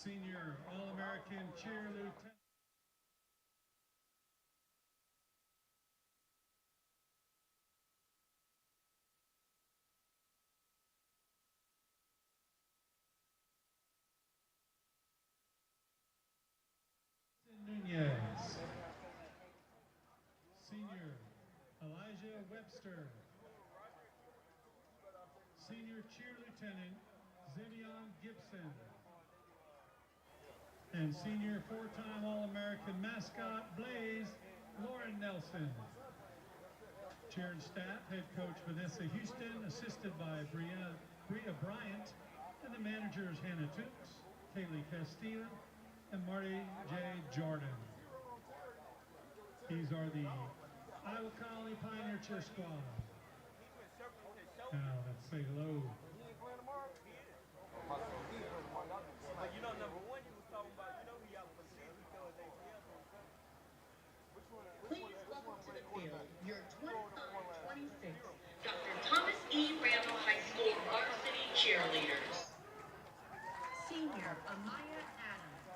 Senior All-American Cheer Lieutenant. Nunez. Senior Elijah Webster. Senior Cheer Lieutenant Zivion Gibson. And senior four-time All-American mascot Blaze Lauren Nelson. Cheer and staff, head coach Vanessa Houston, assisted by Bria Bryant, and the managers Hannah Tukes, Kaylee Castilla, and Marty J. Jordan. These are the Iowa Colony Pioneer Cheer Squad. Now let's say hello. Please welcome to the field your 25-26 Dr. Thomas E. Randall High School varsity cheerleaders. Senior Amaya Adams.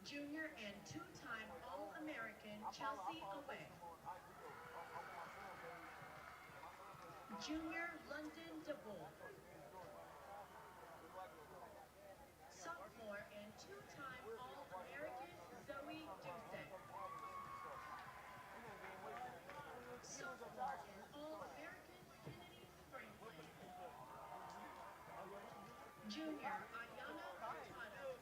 Junior and two-time All-American Chelsea Away. Junior London DeBoer. Sophomore and two-time All-American Zoe Dusek. Sophomore and All-American Kennedy Franklin. Junior Ayana Hurtado.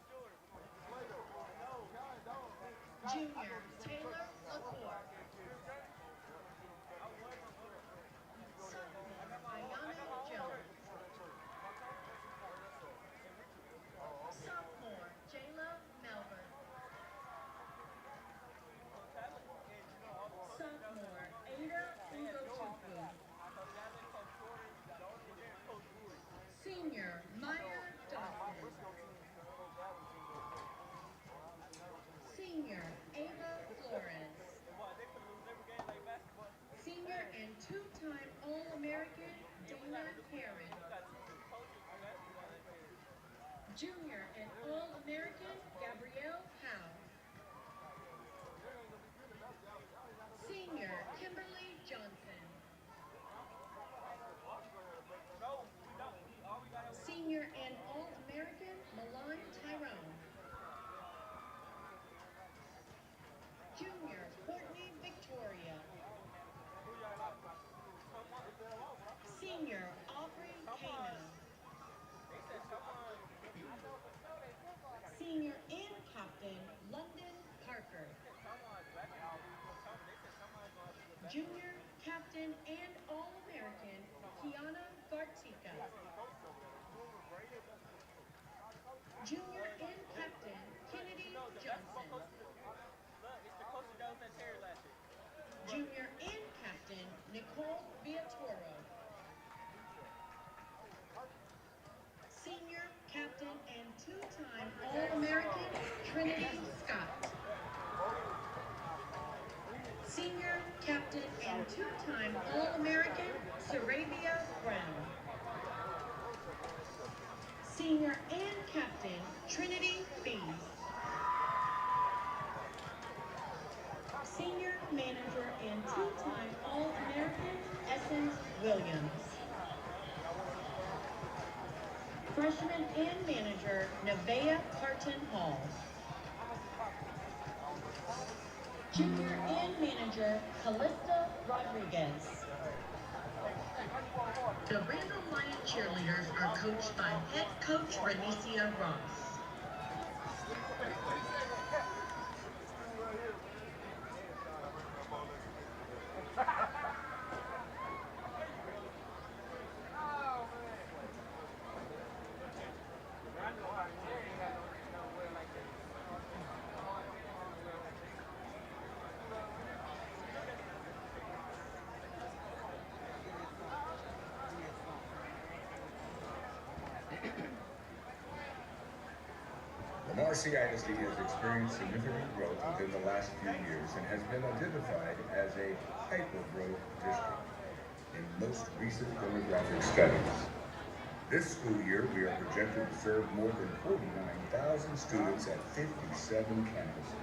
Junior Taylor LaCour. Sophomore Ayana Jones. Sophomore Jayla Melbourne. Sophomore Ada Ugochukwu. Senior Maya Dawson. Senior Ava Flores. Senior and two-time All-American Dana Herron. Junior and All-American Gabrielle Howe. Senior Kimberly Johnson. Senior and All-American Milan Tyrone. Junior Courtney Victoria. Senior Aubrey Kano. Senior and Captain London Parker. Junior Captain and All-American Kiana Gartica. Junior and Captain Kennedy Johnson. Junior and Captain Nicole Viatoro. Senior Captain and two-time All-American Trinity Scott. Senior Captain and two-time All-American Sarabia Brown. Senior and Captain Trinity Bees. Senior Manager and two-time All-American Essence Williams. Freshman and Manager Nevaeh Carton Hall. Junior and Manager Callista Rodriguez. The Randall Lion cheerleaders are coached by head coach Renicia Ross. The Marcy Dynasty has experienced significant growth within the last few years and has been identified as a hyper-growth district in most recent demographic studies. This school year, we are projected to serve more than 49,000 students at 57 campuses.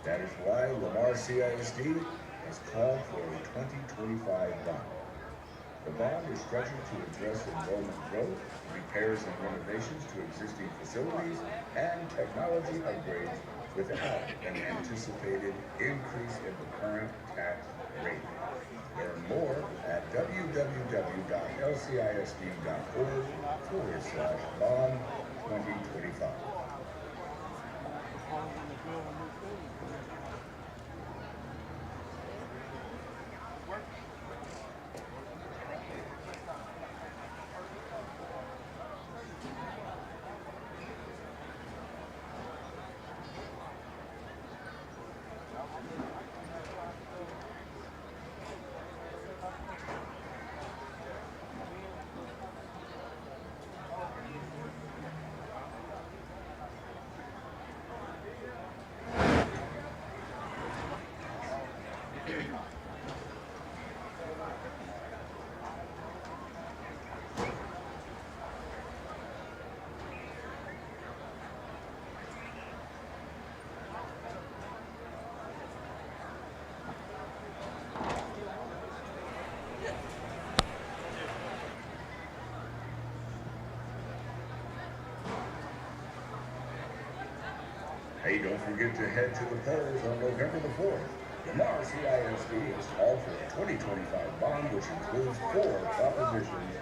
That is why Lamar CISD has called for a 2025 bond. The bond is structured to address enrollment growth, repairs and renovations to existing facilities, and technology upgrades without an anticipated increase in the current tax rate. Learn more at www.lcisd.org/bond 2025. Hey, don't forget to head to the polls on November the 4th. Lamar CISD has called for a 2025 bond, which includes 4 propositions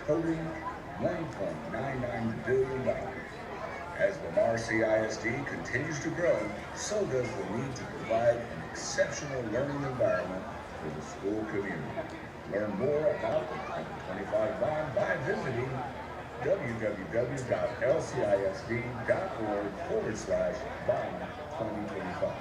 totaling $1.99 billion. As Lamar CISD continues to grow, so does the need to provide an exceptional learning environment for the school community. Learn more about the 2025 bond by visiting www.lcisd.org/bond 2025.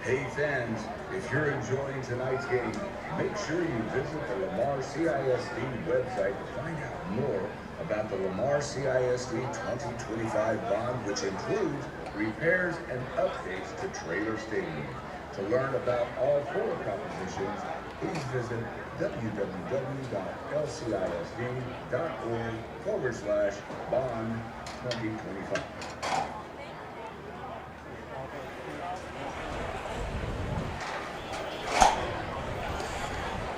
Hey fans, if you're enjoying tonight's game, make sure you visit the Lamar CISD website to find out more about the Lamar CISD 2025 bond, which includes repairs and updates to Traylor Stadium. To learn about all 4 propositions, please visit www.lcisd.org/bond 2025.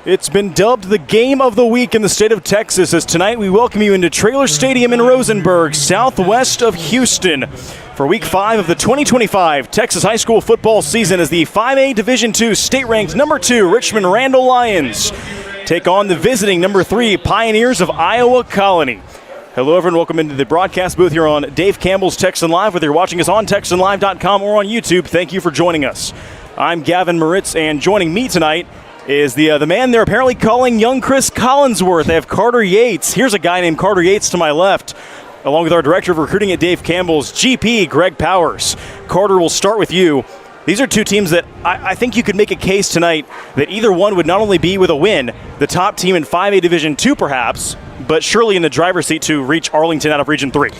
It's been dubbed the game of the week in the state of Texas, as tonight we welcome you into Traylor Stadium in Rosenberg, southwest of Houston, for Week 5 of the 2025 Texas high school football season, as the 5A Division II state-ranked number 2 Richmond Randall Lions take on the visiting number 3 Pioneers of Iowa Colony. Hello, everyone. Welcome into the broadcast booth here on Dave Campbell's Texan Live. Whether you're watching us on TexanLive.com or on YouTube, thank you for joining us. I'm Gavin Moritz, and joining me tonight is the man they're apparently calling young Chris Collinsworth. They have Carter Yates. Here's a guy named Carter Yates to my left, along with our director of recruiting at Dave Campbell's GP, Greg Powers. Carter, we'll start with you. These are two teams that I think you could make a case tonight that either one would not only be with a win, the top team in 5A Division II perhaps, but surely in the driver's seat to reach Arlington out of Region 3.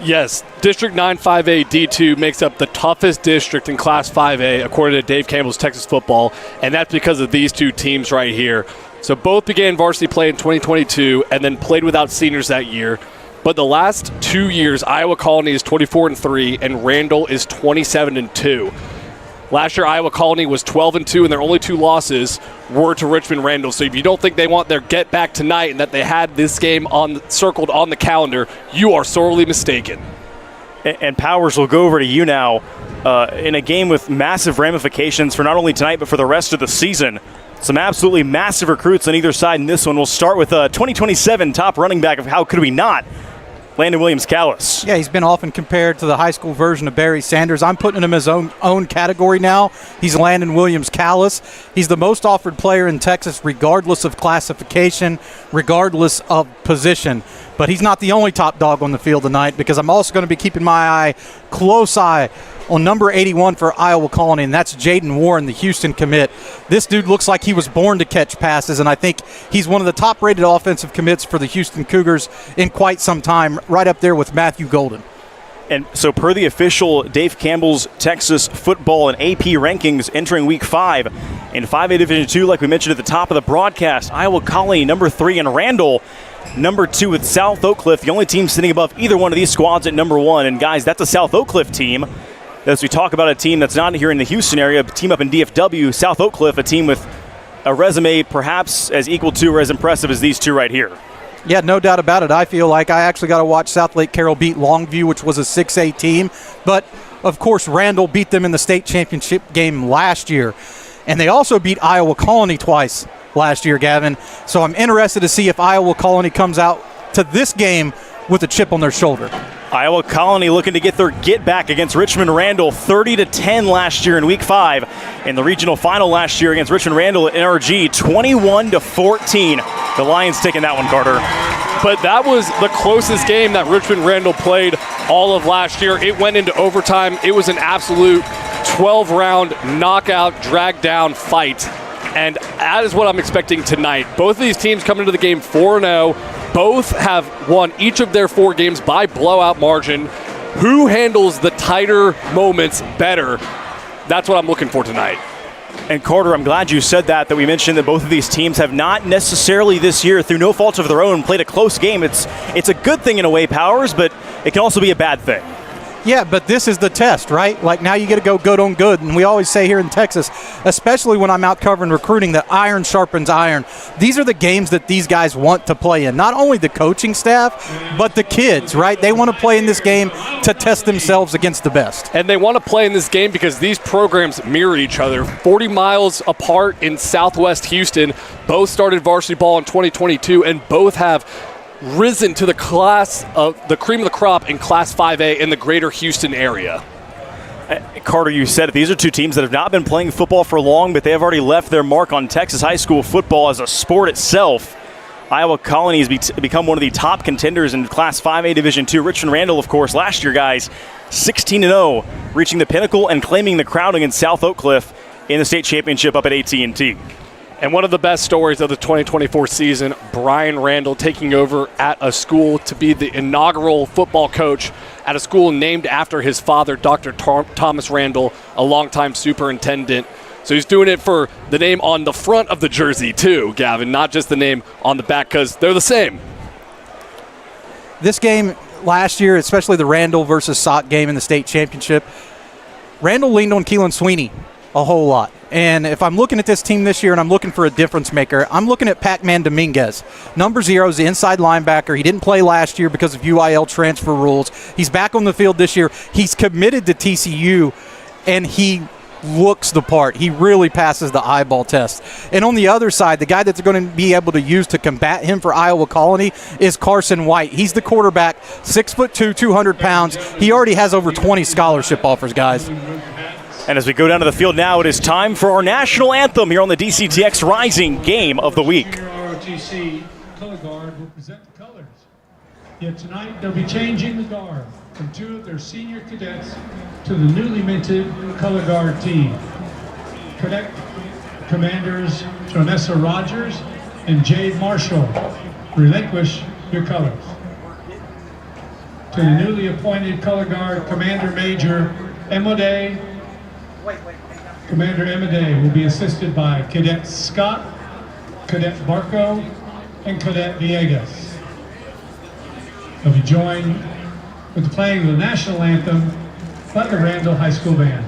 Yes, District 9 5A D2 makes up the toughest district in Class 5A, according to Dave Campbell's Texas Football, and that's because of these two teams right here. So both began varsity play in 2022 and then played without seniors that year. But the last 2 years, Iowa Colony is 24-3 and Randall is 27-2. Last year, Iowa Colony was 12-2, and their only two losses were to Richmond Randle. So if you don't think they want their get back tonight and that they had this game circled on the calendar, you are sorely mistaken. And Powers will go over to you now in a game with massive ramifications for not only tonight but for the rest of the season. Some absolutely massive recruits on either side in this one. We'll start with 2027 top running back of how could we not, Landon Williams-Callis. Yeah, he's been often compared to the high school version of Barry Sanders. I'm putting him in his own category now. He's Landon Williams-Callis. He's the most offered player in Texas regardless of classification, regardless of position. But he's not the only top dog on the field tonight, because I'm also going to be keeping my close eye on number 81 for Iowa Colony, and that's Jaden Warren, the Houston commit. This dude looks like he was born to catch passes, and I think he's one of the top-rated offensive commits for the Houston Cougars in quite some time, right up there with Matthew Golden. And so per the official Dave Campbell's Texas football and AP rankings entering Week 5 in 5A Division II, like we mentioned at the top of the broadcast, Iowa Colony number 3 and Randall number 2 with South Oak Cliff, the only team sitting above either one of these squads at number 1. And guys, that's a South Oak Cliff team. As we talk about a team that's not here in the Houston area, a team up in DFW, South Oak Cliff, a team with a resume perhaps as equal to or as impressive as these two right here. Yeah, no doubt about it. I feel like I actually got to watch South Lake Carroll beat Longview, which was a 6A team. But, of course, Randall beat them in the state championship game last year. And they also beat Iowa Colony twice last year, Gavin. So I'm interested to see if Iowa Colony comes out to this game with a chip on their shoulder. Iowa Colony looking to get their get back against Richmond Randle, 30-10 last year in Week 5. In the regional final last year against Richmond Randle at NRG, 21-14. The Lions taking that one, Carter. But that was the closest game that Richmond Randle played all of last year. It went into overtime. It was an absolute 12-round knockout, drag-down fight. And that is what I'm expecting tonight. Both of these teams come into the game 4-0. Both have won each of their 4 games by blowout margin. Who handles the tighter moments better? That's what I'm looking for tonight. And Carter, I'm glad you said that we mentioned that both of these teams have not necessarily this year, through no fault of their own, played a close game. It's a good thing in a way, Powers, but it can also be a bad thing. Yeah, but this is the test, right? Like, now you get to go good on good. And we always say here in Texas, especially when I'm out covering recruiting, that iron sharpens iron. These are the games that these guys want to play in. Not only the coaching staff, but the kids, right? They want to play in this game to test themselves against the best. And they want to play in this game because these programs mirror each other. 40 miles apart in Southwest Houston. Both started varsity ball in 2022, and both have risen to the class of the cream of the crop in Class 5A in the greater Houston area. Carter, you said it. These are two teams that have not been playing football for long, but they have already left their mark on Texas high school football as a sport itself. Iowa Colony has become one of the top contenders in Class 5A Division II. Richmond Randle, of course, last year, guys, 16-0, reaching the pinnacle and claiming the crown against South Oak Cliff in the state championship up at AT&T. And one of the best stories of the 2024 season, Brian Randall taking over at a school to be the inaugural football coach at a school named after his father, Dr. Thomas Randall, a longtime superintendent. So he's doing it for the name on the front of the jersey too, Gavin, not just the name on the back, because they're the same. This game last year, especially the Randall versus Sock game in the state championship, Randall leaned on Keelan Sweeney a whole lot. And if I'm looking at this team this year and I'm looking for a difference maker, I'm looking at Pac-Man Dominguez. Number 0 is the inside linebacker. He didn't play last year because of UIL transfer rules. He's back on the field this year. He's committed to TCU, and he looks the part. He really passes the eyeball test. And on the other side, the guy that they're going to be able to use to combat him for Iowa Colony is Carson White. He's the quarterback, 6'2", 200 pounds. He already has over 20 scholarship offers, guys. And as we go down to the field now, it is time for our national anthem here on the DCTX Rising Game of the Week. Junior ROTC color guard will present the colors. Yet tonight they'll be changing the guard from 2 of their senior cadets to the newly minted color guard team. Cadet commanders Jonessa Rogers and Jade Marshall, relinquish your colors. To the newly appointed color guard Commander Major Emode. Commander Emode will be assisted by Cadet Scott, Cadet Barco, and Cadet Villegas. They'll be joined with the playing of the national anthem by the Randall High School Band.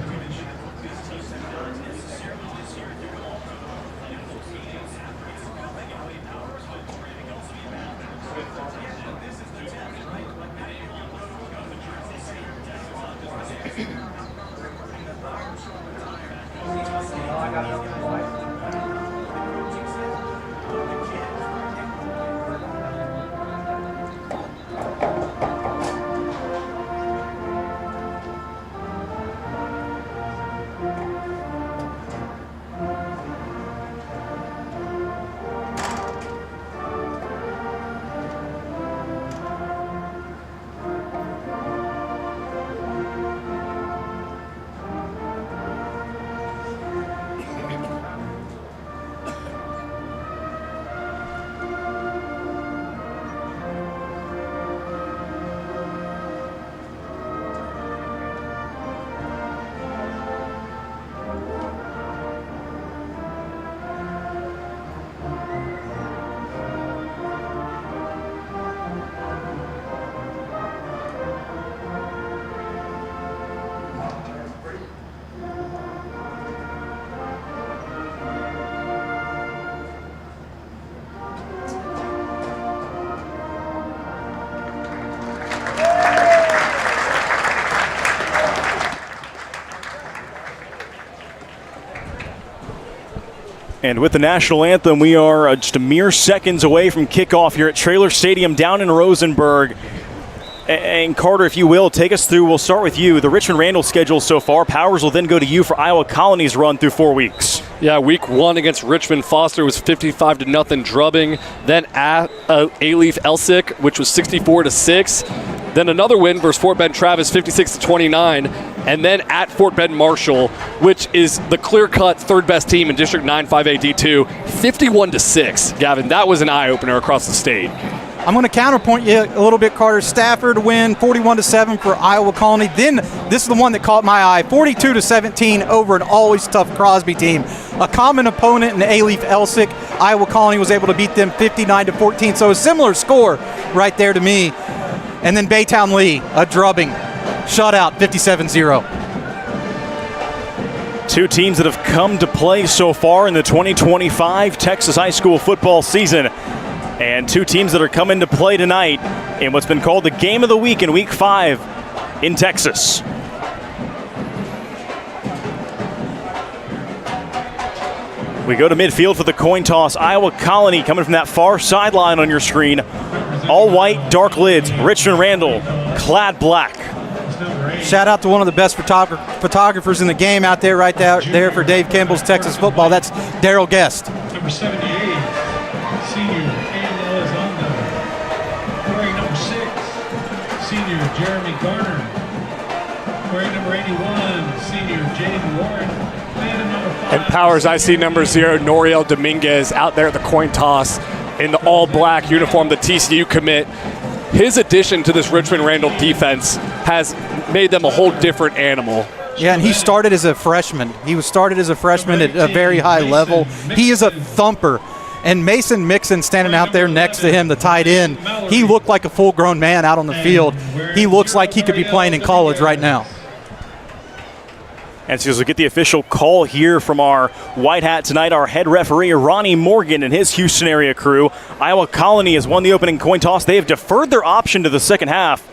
And with the national anthem, we are just a mere seconds away from kickoff here at Traylor Stadium down in Rosenberg. And Carter, if you will, take us through. We'll start with you. The Richmond Randall schedule so far. Powers will then go to you for Iowa Colony's run through 4 weeks. Yeah, week 1 against Richmond Foster was 55-0 drubbing. Then at A-Leaf Elsick, which was 64-6. Then another win versus Fort Bend Travis, 56-29. And then at Fort Bend Marshall, which is the clear-cut third-best team in District 9-5A D2, 51-6. Gavin, that was an eye-opener across the state. I'm going to counterpoint you a little bit, Carter. Stafford win 41-7 for Iowa Colony. Then this is the one that caught my eye, 42-17 over an always tough Crosby team. A common opponent in A-Leaf Elsick. Iowa Colony was able to beat them 59-14. So a similar score right there to me. And then Baytown Lee, a drubbing, shutout, 57-0. 2 teams that have come to play so far in the 2025 Texas high school football season. And 2 teams that are coming to play tonight in what's been called the Game of the Week in Week 5 in Texas. We go to midfield for the coin toss. Iowa Colony coming from that far sideline on your screen. All white, dark lids. Richmond Randall, clad black. Shout out to one of the best photographers in the game out there, right there for Dave Campbell's Texas football. That's Daryl Guest. Number 78, senior Ann Elizondo. Wearing number 6, senior Jeremy Garner. Wearing number 81, senior Jaden Warren. And number 5. And Powers, I see number 0, Noriel Dominguez, out there at the coin toss in the all-black uniform, the TCU commit. His addition to this Richmond Randall defense has made them a whole different animal. Yeah, and he started as a freshman. He was started as a freshman at a very high level. He is a thumper. And Mason Mixon standing out there next to him, the tight end, he looked like a full-grown man out on the field. He looks like he could be playing in college right now. And so we'll get the official call here from our white hat tonight, our head referee, Ronnie Morgan, and his Houston area crew. Iowa Colony has won the opening coin toss. They have deferred their option to the second half.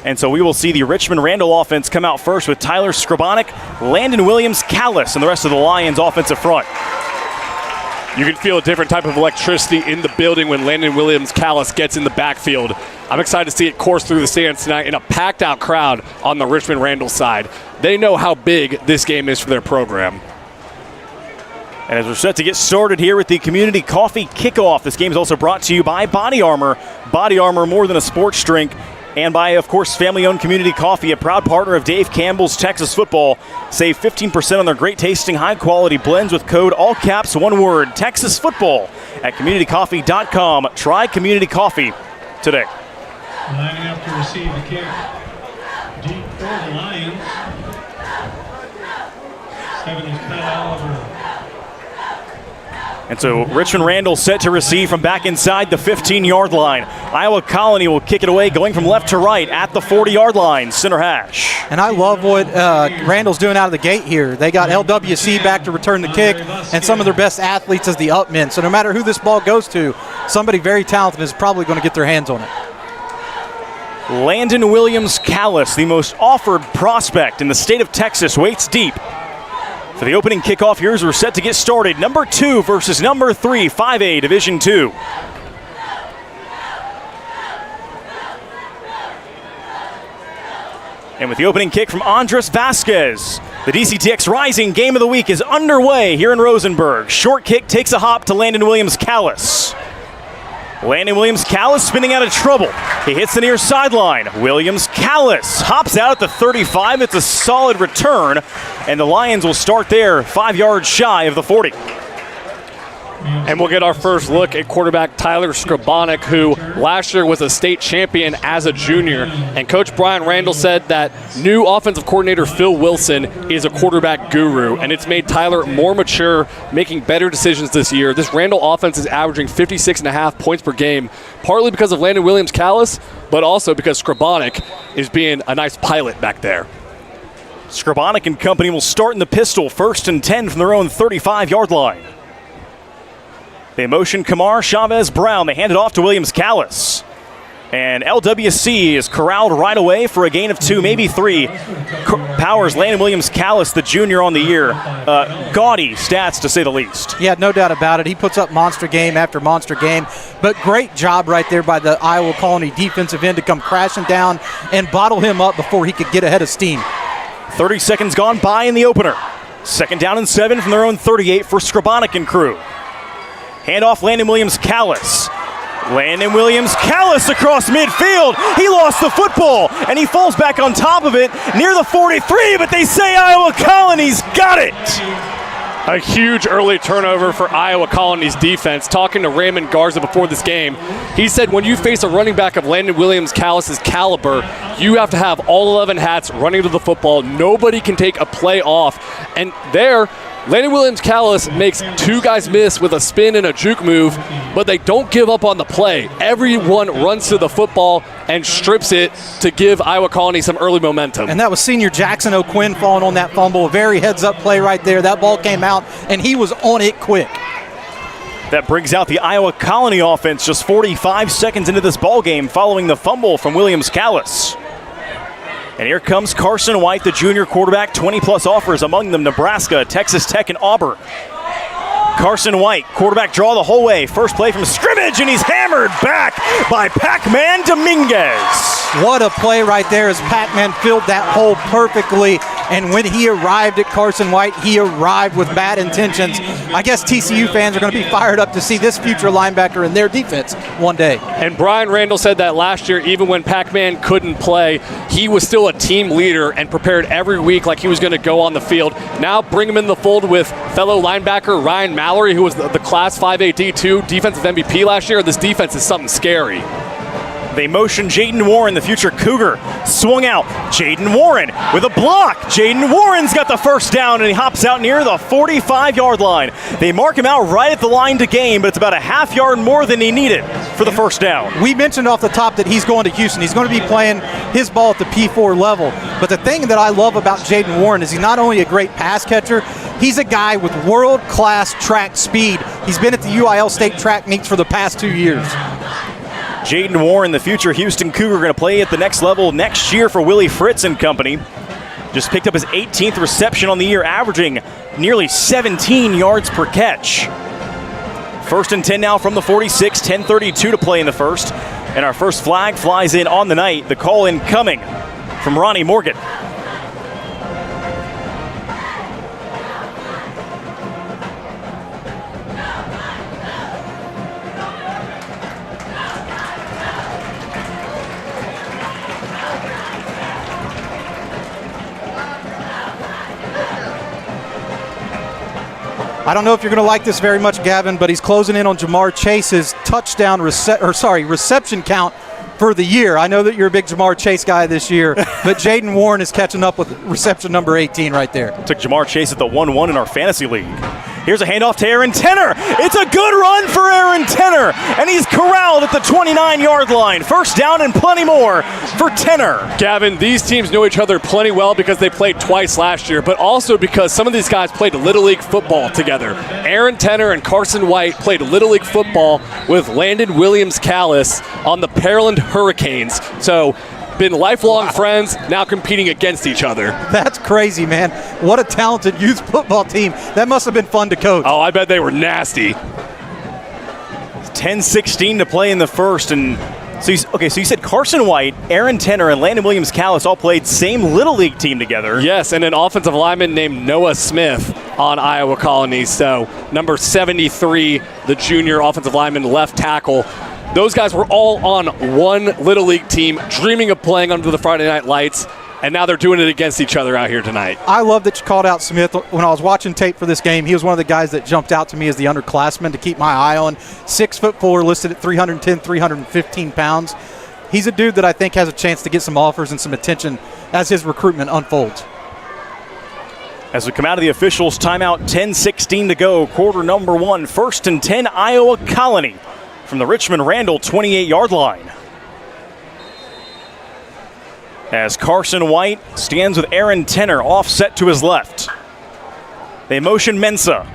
And so we will see the Richmond Randall offense come out first with Tyler Skrabonic, Landon Williams, Callis, and the rest of the Lions offensive front. You can feel a different type of electricity in the building when Landon Williams-Callis gets in the backfield. I'm excited to see it course through the stands tonight in a packed-out crowd on the Richmond Randall side. They know how big this game is for their program. And as we're set to get started here with the Community Coffee Kickoff, this game is also brought to you by Body Armor. Body Armor, more than a sports drink. And by, of course, family-owned Community Coffee, a proud partner of Dave Campbell's Texas Football. Save 15% on their great-tasting, high-quality blends with code all caps, one word, Texas Football at CommunityCoffee.com. Try Community Coffee today. Lining up to receive the kick. Deep for the Lions. 7 is Pat Oliver. And so Richmond Randall set to receive from back inside the 15-yard line. Iowa Colony will kick it away, going from left to right at the 40-yard line, center hash. And I love what Randall's doing out of the gate here. They got LWC back to return the kick, and some of their best athletes as the up men. So no matter who this ball goes to, somebody very talented is probably going to get their hands on it. Landon Williams-Callis, the most offered prospect in the state of Texas, waits deep. For the opening kickoff here as we're set to get started. Number 2 versus number 3, 5A Division II. And with the opening kick from Andres Vasquez, the DCTX Rising Game of the Week is underway here in Rosenberg. Short kick takes a hop to Landon Williams-Callis. Landon Williams-Callis spinning out of trouble. He hits the near sideline. Williams-Callis hops out at the 35. It's a solid return, and the Lions will start there 5 yards shy of the 40. And we'll get our first look at quarterback Tyler Skrabonic, who last year was a state champion as a junior. And Coach Brian Randall said that new offensive coordinator Phil Wilson is a quarterback guru, and it's made Tyler more mature, making better decisions this year. This Randall offense is averaging 56.5 points per game, partly because of Landon Williams-Callis, but also because Skrabonic is being a nice pilot back there. Skrabonic and company will start in the pistol, 1st and 10 from their own 35-yard line. They motion Kamar Chavez Brown. They hand it off to Williams-Callis. And LWC is corralled right away for a gain of 2, maybe 3. Powers Landon Williams-Callis, the junior on the year. Gaudy stats, to say the least. Yeah, no doubt about it. He puts up monster game after monster game. But great job right there by the Iowa Colony defensive end to come crashing down and bottle him up before he could get ahead of steam. 30 seconds gone by in the opener. 2nd down and 7 from their own 38 for Skrabonic and crew. Handoff Landon Williams-Callis. Landon Williams-Callis across midfield. He lost the football, and he falls back on top of it near the 43, but they say Iowa Colony's got it. A huge early turnover for Iowa Colony's defense. Talking to Raymond Garza before this game, he said when you face a running back of Landon Williams-Callis' caliber, you have to have all 11 hats running to the football. Nobody can take a play off. And there, Landon Williams-Callis makes 2 guys miss with a spin and a juke move, but they don't give up on the play. Everyone runs to the football and strips it to give Iowa Colony some early momentum. And that was senior Jackson O'Quinn falling on that fumble. A very heads-up play right there. That ball came out, and he was on it quick. That brings out the Iowa Colony offense just 45 seconds into this ball game following the fumble from Williams-Callis. And here comes Carson White, the junior quarterback, 20-plus offers, among them Nebraska, Texas Tech, and Auburn. Carson White, quarterback draw the whole way. First play from scrimmage, and he's hammered back by Pac-Man Dominguez. What a play right there as Pac-Man filled that hole perfectly. And when he arrived at Carson White, he arrived with bad intentions. I guess TCU fans are going to be fired up to see this future linebacker in their defense one day. And Brian Randall said that last year, even when Pac-Man couldn't play, he was still a team leader and prepared every week like he was going to go on the field. Now bring him in the fold with fellow linebacker Ryan Mallory, who was the Class 5A D2 defensive MVP last year. This defense is something scary. They motion Jaden Warren, the future Cougar. Swung out. Jaden Warren with a block. Jaden Warren's got the first down, and he hops out near the 45-yard line. They mark him out right at the line to gain, but it's about a half yard more than he needed for the first down. We mentioned off the top that he's going to Houston. He's going to be playing his ball at the P4 level. But the thing that I love about Jaden Warren is he's not only a great pass catcher, he's a guy with world-class track speed. He's been at the UIL state track meets for the past 2 years. Jaden Warren, the future Houston Cougar, going to play at the next level next year for Willie Fritz and company. Just picked up his 18th reception on the year, averaging nearly 17 yards per catch. First and 10 now from the 46, 10:32 to play in the first. And our first flag flies in on the night. The call in coming from Ronnie Morgan. I don't know if you're going to like this very much, Gavin, but he's closing in on Jamar Chase's touchdown reception count for the year. I know that you're a big Jamar Chase guy this year, but Jaden Warren is catching up with reception number 18 right there. Took Jamar Chase at the 1-1 in our fantasy league. Here's a handoff to Aaron Tenner. It's a good run for Aaron Tenner, and he's corralled at the 29-yard line. First down and plenty more for Tenner. Gavin, these teams know each other plenty well because they played twice last year, but also because some of these guys played Little League football together. Aaron Tenner and Carson White played Little League football with Landon Williams-Callis on the Pearland Hurricanes. So, been lifelong friends, now competing against each other. That's crazy, man. What a talented youth football team. That must have been fun to coach. Oh, I bet they were nasty. 10:16 to play in the first. And so you said Carson White, Aaron Tenner, and Landon Williams-Callis all played same Little League team together. Yes, and an offensive lineman named Noah Smith on Iowa Colony. So number 73, the junior offensive lineman, left tackle. Those guys were all on one Little League team, dreaming of playing under the Friday Night Lights, and now they're doing it against each other out here tonight. I love that you called out Smith. When I was watching tape for this game, he was one of the guys that jumped out to me as the underclassman to keep my eye on. 6'4", listed at 310, 315 pounds. He's a dude that I think has a chance to get some offers and some attention as his recruitment unfolds. As we come out of the officials' timeout, 10:16 to go, quarter number 1, first and 10, Iowa Colony from the Richmond Randle 28-yard line. As Carson White stands with Aaron Tenner offset to his left. They motion Mensah.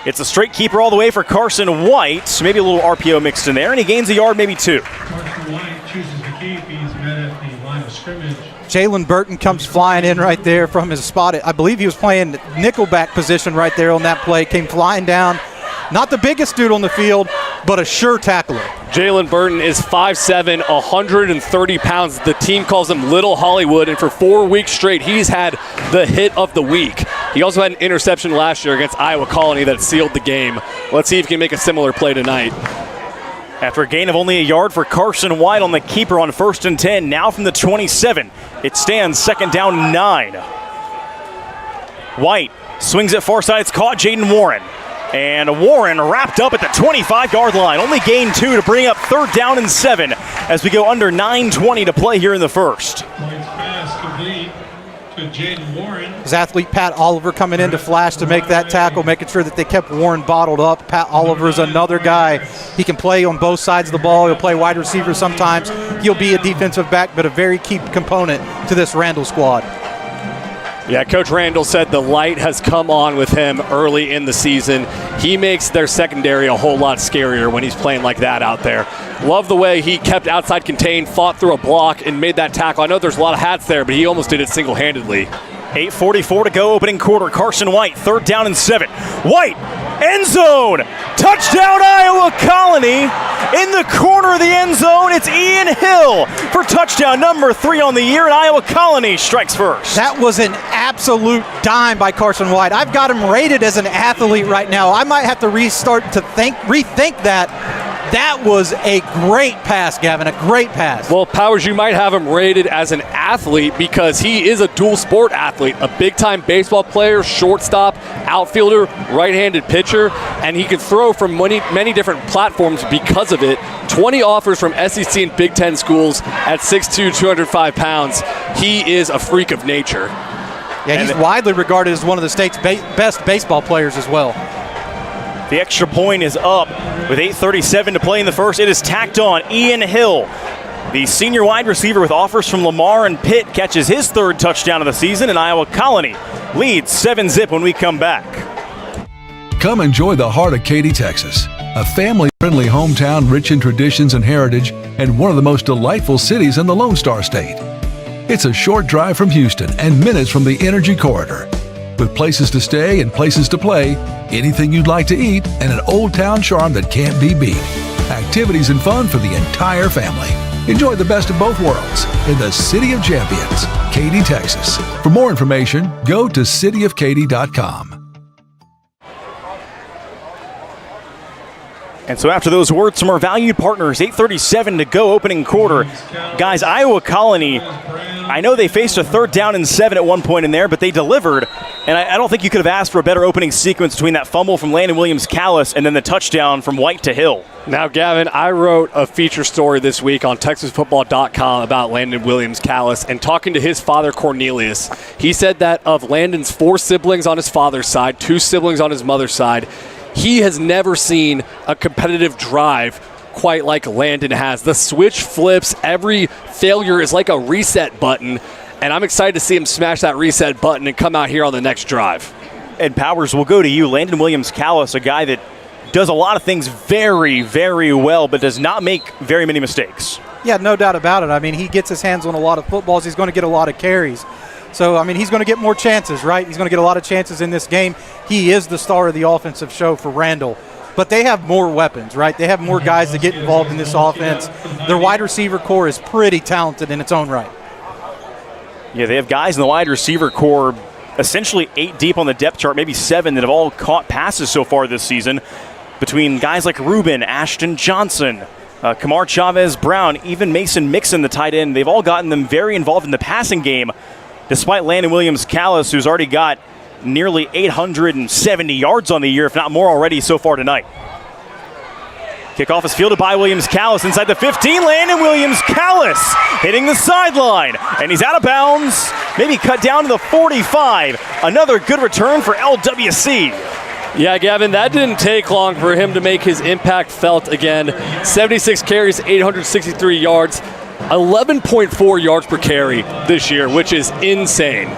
It's a straight keeper all the way for Carson White. Maybe a little RPO mixed in there, and he gains a yard, maybe 2. Carson White chooses to keep. He's met at the line of scrimmage. Jalen Burton comes flying in right there from his spot. I believe he was playing nickelback position right there on that play. Came flying down. Not the biggest dude on the field, but a sure tackler. Jalen Burton is 5'7", 130 pounds. The team calls him Little Hollywood, and for 4 weeks straight, he's had the hit of the week. He also had an interception last year against Iowa Colony that sealed the game. Let's see if he can make a similar play tonight. After a gain of only a yard for Carson White on the keeper on first and 10, now from the 27, it stands second down 9. White swings it far side, it's caught Jaden Warren. And Warren wrapped up at the 25-yard line. Only gained 2 to bring up third down and 7 as we go under 9:20 to play here in the first. Points pass complete to Jaden Warren. His athlete Pat Oliver coming in to flash to make that tackle, making sure that they kept Warren bottled up. Pat Oliver is another guy. He can play on both sides of the ball. He'll play wide receiver sometimes. He'll be a defensive back, but a very key component to this Randall squad. Yeah, Coach Randall said the light has come on with him early in the season. He makes their secondary a whole lot scarier when he's playing like that out there. Love the way he kept outside contained, fought through a block, and made that tackle. I know there's a lot of hats there, but he almost did it single-handedly. 8:44 to go, opening quarter. Carson White, third down and 7. White, end zone, touchdown Iowa Colony. In the corner of the end zone, it's Ian Hill for touchdown number 3 on the year, and Iowa Colony strikes first. That was an absolute dime by Carson White. I've got him rated as an athlete right now. I might have to rethink that. That was a great pass, Gavin, a great pass. Well, Powers, you might have him rated as an athlete because he is a dual sport athlete, a big-time baseball player, shortstop, outfielder, right-handed pitcher, and he can throw from many different platforms because of it. 20 offers from SEC and Big Ten schools at 6'2", 205 pounds. He is a freak of nature. Yeah, he's widely regarded as one of the state's best baseball players as well. The extra point is up with 8:37 to play in the first. It is tacked on. Ian Hill, the senior wide receiver with offers from Lamar and Pitt, catches his third touchdown of the season, and Iowa Colony leads 7-zip when we come back. Come enjoy the heart of Katy, Texas, a family-friendly hometown rich in traditions and heritage and one of the most delightful cities in the Lone Star State. It's a short drive from Houston and minutes from the Energy Corridor. with places to stay and places to play, anything you'd like to eat, and an old town charm that can't be beat. Activities and fun for the entire family. Enjoy the best of both worlds in the City of Champions, Katy, Texas. For more information, go to cityofkaty.com. And so after those words from our valued partners, 8:37 to go, opening quarter. Guys, Iowa Colony, I know they faced a 3rd down and 7 at one point in there, but they delivered. And I don't think you could have asked for a better opening sequence between that fumble from Landon Williams-Callis and then the touchdown from White to Hill. Now, Gavin, I wrote a feature story this week on TexasFootball.com about Landon Williams-Callis, and talking to his father, Cornelius, he said that of Landon's 4 siblings on his father's side, 2 siblings on his mother's side, he has never seen a competitive drive quite like Landon has. The switch flips. Every failure is like a reset button, and I'm excited to see him smash that reset button and come out here on the next drive. And Powers, will go to you. Landon Williams-Callis, a guy that does a lot of things very, very well, but does not make very many mistakes. Yeah, no doubt about it. I mean, he gets his hands on a lot of footballs. He's going to get a lot of carries. So, I mean, he's going to get more chances, right? He's going to get a lot of chances in this game. He is the star of the offensive show for Randall. But they have more weapons, right? They have more guys that get involved in this offense. Their wide receiver core is pretty talented in its own right. Yeah, they have guys in the wide receiver core, essentially 8 deep on the depth chart, maybe 7 that have all caught passes so far this season. Between guys like Rubin, Ashton Johnson, Kamar Chavez-Brown, even Mason Mixon, the tight end, they've all gotten them very involved in the passing game, despite Landon Williams-Callis, who's already got nearly 870 yards on the year, if not more already so far tonight. Kickoff is fielded by Williams-Callis inside the 15. Landon Williams-Callis hitting the sideline, and he's out of bounds, maybe cut down to the 45. Another good return for LWC. Yeah, Gavin, that didn't take long for him to make his impact felt again. 76 carries, 863 yards, 11.4 yards per carry this year, which is insane.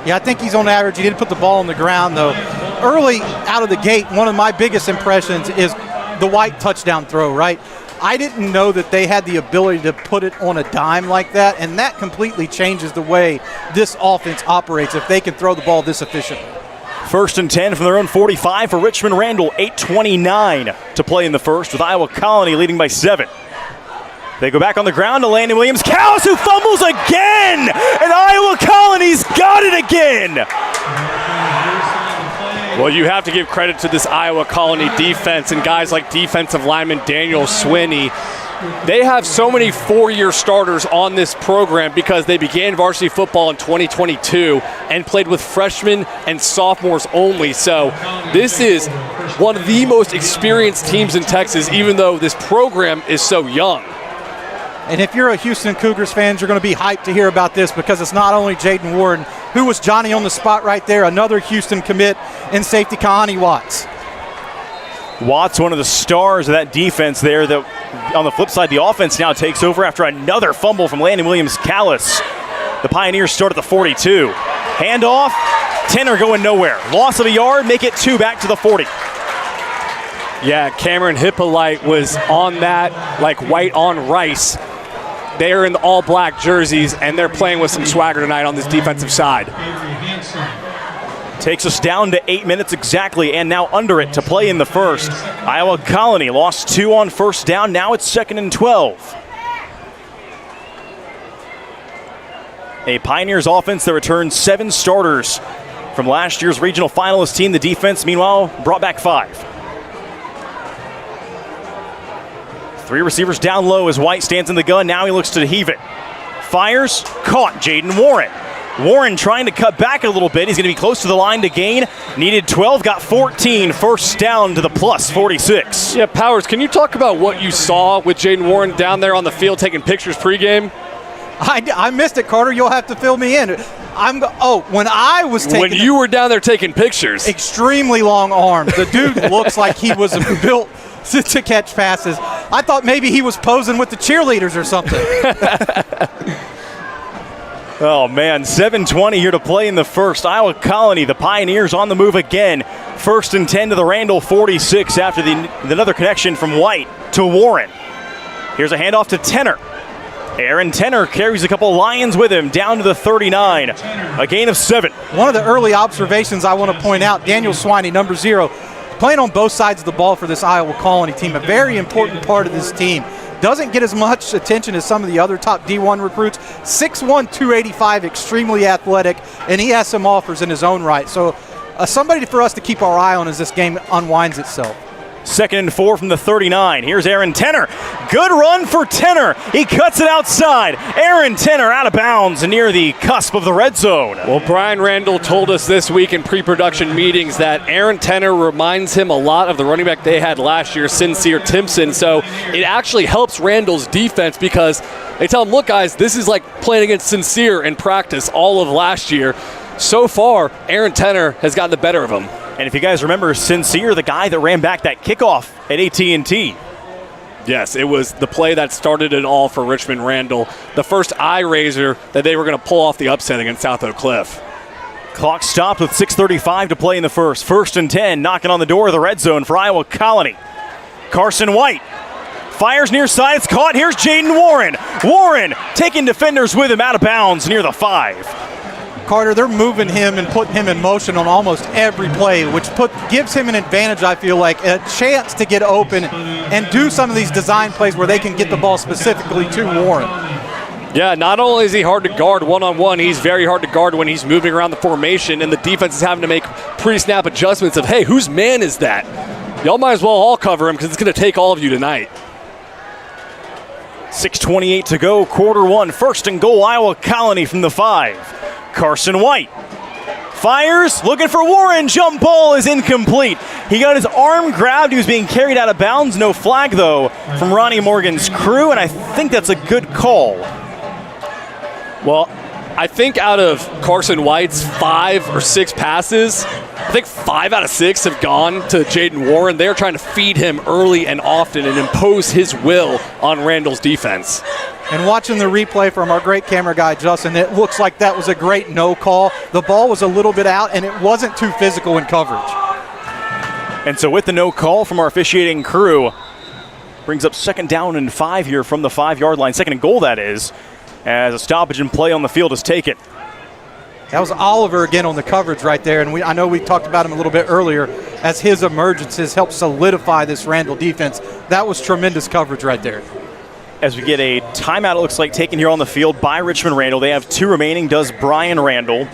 Yeah, I think he's on average. He didn't put the ball on the ground, though. Early out of the gate, one of my biggest impressions is the White touchdown throw, right? I didn't know that they had the ability to put it on a dime like that, and that completely changes the way this offense operates if they can throw the ball this efficiently. 1st and 10 from their own 45 for Richmond Randle. 8:29 to play in the first, with Iowa Colony leading by 7. They go back on the ground to Landon Williams-Callis, who fumbles again, and Iowa Colony's got it again. Well, you have to give credit to this Iowa Colony defense and guys like defensive lineman Daniel Swinney. They have so many 4-year starters on this program because they began varsity football in 2022 and played with freshmen and sophomores only. So this is one of the most experienced teams in Texas, even though this program is so young. And if you're a Houston Cougars fan, you're going to be hyped to hear about this because it's not only Jaden Warren, who was Johnny on the spot right there, another Houston commit in safety, Kahani Watts. Watts, one of the stars of that defense there. That on the flip side, the offense now takes over after another fumble from Landon Williams-Callis. The Pioneers start at the 42. Handoff, Tenor going nowhere. Loss of a yard, make it 2 back to the 40. Yeah, Cameron Hippolyte was on that like white on rice. They are in the all-black jerseys, and they're playing with some swagger tonight on this defensive side. Takes us down to 8 minutes exactly, and now under it to play in the first. Iowa Colony lost 2 on first down. Now it's 2nd and 12. A Pioneers offense that returned 7 starters from last year's regional finalist team. The defense, meanwhile, brought back 5. 3 receivers down low as White stands in the gun. Now he looks to heave it. Fires, caught Jaden Warren. Warren trying to cut back a little bit. He's going to be close to the line to gain. Needed 12, got 14. First down to the plus 46. Yeah, Powers, can you talk about what you saw with Jaden Warren down there on the field taking pictures pregame? I missed it, Carter. You'll have to fill me in. When I was taking... When you were down there taking pictures. Extremely long arms. The dude looks like he was built to catch passes. I thought maybe he was posing with the cheerleaders or something. Oh, man, 7:20 here to play in the first. Iowa Colony, the Pioneers on the move again. 1st and 10 to the Randall 46 after another connection from White to Warren. Here's a handoff to Tenor. Aaron Tenner carries a couple Lions with him down to the 39. A gain of 7. One of the early observations I want to point out, Daniel Swiney, number 0, playing on both sides of the ball for this Iowa Colony team, a very important part of this team. Doesn't get as much attention as some of the other top D1 recruits. 6'1", 285, extremely athletic, and he has some offers in his own right. So somebody for us to keep our eye on as this game unwinds itself. 2nd and 4 from the 39. Here's Aaron Tenner. Good run for Tenner. He cuts it outside. Aaron Tenner out of bounds near the cusp of the red zone. Well, Brian Randall told us this week in pre-production meetings that Aaron Tenner reminds him a lot of the running back they had last year, Sincere Timpson. So it actually helps Randall's defense because they tell him, look, guys, this is like playing against Sincere in practice all of last year. So far, Aaron Tenner has gotten the better of him. And if you guys remember, Sincere, the guy that ran back that kickoff at AT&T. Yes, it was the play that started it all for Richmond Randall. The first eye raiser that they were going to pull off the upset against South Oak Cliff. Clock stopped with 6:35 to play in the first. 1st and 10, knocking on the door of the red zone for Iowa Colony. Carson White fires near side. It's caught. Here's Jaden Warren. Warren taking defenders with him out of bounds near the 5. Carter, they're moving him and putting him in motion on almost every play, which gives him an advantage, I feel like, a chance to get open and do some of these design plays where they can get the ball specifically to Warren. Yeah, not only is he hard to guard one-on-one, he's very hard to guard when he's moving around the formation, and the defense is having to make pre-snap adjustments of, hey, whose man is that? Y'all might as well all cover him because it's going to take all of you tonight. 6:28 to go, quarter 1. 1st and goal, Iowa Colony from the 5. Carson White fires, looking for Warren. Jump ball is incomplete. He got his arm grabbed. He was being carried out of bounds. No flag, though, from Ronnie Morgan's crew, and I think that's a good call. Well, I think out of Carson White's 5 or 6 passes, I think 5 out of 6 have gone to Jaden Warren. They're trying to feed him early and often and impose his will on Randall's defense. And watching the replay from our great camera guy, Justin, it looks like that was a great no call. The ball was a little bit out, and it wasn't too physical in coverage. And so with the no call from our officiating crew, brings up 2nd down and 5 here from the 5-yard line. 2nd and goal, that is, as a stoppage in play on the field is taken. That was Oliver again on the coverage right there, and I know we talked about him a little bit earlier as his emergence has helped solidify this Randall defense. That was tremendous coverage right there. As we get a timeout, it looks like, taken here on the field by Richmond Randall. They have 2 remaining, does Brian Randall.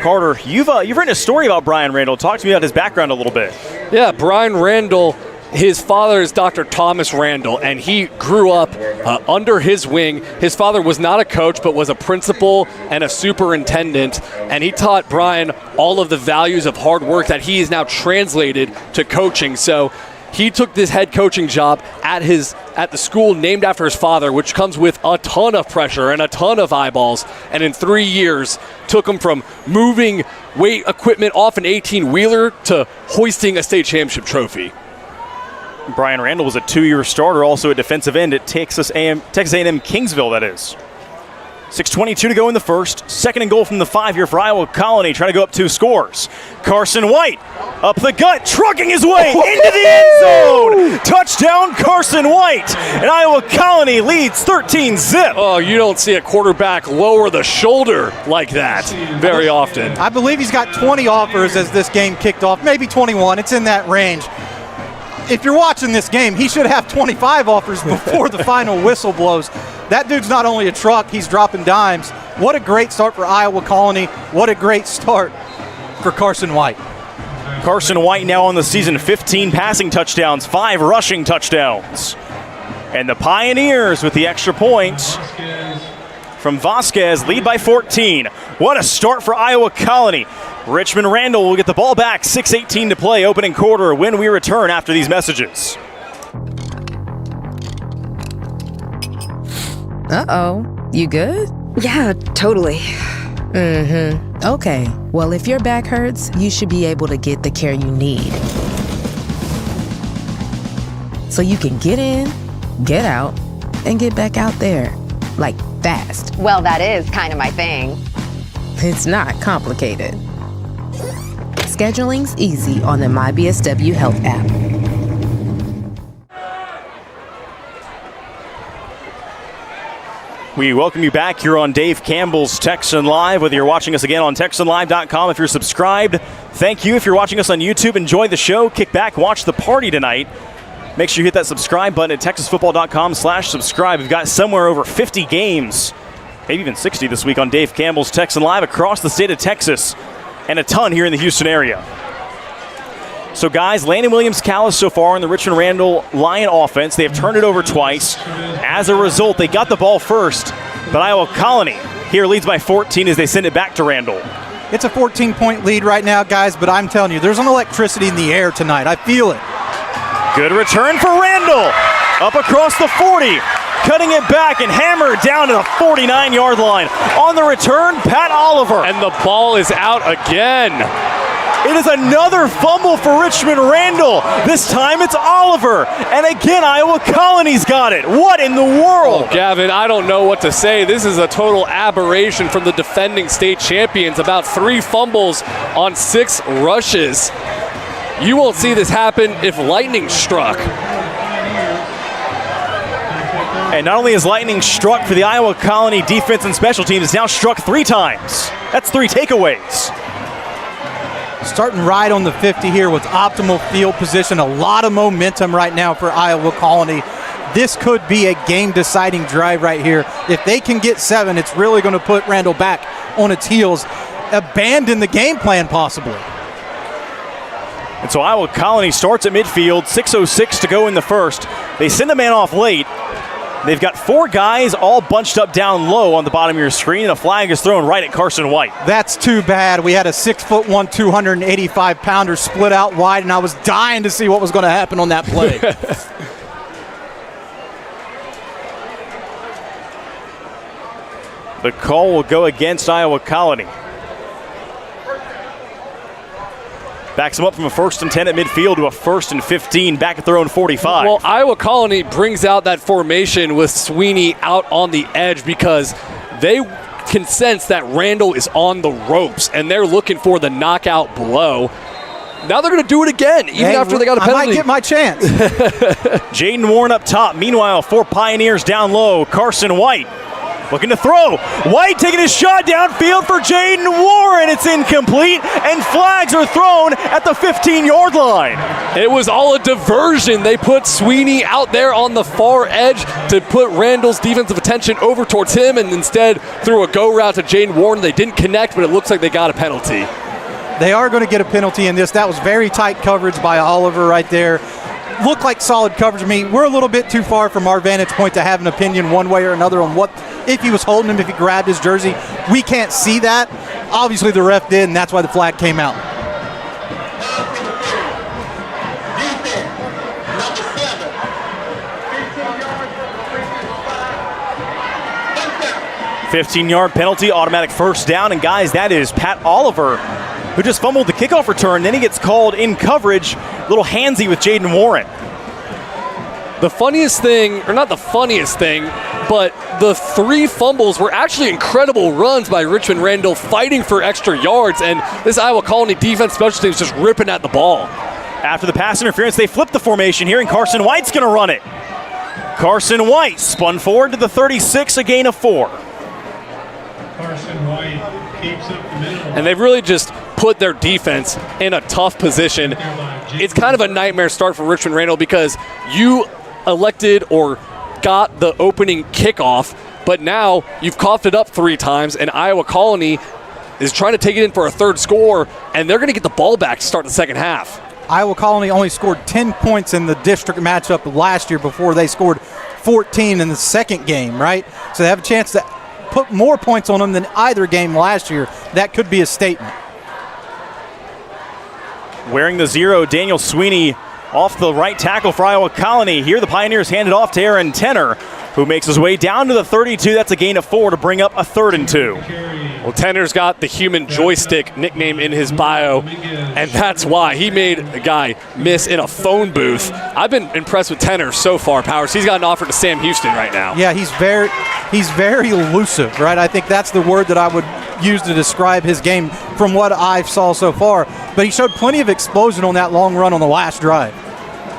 Carter, you've written a story about Brian Randall. Talk to me about his background a little bit. Yeah, Brian Randall, his father is Dr. Thomas Randall, and he grew up under his wing. His father was not a coach, but was a principal and a superintendent, and he taught Brian all of the values of hard work that he is now translated to coaching. So he took this head coaching job at the school named after his father, which comes with a ton of pressure and a ton of eyeballs. And in 3 years, took him from moving weight equipment off an 18-wheeler to hoisting a state championship trophy. Brian Randall was a 2-year starter, also a defensive end at Texas A&M Kingsville, that is. 6:22 to go in the first. 2nd and goal from the 5 here for Iowa Colony, trying to go up 2 scores. Carson White up the gut, trucking his way into the end zone. Touchdown, Carson White. And Iowa Colony leads 13-zip. Oh, you don't see a quarterback lower the shoulder like that very often. I believe he's got 20 offers as this game kicked off, maybe 21. It's in that range. If you're watching this game, he should have 25 offers before the final whistle blows. That dude's not only a truck, he's dropping dimes. What a great start for Iowa Colony. What a great start for Carson White. Carson White now on the season, 15 passing touchdowns, 5 rushing touchdowns. And the Pioneers with the extra points from Vasquez lead by 14. What a start for Iowa Colony. Richmond Randall will get the ball back, 6:18 to play, opening quarter, when we return after these messages. Uh-oh. You good? Yeah, totally. Okay. Well, if your back hurts, you should be able to get the care you need. So you can get in, get out, and get back out there. Like, fast. Well, that is kind of my thing. It's not complicated. Scheduling's easy on the MyBSW Health app. We welcome you back here on Dave Campbell's Texan Live. Whether you're watching us again on TexanLive.com, if you're subscribed, thank you. If you're watching us on YouTube, enjoy the show. Kick back, watch the party tonight. Make sure you hit that subscribe button at TexasFootball.com/subscribe. We've got somewhere over 50 games, maybe even 60 this week on Dave Campbell's Texan Live across the state of Texas, and a ton here in the Houston area. So, guys, Landon Williams-Callis so far in the Richmond Randle Lion offense. They have turned it over twice. As a result, they got the ball first, but Iowa Colony here leads by 14 as they send it back to Randall. It's a 14-point lead right now, guys, but I'm telling you, there's an electricity in the air tonight. I feel it. Good return for Randall. Up across the 40. Cutting it back and hammered down to the 49-yard line. On the return, Pat Oliver. And the ball is out again. It is another fumble for Richmond Randall. This time it's Oliver. And again, Iowa Colony's got it. What in the world? Oh, Gavin, I don't know what to say. This is a total aberration from the defending state champions. About 3 fumbles on 6 rushes. You won't see this happen if lightning struck. And not only is lightning struck for the Iowa Colony defense and special teams, it's now struck 3 times. That's 3 takeaways. Starting right on the 50 here with optimal field position. A lot of momentum right now for Iowa Colony. This could be a game-deciding drive right here. If they can get 7, it's really going to put Randall back on its heels. Abandon the game plan, possibly. And so Iowa Colony starts at midfield, 6:06 to go in the first. They send a man off late. They've got 4 guys all bunched up down low on the bottom of your screen, and a flag is thrown right at Carson White. That's too bad. We had a 6'1", 285-pounder split out wide, and I was dying to see what was going to happen on that play. The call will go against Iowa Colony. Backs them up from a 1st and 10 at midfield to a 1st and 15 back at their own 45. Well, Iowa Colony brings out that formation with Sweeney out on the edge because they can sense that Randall is on the ropes and they're looking for the knockout blow. Now they're going to do it again, even after they got a penalty. I might get my chance. Jaden Warren up top. Meanwhile, 4 Pioneers down low. Carson White looking to throw. White taking his shot downfield for Jaden Warren. It's incomplete, and flags are thrown at the 15-yard line. It was all a diversion. They put Sweeney out there on the far edge to put Randall's defensive attention over towards him, and instead threw a go route to Jaden Warren. They didn't connect, but it looks like they got a penalty. They are going to get a penalty in this. That was very tight coverage by Oliver right there. Looked like solid coverage to me. We're a little bit too far from our vantage point to have an opinion one way or another on what, if he was holding him, if he grabbed his jersey. We can't see that. Obviously the ref did, and that's why the flag came out. $15-yard penalty, automatic first down, and guys, that is Pat Oliver, who just fumbled the kickoff return. Then he gets called in coverage, a little handsy with Jaden Warren. The funniest thing, or not the funniest thing, but the 3 fumbles were actually incredible runs by Richmond Randall fighting for extra yards, and this Iowa Colony defense special team is just ripping at the ball. After the pass interference, they flip the formation here, and Carson White's going to run it. Carson White spun forward to the 36, a gain of 4. Carson White keeps up the middle. And they've really just put their defense in a tough position. It's kind of a nightmare start for Richmond Randall because you elected or got the opening kickoff, but now you've coughed it up 3 times, and Iowa Colony is trying to take it in for a 3rd score, and they're going to get the ball back to start the second half. Iowa Colony only scored 10 points in the district matchup last year before they scored 14 in the second game, right? So they have a chance to put more points on them than either game last year. That could be a statement. Wearing the 0, Daniel Sweeney off the right tackle for Iowa Colony. Here the Pioneers hand it off to Aaron Tenner, who makes his way down to the 32. That's a gain of 4 to bring up a 3rd and 2. Well, Tenner's got the human joystick nickname in his bio, and that's why he made a guy miss in a phone booth. I've been impressed with Tenner so far, Powers. He's got an offer to Sam Houston right now. Yeah, he's very elusive, right? I think that's the word that I would use to describe his game from what I saw so far. But he showed plenty of explosion on that long run on the last drive.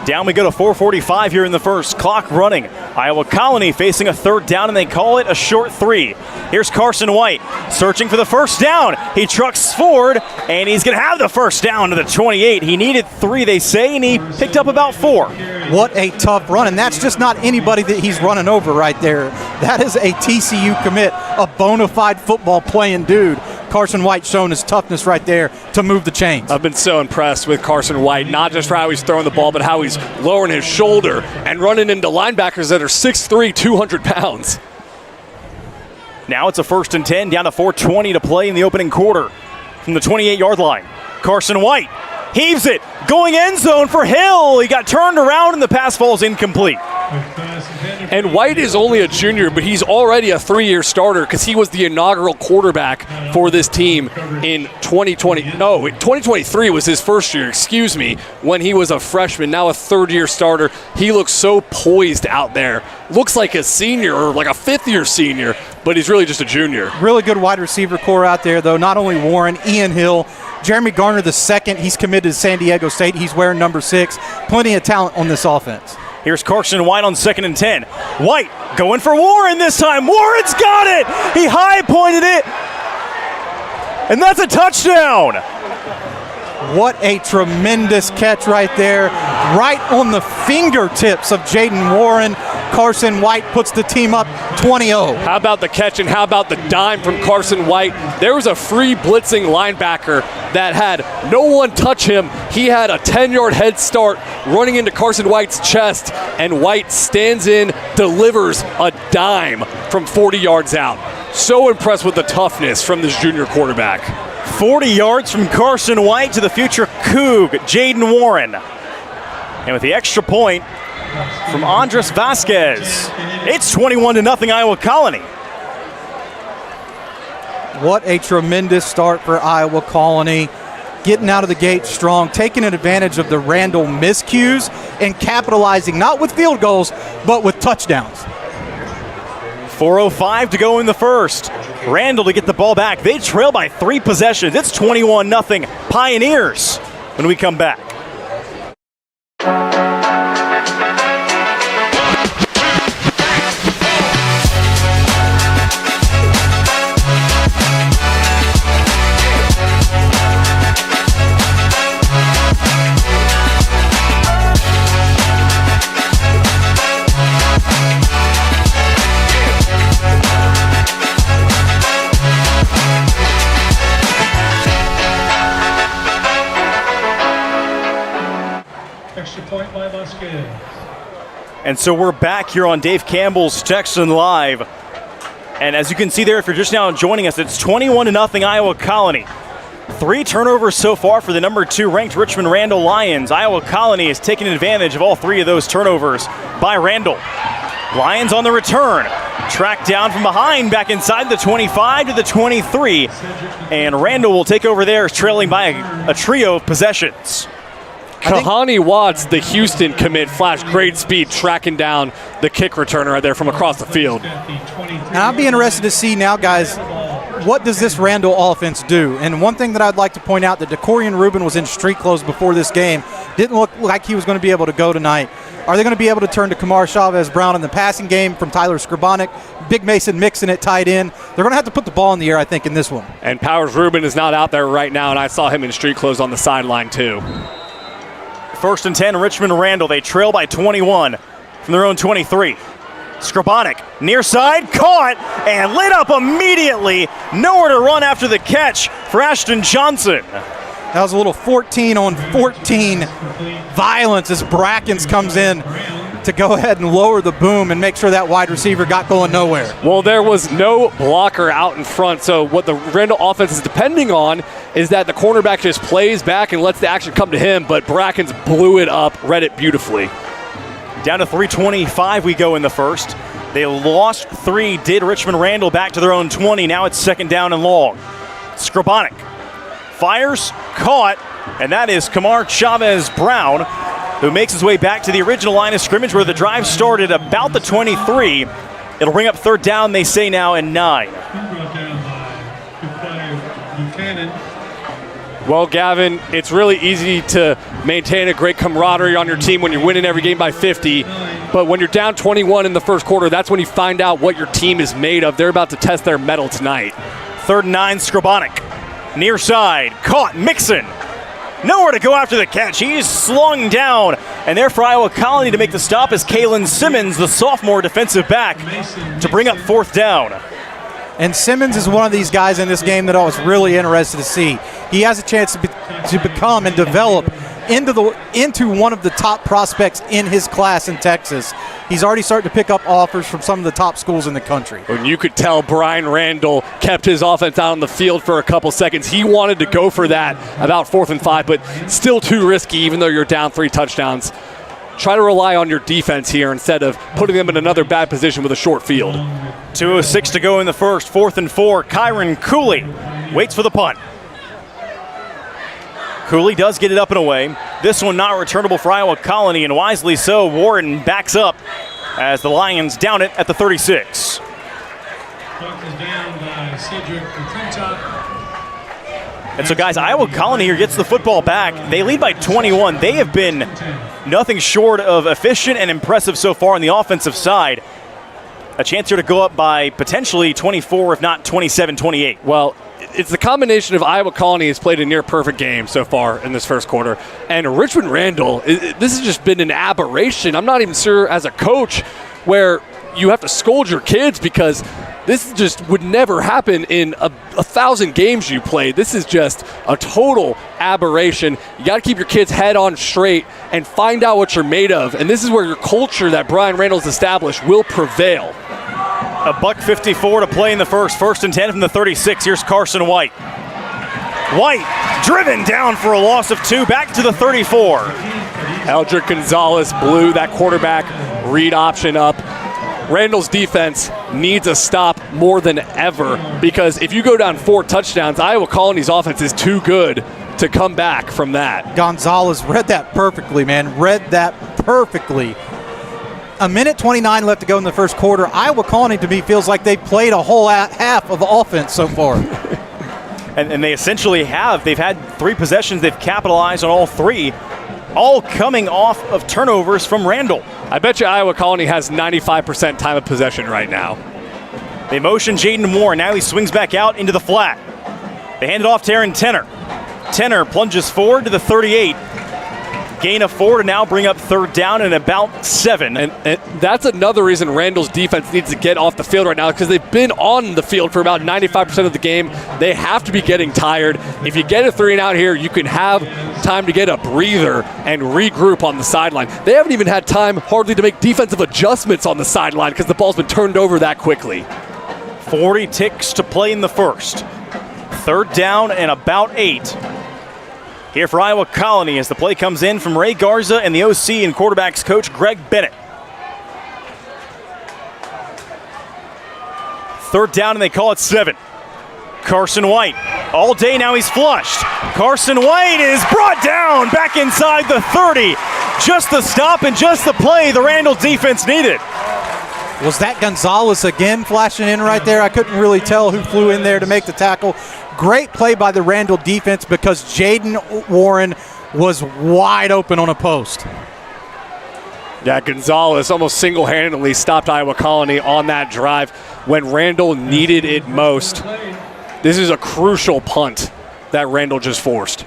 Down we go to 4:45 here in the first. Clock running. Iowa Colony facing a third down, and they call it a short 3. Here's Carson White searching for the first down. He trucks forward, and he's going to have the first down to the 28. He needed 3, they say, and he picked up about 4. What a tough run, and that's just not anybody that he's running over right there. That is a TCU commit, a bona fide football playing dude. Carson White showing his toughness right there to move the chains. I've been so impressed with Carson White, not just for how he's throwing the ball, but how he's lowering his shoulder and running into linebackers that are 6'3", 200 pounds. Now it's a 1st and 10, down to 4:20 to play in the opening quarter from the 28-yard line. Carson White heaves it, going end zone for Hill. He got turned around and the pass falls incomplete. And White is only a junior, but he's already a 3-year starter because he was the inaugural quarterback for this team in 2023 was his first year, when he was a freshman, now a 3rd-year starter. He looks so poised out there. Looks like a senior or like a 5th-year senior, but he's really just a junior. Really good wide receiver core out there, though. Not only Warren, Ian Hill, Jeremy Garner II, he's committed to San Diego State. He's wearing number 6. Plenty of talent on this offense. Here's Carson White on 2nd and 10. White going for Warren this time. Warren's got it. He high pointed it. And that's a touchdown. What a tremendous catch right there. Right on the fingertips of Jaden Warren. Carson White puts the team up 20-0. How about the catch and how about the dime from Carson White? There was a free blitzing linebacker that had no one touch him. He had a 10-yard head start running into Carson White's chest, and White stands in, delivers a dime from 40 yards out. So impressed with the toughness from this junior quarterback. 40 yards from Carson White to the future Coug, Jaden Warren. And with the extra point from Andres Vasquez, it's 21-0 Iowa Colony. What a tremendous start for Iowa Colony. Getting out of the gate strong, taking advantage of the Randall miscues and capitalizing not with field goals, but with touchdowns. 4:05 to go in the first. Randall to get the ball back. They trail by 3 possessions. It's 21-0 Pioneers when we come back. Point by Vasquez. And so we're back here on Dave Campbell's Texan Live. And as you can see there, if you're just now joining us, it's 21-0 Iowa Colony. 3 turnovers so far for the number 2 ranked Richmond Randall Lions. Iowa Colony has taken advantage of all 3 of those turnovers by Randall. Lions on the return. Tracked down from behind, back inside the 25 to the 23. And Randall will take over there, trailing by a trio of possessions. Kahani Watts, the Houston commit, flashed great speed tracking down the kick returner right there from across the field. And I'll be interested to see now, guys, what does this Randall offense do? And one thing that I'd like to point out, that DeCorian Rubin was in street clothes before this game. Didn't look like he was going to be able to go tonight. Are they going to be able to turn to Kamar Chavez-Brown in the passing game from Tyler Skrabonic? Big Mason mixing it tight end. They're going to have to put the ball in the air, I think, in this one. And Powers Rubin is not out there right now, and I saw him in street clothes on the sideline too. 1st and 10, Richmond Randall. They trail by 21 from their own 23. Skrabonic, near side, caught and lit up immediately. Nowhere to run after the catch for Ashton Johnson. That was a little 14-on-14 violence as Brackens comes in to go ahead and lower the boom and make sure that wide receiver got going nowhere. Well, there was no blocker out in front, so what the Randall offense is depending on is that the cornerback just plays back and lets the action come to him, but Brackens blew it up, read it beautifully. Down to 3:25 we go in the first. They lost 3, did Richmond Randall back to their own 20. Now it's 2nd down and long. Skrabonic fires, caught, and that is Kamar Chavez-Brown, who makes his way back to the original line of scrimmage where the drive started about the 23. It'll bring up 3rd down, they say now, and 9. Well, Gavin, it's really easy to maintain a great camaraderie on your team when you're winning every game by 50. But when you're down 21 in the first quarter, that's when you find out what your team is made of. They're about to test their mettle tonight. 3rd and 9, Skrabonic. Near side, caught, Mixon. Nowhere to go after the catch. He's slung down. And there for Iowa Colony to make the stop is Kalen Simmons, the sophomore defensive back, to bring up 4th down. And Simmons is one of these guys in this game that I was really interested to see. He has a chance to become and develop into one of the top prospects in his class in Texas. He's already starting to pick up offers from some of the top schools in the country. And you could tell Brian Randall kept his offense out on the field for a couple seconds. He wanted to go for that about 4th and 5, but still too risky even though you're down 3 touchdowns. Try to rely on your defense here instead of putting them in another bad position with a short field. 2:06 to go in the first, 4th and 4. Kyron Cooley waits for the punt. Cooley does get it up and away. This one not returnable for Iowa Colony, and wisely so. Warren backs up as the Lions down it at the 36. Clock is down by Cedric McClintock. And so, guys, Iowa Colony here gets the football back. They lead by 21. They have been nothing short of efficient and impressive so far on the offensive side. A chance here to go up by potentially 24, if not 27-28. Well, it's the combination of Iowa Colony has played a near-perfect game so far in this first quarter, and Richmond Randall, this has just been an aberration. I'm not even sure as a coach where you have to scold your kids because this just would never happen in a 1,000 games you play. This is just a total aberration. You got to keep your kids' head on straight and find out what you're made of, and this is where your culture that Brian Randall's established will prevail. $1:54 to play in the first. 1st and 10 from the 36. Here's Carson White. White driven down for a loss of 2. Back to the 34. Eldrick Gonzalez blew that quarterback read option up. Randall's defense needs a stop more than ever because if you go down 4 touchdowns, Iowa Colony's offense is too good to come back from that. Gonzalez read that perfectly, man. Read that perfectly. 1:29 left to go in the first quarter. Iowa Colony, to me, feels like they played a whole half of offense so far. and they essentially have. They've had 3 possessions. They've capitalized on all 3, all coming off of turnovers from Randall. I bet you Iowa Colony has 95% time of possession right now. They motion Jaden Moore. Now he swings back out into the flat. They hand it off to Aaron Tenner. Tenner plunges forward to the 38. Gain of 4 to now bring up 3rd down and about 7. And that's another reason Randall's defense needs to get off the field right now because they've been on the field for about 95% of the game. They have to be getting tired. If you get a 3 and out here, you can have time to get a breather and regroup on the sideline. They haven't even had time hardly to make defensive adjustments on the sideline because the ball's been turned over that quickly. 40 ticks to play in the first. 3rd down and about 8. Here for Iowa Colony as the play comes in from Ray Garza and the OC and quarterbacks coach Greg Bennett. 3rd down and they call it 7. Carson White, all day now he's flushed. Carson White is brought down back inside the 30. Just the stop and just the play the Randall defense needed. Was that Gonzalez again flashing in right there? I couldn't really tell who flew in there to make the tackle. Great play by the Randall defense because Jaden Warren was wide open on a post. Yeah, Gonzalez almost single-handedly stopped Iowa Colony on that drive when Randall needed it most. This is a crucial punt that Randall just forced.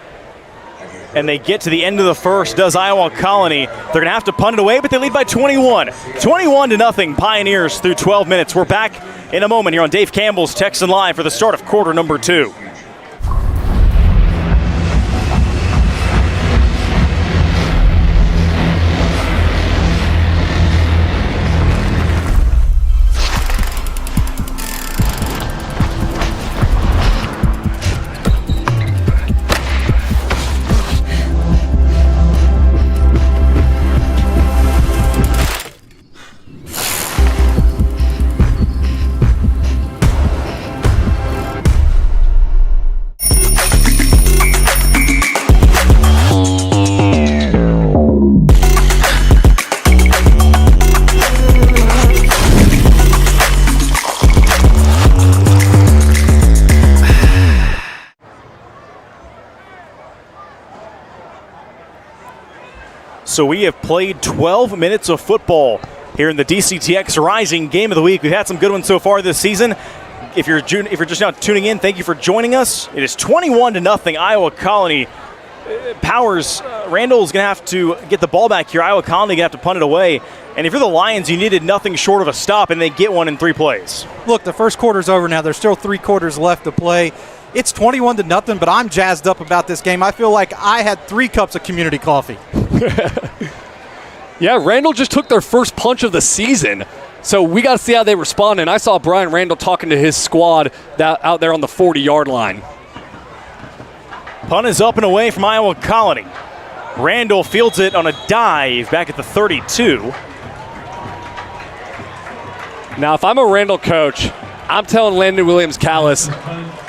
And they get to the end of the first, does Iowa Colony. They're going to have to punt it away, but they lead by 21. 21-0, Pioneers through 12 minutes. We're back in a moment here on Dave Campbell's Texan Live for the start of quarter number 2. So we have played 12 minutes of football here in the DCTX Rising Game of the Week. We've had some good ones so far this season. If you're just now tuning in, thank you for joining us. It is 21-0 Iowa Colony powers. Randall's going to have to get the ball back here. Iowa Colony going to have to punt it away. And if you're the Lions, you needed nothing short of a stop, and they get one in 3 plays. Look, the first quarter's over now. There's still 3 quarters left to play. It's 21-0, but I'm jazzed up about this game. I feel like I had 3 cups of community coffee. Yeah, Randall just took their first punch of the season. So we got to see how they respond. And I saw Brian Randall talking to his squad out there on the 40-yard line. Punt is up and away from Iowa Colony. Randall fields it on a dive back at the 32. Now, if I'm a Randall coach, I'm telling Landon Williams-Callis,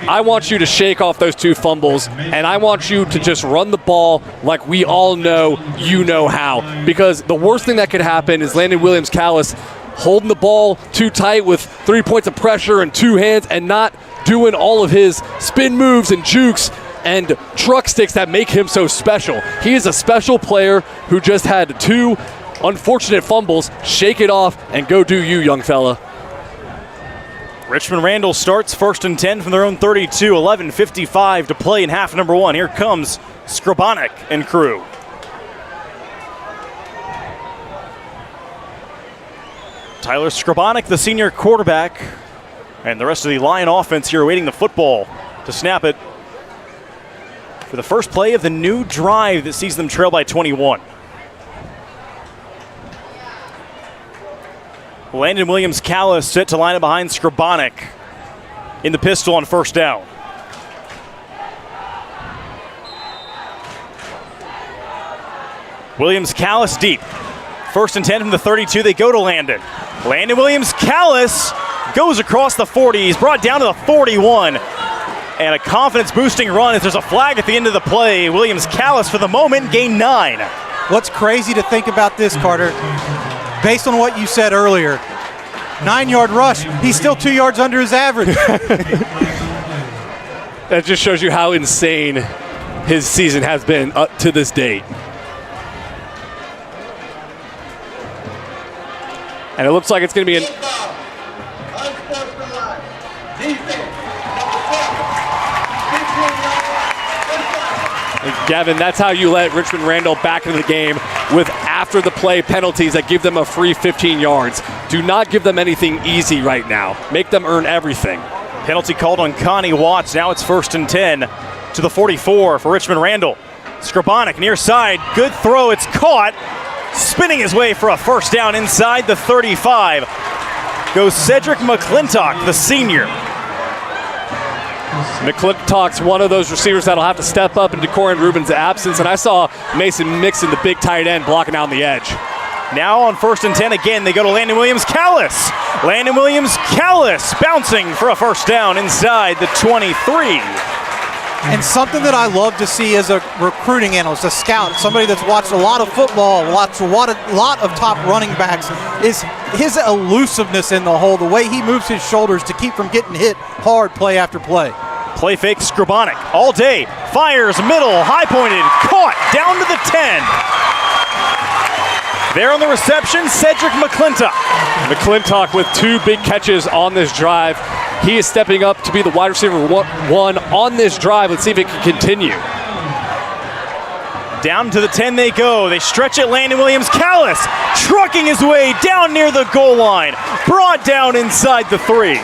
I want you to shake off those 2 fumbles, and I want you to just run the ball like we all know you know how. Because the worst thing that could happen is Landon Williams-Callis holding the ball too tight with 3 points of pressure and 2 hands and not doing all of his spin moves and jukes and truck sticks that make him so special. He is a special player who just had 2 unfortunate fumbles. Shake it off and go do you, young fella. Richmond Randall starts 1st and 10 from their own 32, 11:55 to play in half number 1. Here comes Skrabanek and crew. Tyler Skrabanek, the senior quarterback, and the rest of the Lion offense here awaiting the football to snap it for the first play of the new drive that sees them trail by 21. Landon Williams-Callis set to line it behind Skrabanek in the pistol on 1st down. Williams-Callis deep. 1st and 10 from the 32. They go to Landon. Landon Williams-Callis goes across the 40. He's brought down to the 41. And a confidence-boosting run as there's a flag at the end of the play. Williams-Callis, for the moment, gained 9. What's crazy to think about this, Carter, based on what you said earlier, 9-yard rush, he's still 2 yards under his average. That just shows you how insane his season has been up to this date. And it looks like it's going to be Gavin, that's how you let Richmond Randall back into the game, with after the play penalties that give them a free 15 yards. Do not give them anything easy right now. Make them earn everything. Penalty called on Connie Watts. Now it's 1st and 10 to the 44 for Richmond Randall. Skrabanek near side. Good throw. It's caught. Spinning his way for a 1st down inside the 35 goes Cedric McClintock, the senior. McClintock's one of those receivers that'll have to step up in Decorin Rubin's absence, and I saw Mason Mixon, the big tight end, blocking out on the edge. Now on 1st and 10 again, they go to Landon Williams-Callis. Landon Williams-Callis bouncing for a 1st down inside the 23. And something that I love to see as a recruiting analyst, a scout, somebody that's watched a lot of football, a lot of top running backs, is his elusiveness in the hole, the way he moves his shoulders to keep from getting hit hard play after play. Play fake Skrabanek all day. Fires middle, high pointed, caught down to the 10. There on the reception, Cedric McClintock. McClintock with 2 big catches on this drive. He is stepping up to be the wide receiver 1 on this drive. Let's see if it can continue. Down to the 10 they go. They stretch it. Landon Williams-Callis trucking his way down near the goal line. Brought down inside the 3.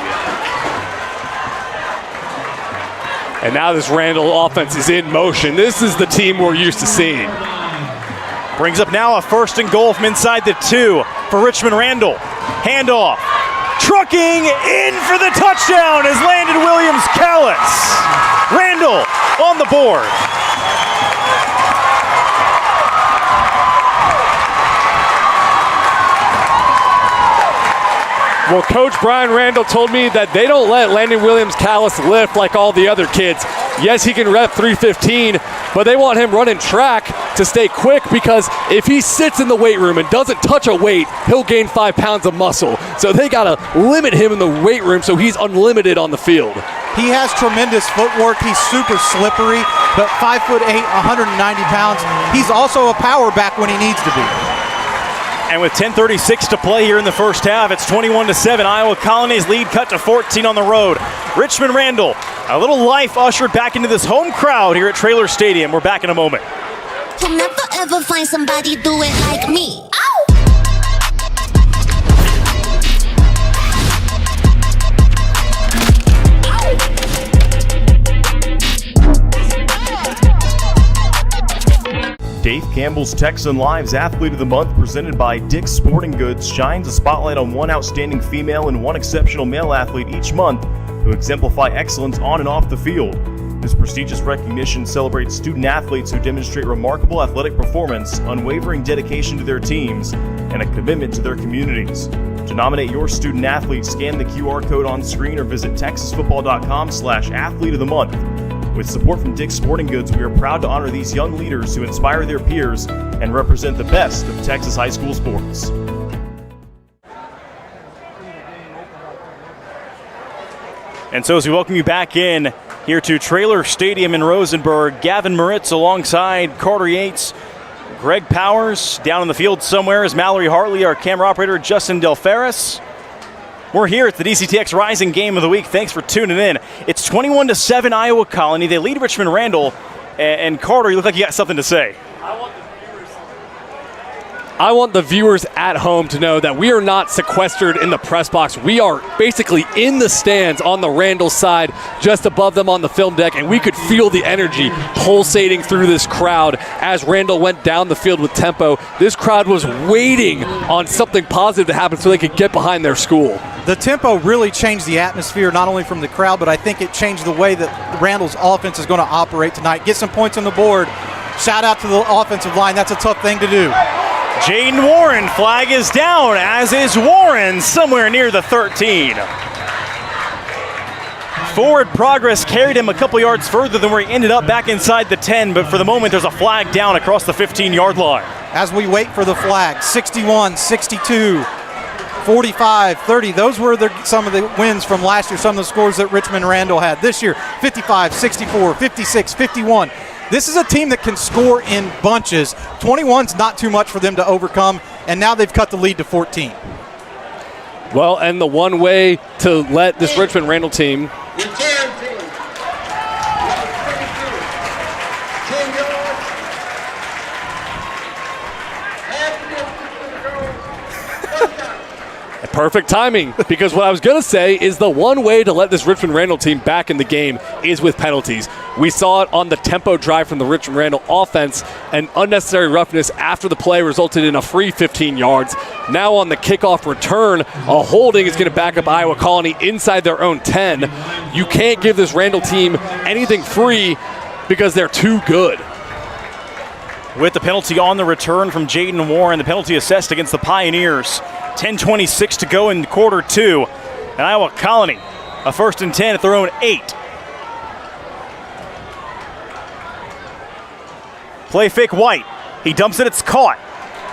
And now this Randall offense is in motion. This is the team we're used to seeing. Brings up now a 1st and goal from inside the 2 for Richmond Randall. Handoff. Trucking in for the touchdown is Landon Williams-Callis. Randall on the board. Well, Coach Brian Randall told me that they don't let Landon Williams-Callis lift like all the other kids. Yes, he can rep 315, but they want him running track to stay quick, because if he sits in the weight room and doesn't touch a weight, he'll gain 5 pounds of muscle. So they got to limit him in the weight room so he's unlimited on the field. He has tremendous footwork. He's super slippery, but 5'8", 190 pounds. He's also a power back when he needs to be. And with 10:36 to play here in the first half, it's 21-7. Iowa Colony's lead cut to 14 on the road. Richmond Randall, a little life ushered back into this home crowd here at Traylor Stadium. We're back in a moment. You'll never ever find somebody do it like me. Ow! Dave Campbell's Texan Lives Athlete of the Month, presented by Dick's Sporting Goods, shines a spotlight on one outstanding female and one exceptional male athlete each month who exemplify excellence on and off the field. This prestigious recognition celebrates student athletes who demonstrate remarkable athletic performance, unwavering dedication to their teams, and a commitment to their communities. To nominate your student athlete, scan the QR code on screen or visit texasfootball.com/athlete of the month. With support from Dick's Sporting Goods, we are proud to honor these young leaders who inspire their peers and represent the best of Texas high school sports. And so as we welcome you back in here to Traylor Stadium in Rosenberg, Gavin Moritz alongside Carter Yates, Greg Powers down in the field somewhere is Mallory Hartley, our camera operator Justin Del Ferris. We're here at the DCTX Rising Game of the Week. Thanks for tuning in. It's 21-7 Iowa Colony. They lead Richmond Randall. And Carter, you look like you got something to say. I want the viewers at home to know that we are not sequestered in the press box. We are basically in the stands on the Randall side, just above them on the film deck, and we could feel the energy pulsating through this crowd as Randall went down the field with tempo. This crowd was waiting on something positive to happen so they could get behind their school. The tempo really changed the atmosphere, not only from the crowd, but I think it changed the way that Randall's offense is going to operate tonight. Get some points on the board. Shout out to the offensive line. That's a tough thing to do. Jaden Warren, flag is down, as is Warren, somewhere near the 13. Forward progress carried him a couple yards further than where he ended up back inside the 10, but for the moment there's a flag down across the 15-yard line. As we wait for the flag, 61, 62, 45, 30. Those were some of the wins from last year, some of the scores that Richmond Randall had. This year, 55, 64, 56, 51. This is a team that can score in bunches. 21's not too much for them to overcome, and now they've cut the lead to 14. Well, and the one way to let this Richmond Randall team perfect timing, because what I was going to say is the one way to let this Richmond Randall team back in the game is with penalties. We saw it on the tempo drive from the Richmond Randall offense. An unnecessary roughness after the play resulted in a free 15 yards. Now on the kickoff return, a holding is going to back up Iowa Colony inside their own 10. You can't give this Randall team anything free because they're too good. With the penalty on the return from Jaden Warren, the penalty assessed against the Pioneers. 10:26 to go in quarter two. And Iowa Colony, a 1st and 10 at their own 8. Play fake White. He dumps it, it's caught.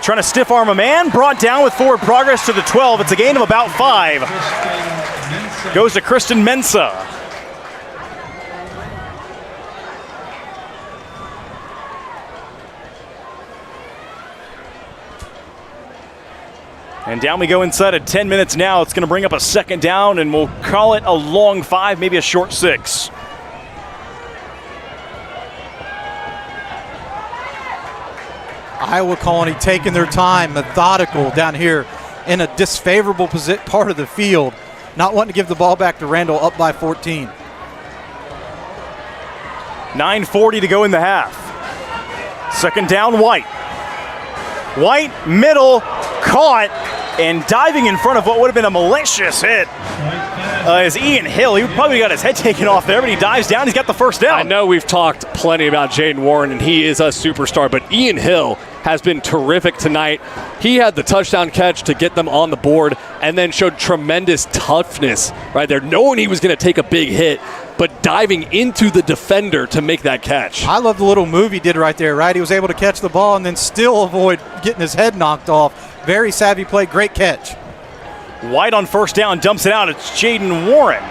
Trying to stiff arm a man, brought down with forward progress to the 12. It's a gain of about 5. Goes to Kristen Mensah. And down we go inside of 10 minutes now. It's going to bring up a 2nd down, and we'll call it a long 5, maybe a short 6. Iowa Colony taking their time, methodical down here in a disfavorable part of the field, not wanting to give the ball back to Randall, up by 14. 9:40 to go in the half. 2nd down, White. White, middle, caught, and diving in front of what would have been a malicious hit is Ian Hill. He probably got his head taken off there, but he dives down. He's got the 1st down. I know we've talked plenty about Jaden Warren, and he is a superstar, but Ian Hill has been terrific tonight. He had the touchdown catch to get them on the board and then showed tremendous toughness right there, knowing he was going to take a big hit, but diving into the defender to make that catch. I love the little move he did right there, right? He was able to catch the ball and then still avoid getting his head knocked off. Very savvy play, great catch. White on 1st down, dumps it out. It's Jaden Warren.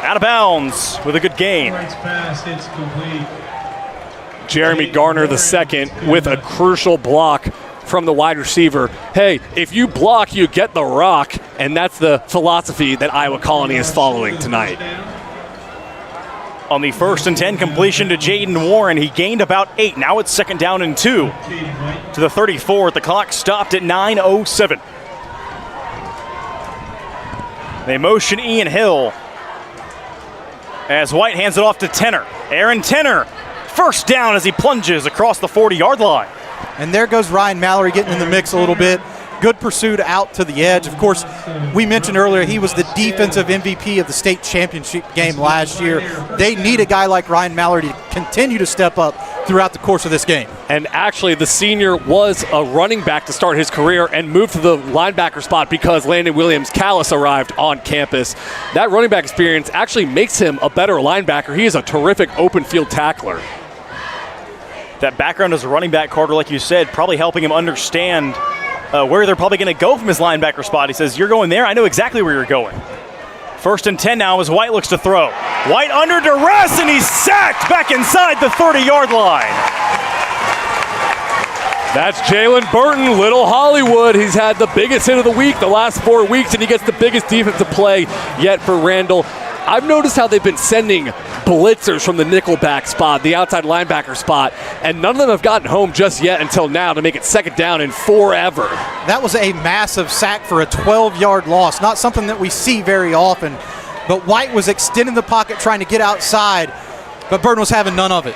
Out of bounds with a good gain. Pass, it's complete. Jeremy Garner the second with a crucial block from the wide receiver. Hey, if you block, you get the rock, and that's the philosophy that Iowa Colony is following tonight. On the 1st and 10 completion to Jaden Warren, he gained about 8. Now it's 2nd down and 2 to the 34. The clock stopped at 9:07. They motion Ian Hill as White hands it off to Tenner. Aaron Tenner, 1st down as he plunges across the 40-yard line. And there goes Ryan Mallory getting in the mix a little bit. Good pursuit out to the edge. Of course, we mentioned earlier he was the defensive MVP of the state championship game last year. They need a guy like Ryan Mallory to continue to step up throughout the course of this game. And actually, the senior was a running back to start his career and moved to the linebacker spot because Landon Williams-Callis arrived on campus. That running back experience actually makes him a better linebacker. He is a terrific open field tackler. That background as a running back, Carter, like you said, probably helping him understand where they're probably going to go from his linebacker spot. He says, you're going there, I know exactly where you're going. 1st and 10 now as White looks to throw. White under duress, and he's sacked back inside the 30-yard line. That's Jalen Burton, Little Hollywood. He's had the biggest hit of the week the last 4 weeks, and he gets the biggest defensive play yet for Randall. I've noticed how they've been sending blitzers from the nickelback spot, the outside linebacker spot, and none of them have gotten home just yet until now to make it 2nd down in forever. That was a massive sack for a 12-yard loss. Not something that we see very often, but White was extending the pocket trying to get outside, but Burton was having none of it.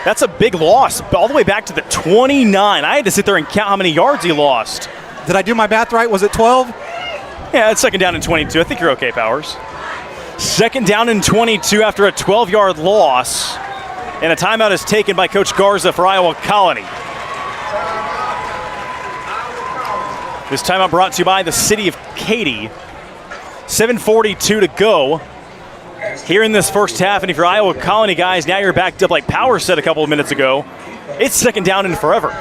That's a big loss, all the way back to the 29. I had to sit there and count how many yards he lost. Did I do my math right? Was it 12? Yeah, it's 2nd down and 22. I think you're okay, Powers. 2nd down and 22 after a 12-yard loss. And a timeout is taken by Coach Garza for Iowa Colony. This timeout brought to you by the City of Katy. 7:42 to go here in this first half. And if you're Iowa Colony guys, now you're backed up like Power said a couple of minutes ago. It's 2nd down and forever.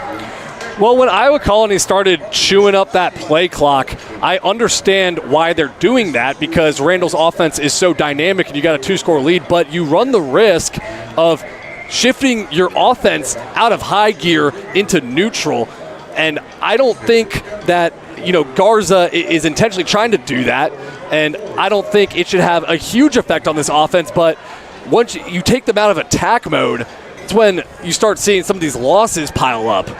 Well, when Iowa Colony started chewing up that play clock, I understand why they're doing that because Randall's offense is so dynamic and you got a 2-score lead, but you run the risk of shifting your offense out of high gear into neutral. And I don't think that, Garza is intentionally trying to do that. And I don't think it should have a huge effect on this offense, but once you take them out of attack mode, it's when you start seeing some of these losses pile up.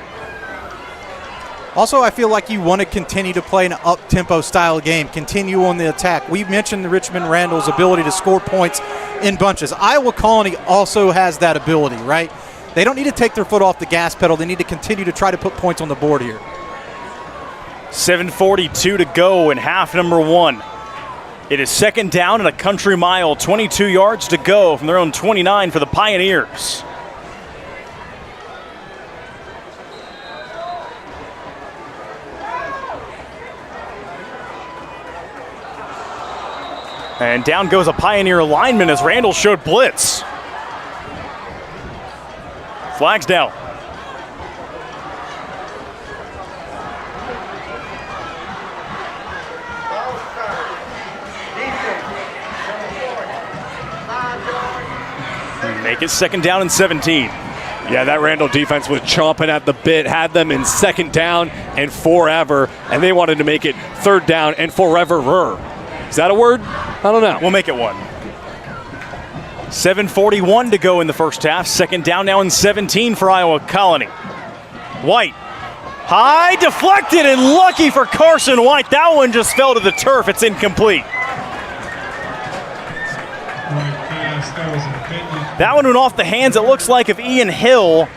Also, I feel like you want to continue to play an up-tempo style game, continue on the attack. We mentioned the Richmond Randall's ability to score points in bunches. Iowa Colony also has that ability, right? They don't need to take their foot off the gas pedal. They need to continue to try to put points on the board here. 7:42 to go in half number 1. It is 2nd down and a country mile, 22 yards to go from their own 29 for the Pioneers. And down goes a Pioneer lineman as Randall showed blitz. Flags down. Make it 2nd down and 17. Yeah, that Randall defense was chomping at the bit, had them in 2nd down and forever, and they wanted to make it 3rd down and forever. Is that a word? I don't know. We'll make it one. 7:41 to go in the first half. 2nd down now and 17 for Iowa Colony. White. High, deflected, and lucky for Carson White. That one just fell to the turf. It's incomplete. That one went off the hands, it looks like, of Ian Hill.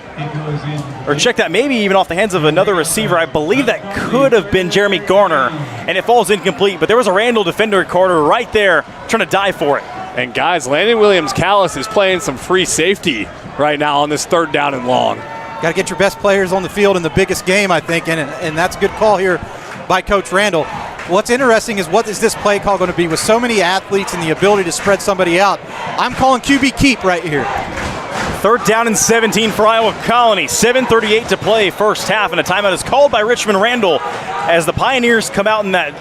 Or check that, maybe even off the hands of another receiver. I believe that could have been Jeremy Garner, and it falls incomplete. But there was a Randall defender, Carter, right there trying to dive for it. And guys, Landon Williams-Callis is playing some free safety right now on this 3rd down and long. Got to get your best players on the field in the biggest game, I think, and that's a good call here by Coach Randall. What's interesting is what is this play call going to be with so many athletes and the ability to spread somebody out. I'm calling QB keep right here. 3rd down and 17 for Iowa Colony. 7:38 to play first half, and a timeout is called by Richmond Randall as the Pioneers come out in that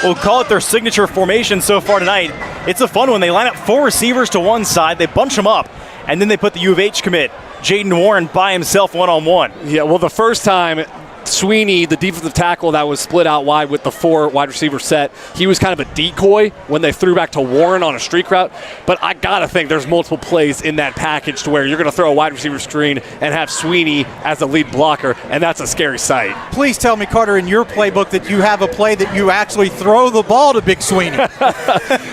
we'll call it their signature formation so far tonight. It's a fun one. They line up 4 receivers to one side, they bunch them up, and then they put the U of H commit, Jaden Warren, by himself one-on-one. Yeah, well, the first time Sweeney, the defensive tackle that was split out wide with the 4 wide receiver set, he was kind of a decoy when they threw back to Warren on a streak route. But I got to think there's multiple plays in that package to where you're going to throw a wide receiver screen and have Sweeney as the lead blocker, and that's a scary sight. Please tell me, Carter, in your playbook that you have a play that you actually throw the ball to Big Sweeney.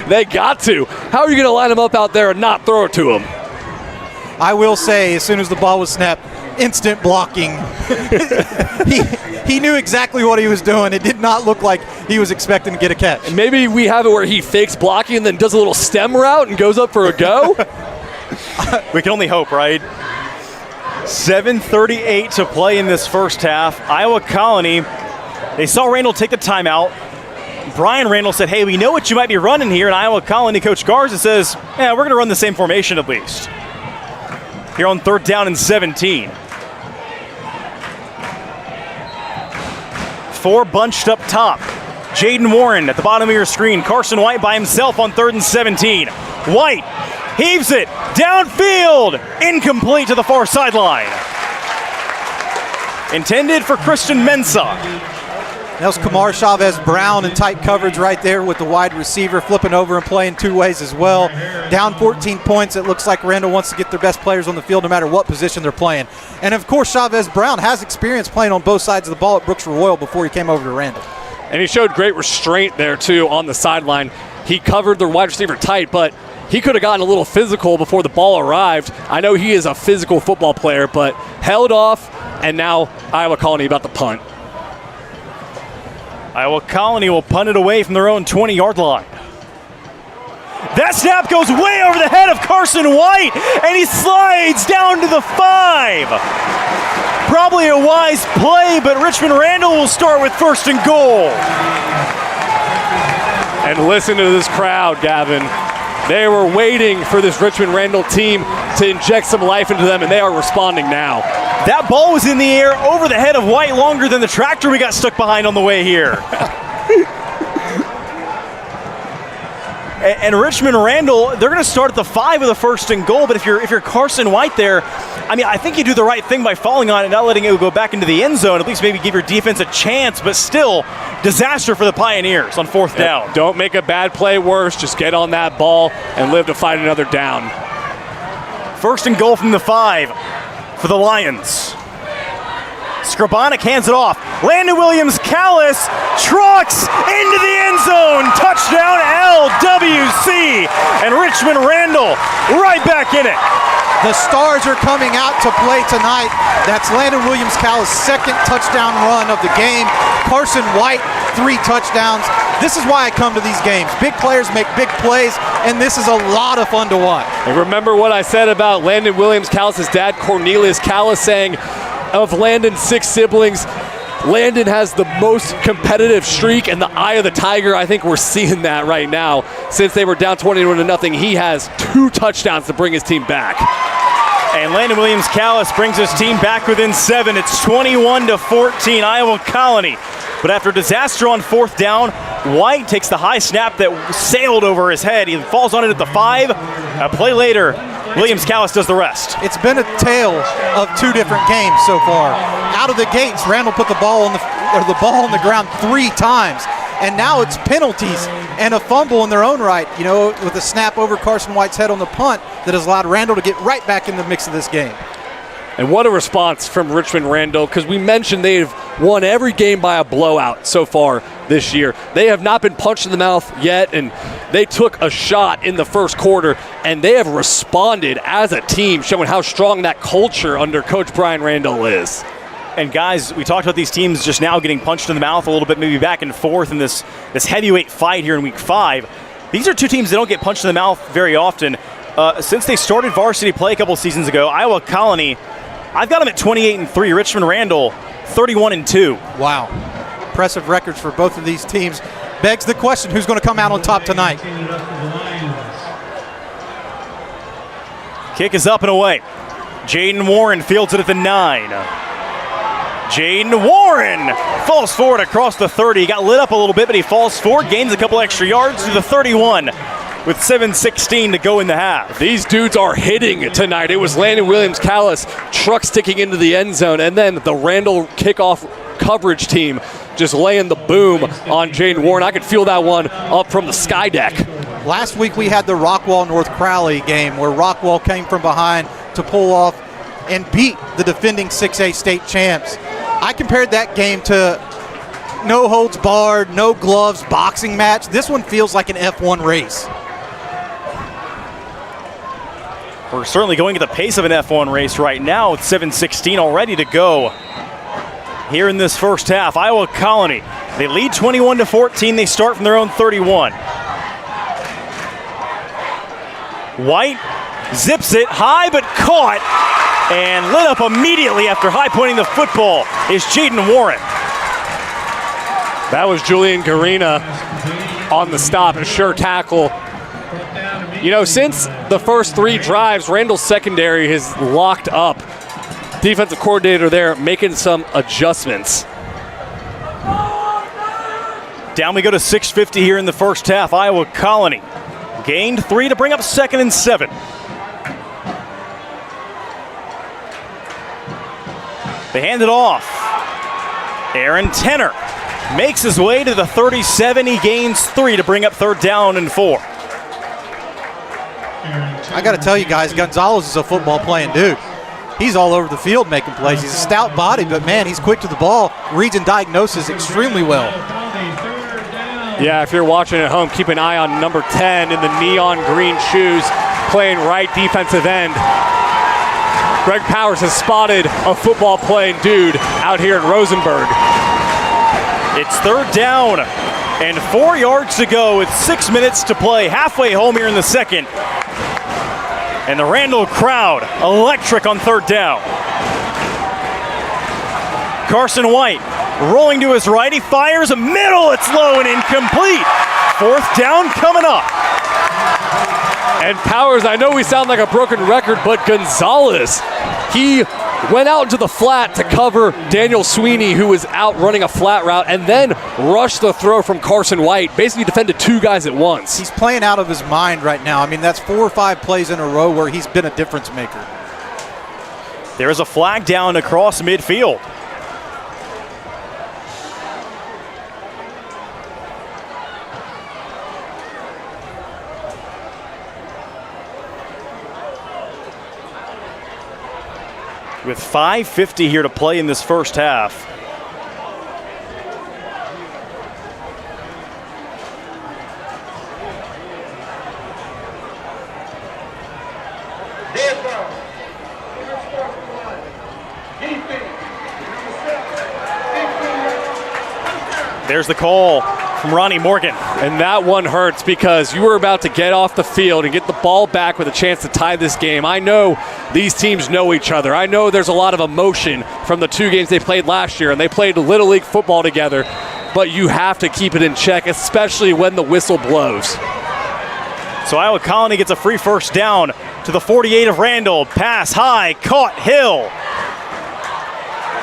They got to. How are you going to line him up out there and not throw it to him? I will say, as soon as the ball was snapped, instant blocking. he knew exactly what he was doing. It did not look like he was expecting to get a catch. And maybe we have it where he fakes blocking and then does a little stem route and goes up for a go. We can only hope, right? 7:38 to play in this first half. Iowa Colony, they saw Randall take the timeout. Brian Randall said, hey, we know what you might be running here. And Iowa Colony Coach Garza says, yeah, we're going to run the same formation at least. Here on 3rd down and 17. 4 bunched up top. Jaden Warren at the bottom of your screen. Carson White by himself on 3rd and 17. White heaves it downfield. Incomplete to the far sideline. Intended for Christian Mensah. That was Kamar Chavez-Brown in tight coverage right there with the wide receiver flipping over and playing 2 ways as well. Down 14 points. It looks like Randall wants to get their best players on the field no matter what position they're playing. And, of course, Chavez-Brown has experience playing on both sides of the ball at Brooks Royal before he came over to Randall. And he showed great restraint there, too, on the sideline. He covered the wide receiver tight, but he could have gotten a little physical before the ball arrived. I know he is a physical football player, but held off, and now Iowa Colony about to punt. Iowa Colony will punt it away from their own 20-yard line. That snap goes way over the head of Carson White, and he slides down to the 5. Probably a wise play, but Richmond Randall will start with 1st and goal. And listen to this crowd, Gavin. They were waiting for this Richmond Randall team to inject some life into them, and they are responding now. That ball was in the air over the head of White longer than the tractor we got stuck behind on the way here. And Richmond Randall, they're going to start at the 5 with a 1st and goal, but if you're Carson White there, I mean, I think you do the right thing by falling on it and not letting it go back into the end zone, at least maybe give your defense a chance, but still, disaster for the Pioneers on 4th down. Don't make a bad play worse, just get on that ball and live to fight another down. 1st and goal from the 5 for the Lions. Skrabonic hands it off. Landon Williams-Callis trucks into the end zone. Touchdown LWC. And Richmond Randall right back in it. The Stars are coming out to play tonight. That's Landon Williams-Callis' 2nd touchdown run of the game. Carson White, 3 touchdowns. This is why I come to these games. Big players make big plays, and this is a lot of fun to watch. And remember what I said about Landon Williams-Callis' dad, Cornelius Callis, saying of Landon's 6 siblings, Landon has the most competitive streak and the eye of the tiger. I think we're seeing that right now. Since they were down 21-0, he has 2 touchdowns to bring his team back. And Landon Williams-Callis brings his team back within 7. It's 21-14, Iowa Colony. But after disaster on 4th down, White takes the high snap that sailed over his head. He falls on it at the 5. A play later, Williams-Callis does the rest. It's been a tale of 2 different games so far. Out of the gates, Randall put the ball on the ground 3 times. And now it's penalties and a fumble in their own right, you know, with a snap over Carson White's head on the punt that has allowed Randall to get right back in the mix of this game. And what a response from Richmond Randall, because we mentioned they've won every game by a blowout so far this year. They have not been punched in the mouth yet, and they took a shot in the first quarter, and they have responded as a team, showing how strong that culture under Coach Brian Randall is. And guys, we talked about these teams just now getting punched in the mouth a little bit, maybe back and forth in this heavyweight fight here in week 5. These are 2 teams that don't get punched in the mouth very often. Since they started varsity play a couple seasons ago, Iowa Colony, I've got them at 28-3. Richmond Randall, 31-2. Wow. Impressive records for both of these teams. Begs the question, who's going to come out on top tonight? Kick is up and away. Jaden Warren fields it at the 9. Jaden Warren Warren falls forward across the 30. He got lit up a little bit, but he falls forward, gains a couple extra yards to the 31 with 7:16 to go in the half. These dudes are hitting tonight. It was Landon Williams-Callis truck sticking into the end zone, and then the Randall kickoff coverage team just laying the boom on Jaden Warren. I could feel that one up from the sky deck. Last week we had the Rockwall-North Crowley game where Rockwall came from behind to pull off and beat the defending 6A state champs. I compared that game to no holds barred, no gloves boxing match. This one feels like an F1 race. We're certainly going at the pace of an F1 race right now with 7:16 already to go here in this first half. Iowa Colony, they lead 21-14. They start from their own 31. White zips it high but caught and lit up immediately after high pointing the football is Jaden Warren. That was Julian Garina on the stop, a sure tackle. You know, since the first 3 drives, Randall's secondary has locked up. Defensive coordinator there making some adjustments. Down we go to 6:50 here in the first half. Iowa Colony gained 3 to bring up 2nd and 7. They hand it off. Aaron Tenner makes his way to the 37. He gains 3 to bring up 3rd down and 4. I got to tell you guys, Gonzalez is a football playing dude. He's all over the field making plays. He's a stout body, but man, he's quick to the ball, reads and diagnoses extremely well. Yeah, if you're watching at home, keep an eye on number 10 in the neon green shoes, playing right defensive end. Greg Powers has spotted a football playing dude out here in Rosenberg. It's 3rd down and 4 yards to go with 6 minutes to play. Halfway home here in the second. And the Randall crowd electric on 3rd down. Carson White rolling to his right. He fires a middle. It's low and incomplete. 4th down coming up. And Powers, I know we sound like a broken record, but Gonzalez, he went out into the flat to cover Daniel Sweeney, who was out running a flat route, and then rushed the throw from Carson White. Basically defended 2 guys at once. He's playing out of his mind right now. I mean, that's 4 or 5 plays in a row where he's been a difference maker. There's a flag down across midfield. With 5:50 here to play in this first half. There's the call from Ronnie Morgan. And that one hurts because you were about to get off the field and get the ball back with a chance to tie this game. I know these teams know each other. I know there's a lot of emotion from the 2 games they played last year, and they played Little League football together, but you have to keep it in check, especially when the whistle blows. So Iowa Colony gets a free 1st down to the 48 of Randall. Pass high, caught Hill.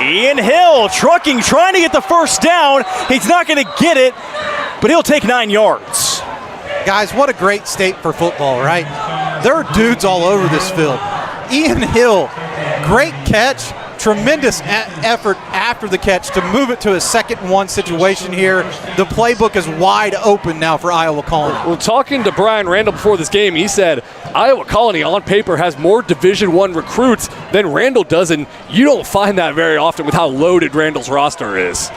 Ian Hill trucking, trying to get the 1st down. He's not going to get it, but he'll take 9 yards. Guys, what a great state for football, right? There are dudes all over this field. Ian Hill, great catch, tremendous effort after the catch to move it to a 2nd and 1 situation here. The playbook is wide open now for Iowa Colony. Well, talking to Brian Randall before this game, he said Iowa Colony on paper has more Division I recruits than Randall does, and you don't find that very often with how loaded Randall's roster is.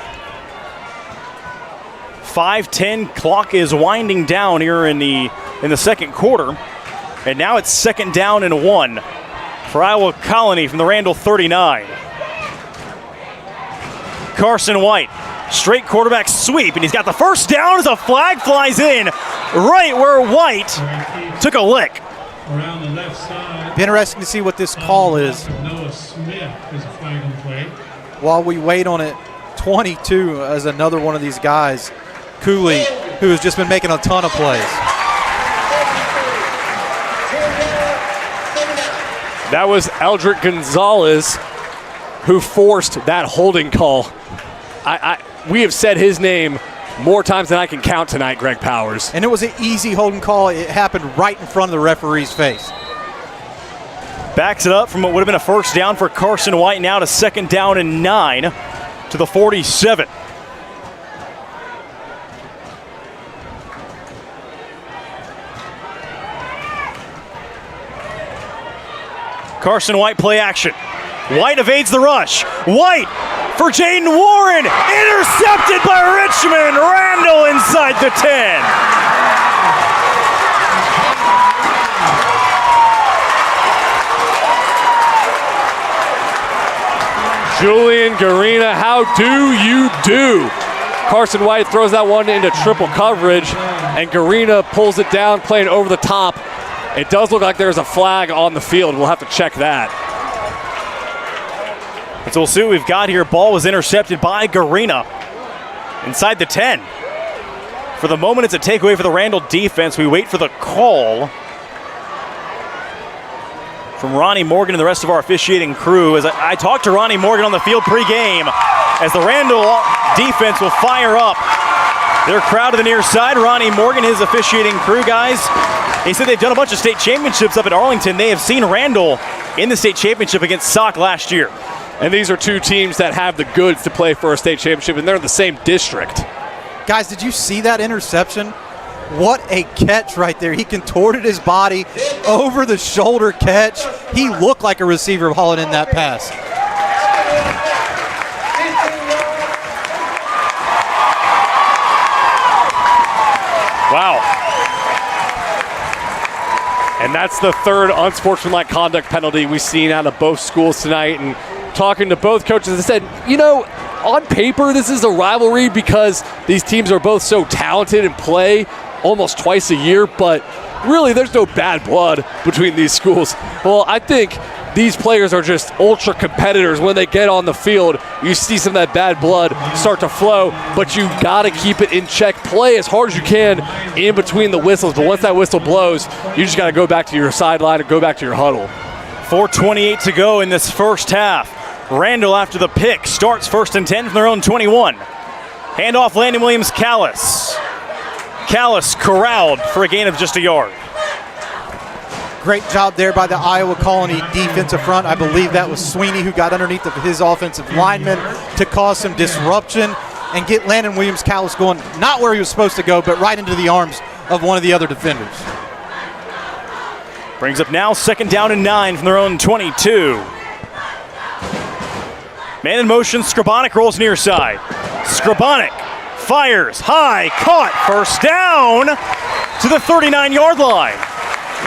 5:10 clock is winding down here in the second quarter, and now it's 2nd down and 1 for Iowa Colony from the Randall 39. Carson White, straight quarterback sweep, and he's got the 1st down as a flag flies in right where White took a lick. Around the left side. Be interesting to see what this call is. Noah Smith is a flag on play. While we wait on it, 22 as another one of these guys, Cooley, who has just been making a ton of plays. That was Eldrick Gonzalez who forced that holding call. we have said his name more times than I can count tonight, Greg Powers. And it was an easy holding call. It happened right in front of the referee's face. Backs it up from what would have been a first down for Carson White, now to 2nd down and 9 to the 47. Carson White play action. White evades the rush. White for Jaden Warren. Intercepted by Richmond. Randall inside the 10. Julian Garina, how do you do? Carson White throws that one into triple coverage, and Garina pulls it down, playing over the top. It does look like there's a flag on the field. We'll have to check that. And so we'll see what we've got here. Ball was intercepted by Garina inside the 10. For the moment, it's a takeaway for the Randall defense. We wait for the call from Ronnie Morgan and the rest of our officiating crew. As I talked to Ronnie Morgan on the field pregame, as the Randall defense will fire up their crowd to the near side. Ronnie Morgan, his officiating crew, guys, he said they've done a bunch of state championships up at Arlington. They have seen Randall in the state championship against Sauk last year. And these are two teams that have the goods to play for a state championship, and they're in the same district. Guys, did you see that interception? What a catch right there. He contorted his body over the shoulder catch. He looked like a receiver hauling in that pass. Wow. And that's the third unsportsmanlike conduct penalty we've seen out of both schools tonight. And talking to both coaches, I said, you know, on paper, this is a rivalry because these teams are both so talented and play almost twice a year, but really there's no bad blood between these schools. Well, I think these players are just ultra competitors. When they get on the field, you see some of that bad blood start to flow, but you got to keep it in check. Play as hard as you can in between the whistles, but once that whistle blows, you just got to go back to your sideline and go back to your huddle. 4:28 to go in this first half. Randall, after the pick, starts 1st and 10 from their own 21. Handoff, Landon Williams-Callis. Callis corralled for a gain of just a yard. Great job there by the Iowa Colony defensive front. I believe that was Sweeney who got underneath of his offensive lineman to cause some disruption and get Landon Williams-Callis going, not where he was supposed to go, but right into the arms of one of the other defenders. Brings up now 2nd down and 9 from their own 22. Man in motion, Skrabonik rolls near side. Skrabonik fires high, caught, 1st down to the 39-yard line.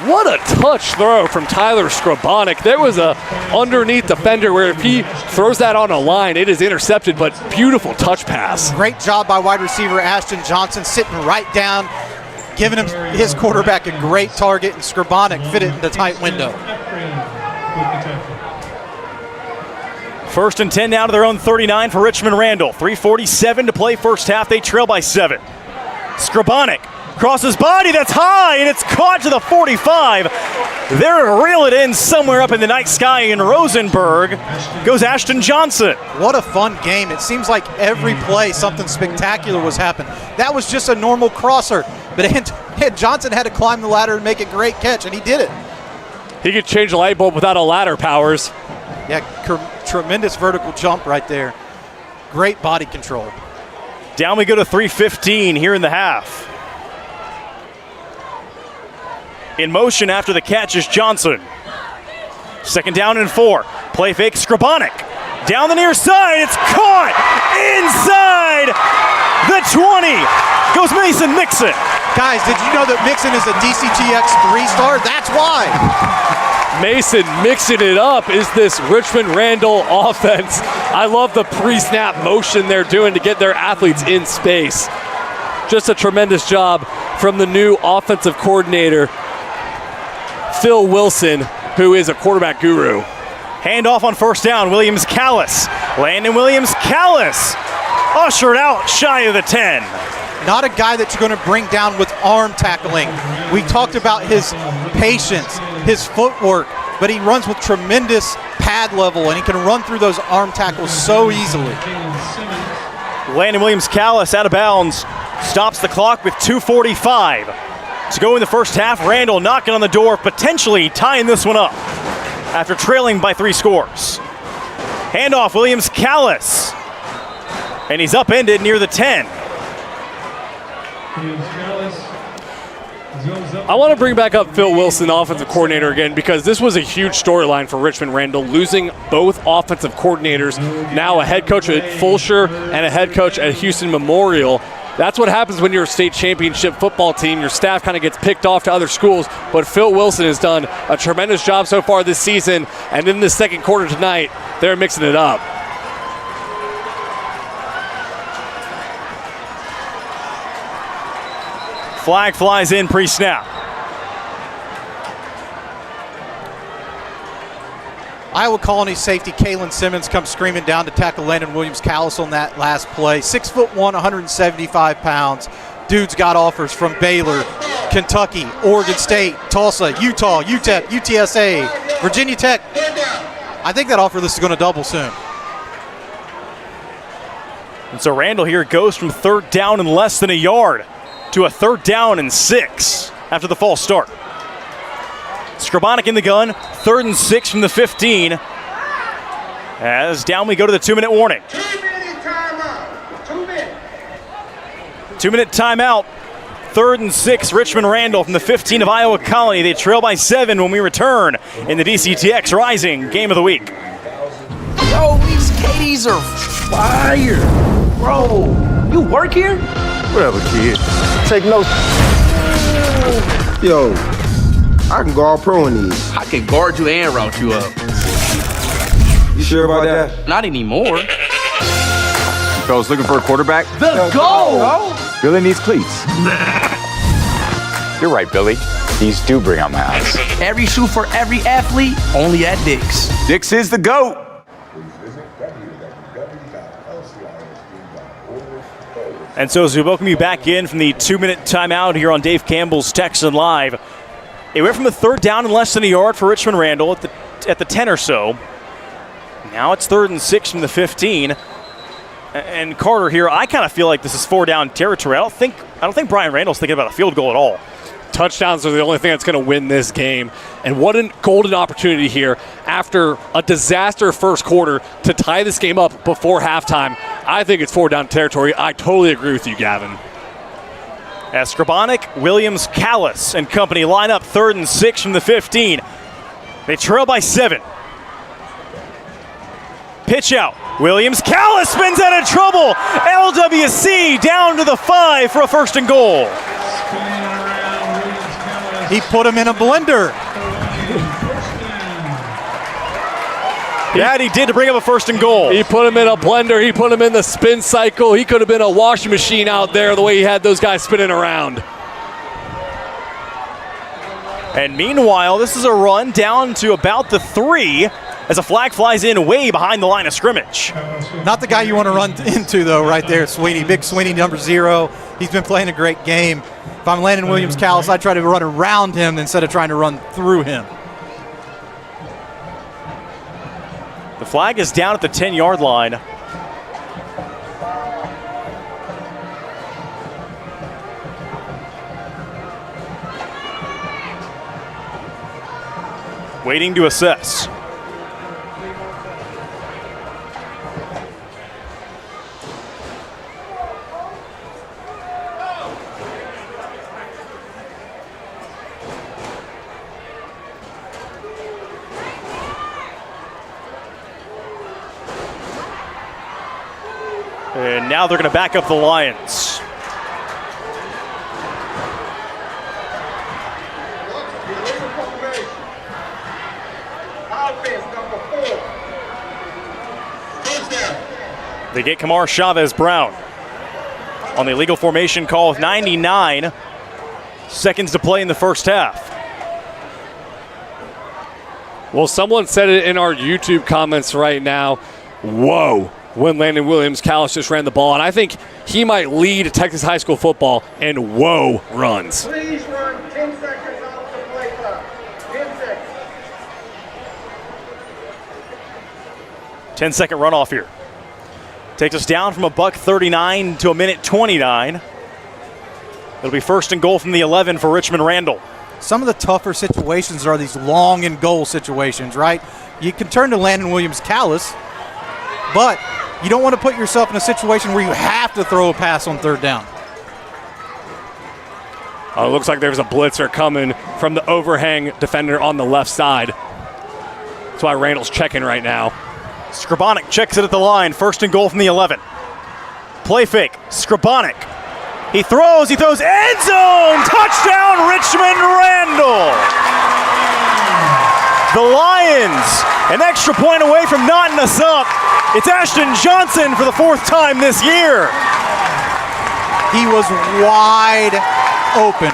What a touch throw from Tyler Skrabonik. There was a underneath defender where if he throws that on a line, it is intercepted, but beautiful touch pass. Great job by wide receiver Ashton Johnson, sitting right down, giving him his quarterback a great target, and Skrabonik fit it in the tight window. 1st and 10 now to their own 39 for Richmond Randall. 3:47 to play first half. They trail by 7. Skrabonik crosses body, that's high, and it's caught to the 45. They're to reel it in somewhere up in the night sky in Rosenberg. Goes Ashton Johnson. What a fun game. It seems like every play something spectacular was happening. That was just a normal crosser, but Johnson had to climb the ladder and make a great catch, and he did it. He could change a light bulb without a ladder, Powers. Yeah, tremendous vertical jump right there. Great body control. Down we go to 3:15 here in the half. In motion after the catch is Johnson. 2nd down and 4. Play fake, Skrabonik. Down the near side, it's caught inside the 20. Goes Mason Mixon. Guys, did you know that Mixon is a DCTX 3-star? That's why. Mason mixing it up is this Richmond Randall offense. I love the pre-snap motion they're doing to get their athletes in space. Just a tremendous job from the new offensive coordinator, Phil Wilson, who is a quarterback guru. Handoff on 1st down, Williams-Callis. Landon Williams-Callis ushered out shy of the 10. Not a guy that you're going to bring down with arm tackling. We talked about his patience, his footwork, but he runs with tremendous pad level, and he can run through those arm tackles so easily. Landon Williams-Callis out of bounds. Stops the clock with 2:45 to go in the first half. Randall knocking on the door, potentially tying this one up after trailing by 3 scores. Handoff, Williams-Callis. And he's upended near the 10. I want to bring back up Phil Wilson, offensive coordinator, again, because this was a huge storyline for Richmond Randall, losing both offensive coordinators, now a head coach at Fulshire and a head coach at Houston Memorial. That's what happens when you're a state championship football team. Your staff kind of gets picked off to other schools, but Phil Wilson has done a tremendous job so far this season, and in the second quarter tonight, they're mixing it up. Flag flies in pre-snap. Iowa Colony safety Kalen Simmons comes screaming down to tackle Landon Williams-Callis on that last play. 6'1", 175 pounds. Dude's got offers from Baylor, Kentucky, Oregon State, Tulsa, Utah, UTEP, UTSA, Virginia Tech. I think that offer list is going to double soon. And so Randall here goes from 3rd down and less than a yard to a 3rd down and 6 after the false start. Skrabonic in the gun, 3rd and 6 from the 15. As down we go to the 2-minute warning. 2-minute timeout. 2 minutes. 2-minute timeout. 3rd and 6, Richmond Randall from the 15 of Iowa Colony. They trail by 7 when we return in the DCTX Rising Game of the Week. Yo, these KDs are fire. Bro, you work here? Whatever, kid. Take notes. Yo, I can go all pro in these. I can guard you and route you up. You sure about that? Not anymore. You fellas looking for a quarterback? The goal! Billy needs cleats. You're right, Billy. These do bring out my eyes. Every shoe for every athlete, only at Dick's. Dick's is the GOAT. And so as we welcome you back in from the 2-minute timeout here on Dave Campbell's Texan Live, it went from a 3rd down and less than a yard for Richmond Randall at the 10 or so. Now it's 3rd and 6 from the 15. And Carter here, I kind of feel like this is 4-down territory. I don't think Brian Randall's thinking about a field goal at all. Touchdowns are the only thing that's going to win this game. And what a golden opportunity here after a disaster first quarter to tie this game up before halftime. I think it's 4-down territory. I totally agree with you, Gavin. As Skrabonic, Williams-Callis and company line up 3rd and 6 from the 15. They trail by 7. Pitch out. Williams-Callis spins out of trouble. LWC down to the 5 for a 1st and goal. He put him in a blender. That he did to bring up a 1st and goal. He put him in a blender. He put him in the spin cycle. He could have been a washing machine out there the way he had those guys spinning around. And meanwhile, this is a run down to about the 3 as a flag flies in way behind the line of scrimmage. Not the guy you want to run into, though, right there, Sweeney. Big Sweeney, number 0. He's been playing a great game. If I'm Landon Williams-Callis, I'd try to run around him instead of trying to run through him. The flag is down at the 10-yard line. Waiting to assess. And now they're going to back up the Lions. They get Kamar Chavez-Brown on the illegal formation call with 99 seconds to play in the first half. Well, someone said it in our YouTube comments right now. Whoa, when Landon Williams-Callis just ran the ball. And I think he might lead Texas high school football in whoa runs. Please run 10 seconds off the play clock. 10 seconds. 10-second runoff here. Takes us down from $1:39 to 1:29. It'll be first and goal from the 11 for Richmond Randall. Some of the tougher situations are these long and goal situations, right? You can turn to Landon Williams-Callis, but you don't want to put yourself in a situation where you have to throw a pass on third down. It looks like there's a blitzer coming from the overhang defender on the left side. That's why Randall's checking right now. Skrabonik checks it at the line. First and goal from the 11. Play fake. Skrabonik. He throws. End zone. Touchdown, Richmond Randall. The Lions, an extra point away from knotting us up. It's Ashton Johnson for the 4th time this year. He was wide open.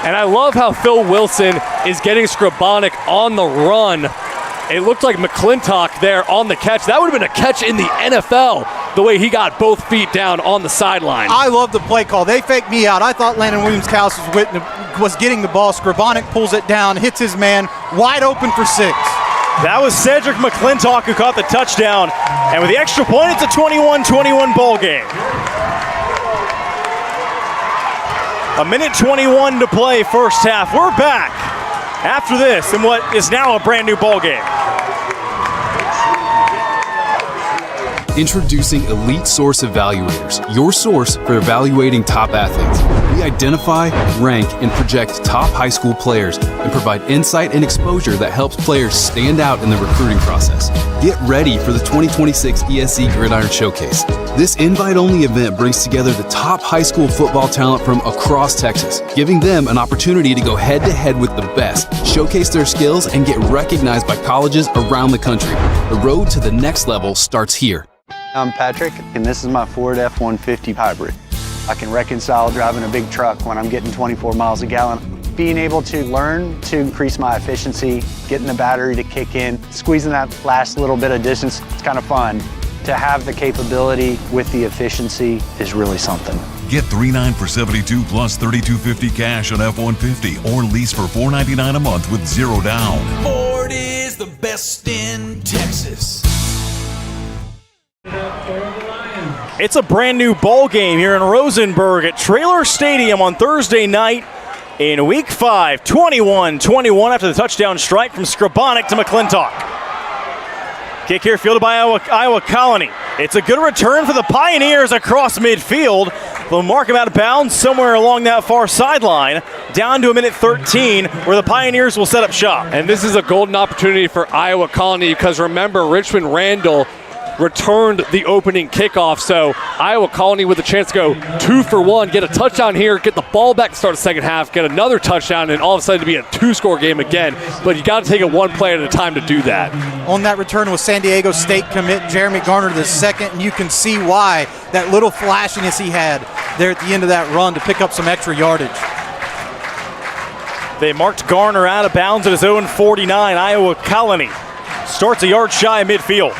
And I love how Phil Wilson is getting Skrabonik on the run. It looked like McClintock there on the catch. That would have been a catch in the NFL, the way he got both feet down on the sideline. I love the play call. They faked me out. I thought Landon Williams-Callis was getting the ball. Skrabonik pulls it down, hits his man, wide open for 6. That was Cedric McClintock who caught the touchdown. And with the extra point, it's a 21-21 ball game. 1:21 to play first half. We're back after this in what is now a brand new ball game. Introducing Elite Source Evaluators, your source for evaluating top athletes. We identify, rank, and project top high school players and provide insight and exposure that helps players stand out in the recruiting process. Get ready for the 2026 ESC Gridiron Showcase. This invite-only event brings together the top high school football talent from across Texas, giving them an opportunity to go head-to-head with the best, showcase their skills, and get recognized by colleges around the country. The road to the next level starts here. I'm Patrick, and this is my Ford F-150 hybrid. I can reconcile driving a big truck when I'm getting 24 miles a gallon. Being able to learn to increase my efficiency, getting the battery to kick in, squeezing that last little bit of distance, it's kind of fun. To have the capability with the efficiency is really something. Get $3,900 for 72 plus $3,250 cash on F-150 or lease for $499 a month with 0 down. Ford is the best in Texas. It's a brand new ball game here in Rosenberg at Traylor Stadium on Thursday night in Week 5, 21-21 after the touchdown strike from Skrabonik to McClintock. Kick here fielded by Iowa Colony. It's a good return for the Pioneers across midfield. They'll mark him out of bounds somewhere along that far sideline, down to 1:13, where the Pioneers will set up shop. And this is a golden opportunity for Iowa Colony because remember, Richmond Randall returned the opening kickoff, so Iowa Colony with a chance to go 2 for 1, get a touchdown here, get the ball back to start the second half, get another touchdown, and all of a sudden to be a 2-score game again. But you got to take it one play at a time to do that. On that return was San Diego State commit Jeremy Garner the second, and you can see why that little flashiness he had there at the end of that run to pick up some extra yardage. They marked Garner out of bounds at his own 49. Iowa Colony starts a yard shy of midfield.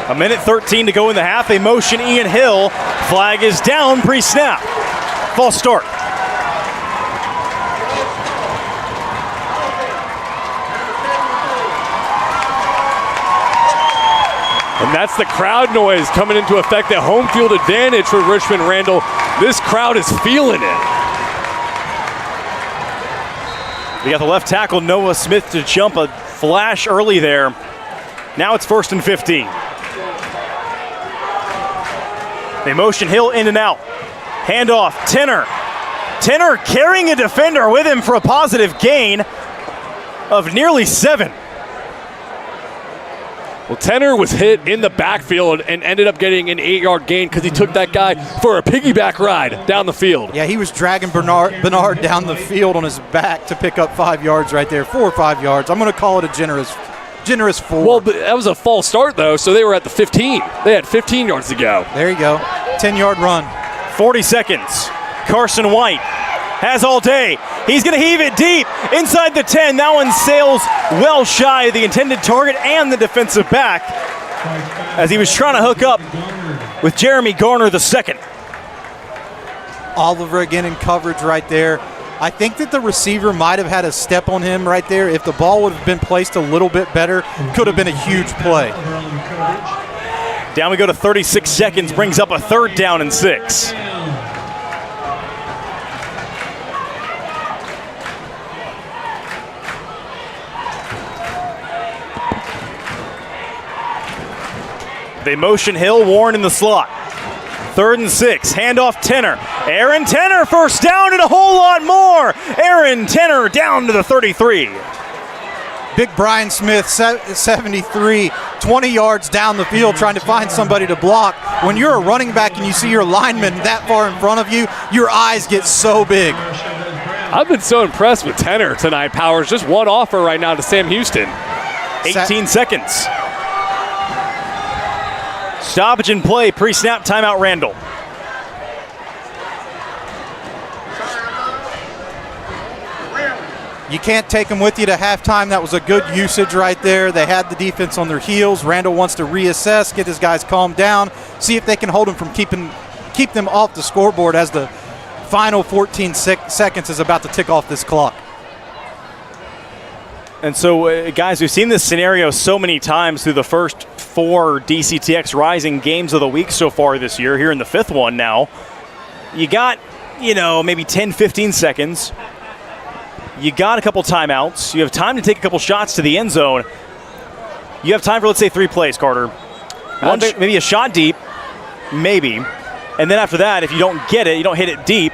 A 1:13 to go in the half. They motion Ian Hill. Flag is down pre-snap. False start. And that's the crowd noise coming into effect, that home field advantage for Richmond Randall. This crowd is feeling it. We got the left tackle, Noah Smith, to jump a flash early there. Now it's 1st and 15. They motion Hill in and out. Handoff, Tenner. Tenner carrying a defender with him for a positive gain of nearly 7. Well, Tenner was hit in the backfield and ended up getting an 8-yard gain because he took that guy for a piggyback ride down the field. Yeah, he was dragging Bernard down the field on his back to pick up 5 yards right there, 4 or 5 yards. I'm going to call it a generous 4. Well, but that was a false start, though, so they were at the 15. They had 15 yards to go. There you go. 10-yard run. 40 seconds. Carson White has all day. He's going to heave it deep inside the 10. That one sails well shy of the intended target and the defensive back as he was trying to hook up with Jeremy Garner the second. Oliver again in coverage right there. I think that the receiver might have had a step on him right there. If the ball would have been placed a little bit better, could have been a huge play. Down we go to 36 seconds, brings up a 3rd down and 6. They motion Hill, Warren in the slot. 3rd and 6, handoff Tenner. Aaron Tenner, first down and a whole lot more. Aaron Tenner down to the 33. Big Brian Smith, 73, 20 yards down the field trying to find somebody to block. When you're a running back and you see your lineman that far in front of you, your eyes get so big. I've been so impressed with Tenner tonight, Powers. Just one offer right now to Sam Houston. 18 seconds. Stoppage in play, pre-snap timeout Randall. You can't take them with you to halftime. That was a good usage right there. They had the defense on their heels. Randall wants to reassess, get his guys calmed down, see if they can hold them from keep them off the scoreboard as the final 14 seconds is about to tick off this clock. And so, guys, we've seen this scenario so many times through the first 4 DCTX Rising games of the week so far this year. Here in the 5th one now, you got, maybe 10, 15 seconds. You got a couple timeouts. You have time to take a couple shots to the end zone. You have time for, let's say, 3 plays, Carter. Maybe a shot deep, maybe. And then after that, if you don't get it, you don't hit it deep,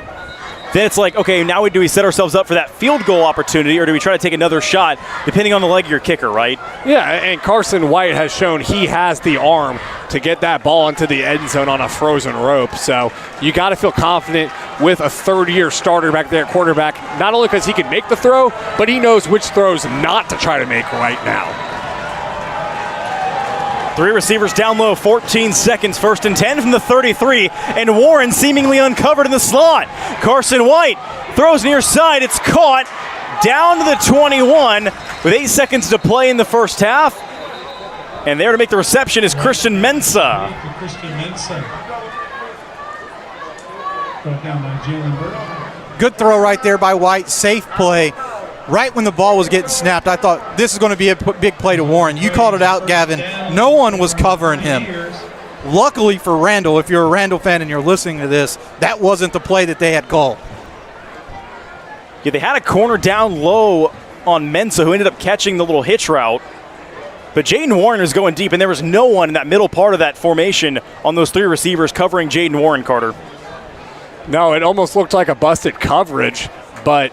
then it's like, okay, now do we set ourselves up for that field goal opportunity, or do we try to take another shot, depending on the leg of your kicker, right? Yeah, and Carson White has shown he has the arm to get that ball into the end zone on a frozen rope. So you got to feel confident with a 3rd-year starter back there at quarterback, not only because he can make the throw, but he knows which throws not to try to make right now. 3 receivers down low, 14 seconds, 1st and 10 from the 33, and Warren seemingly uncovered in the slot. Carson White throws near side, it's caught, down to the 21 with 8 seconds to play in the first half. And there to make the reception is Christian Mensah. Good throw right there by White, safe play. Right when the ball was getting snapped, I thought this is going to be a big play to Warren. You called it out, Gavin. No one was covering him. Luckily for Randall, if you're a Randall fan and you're listening to this, that wasn't the play that they had called. Yeah, they had a corner down low on Mensah, who ended up catching the little hitch route. But Jaden Warren was going deep, and there was no one in that middle part of that formation on those 3 receivers covering Jaden Warren, Carter. No, it almost looked like a busted coverage, but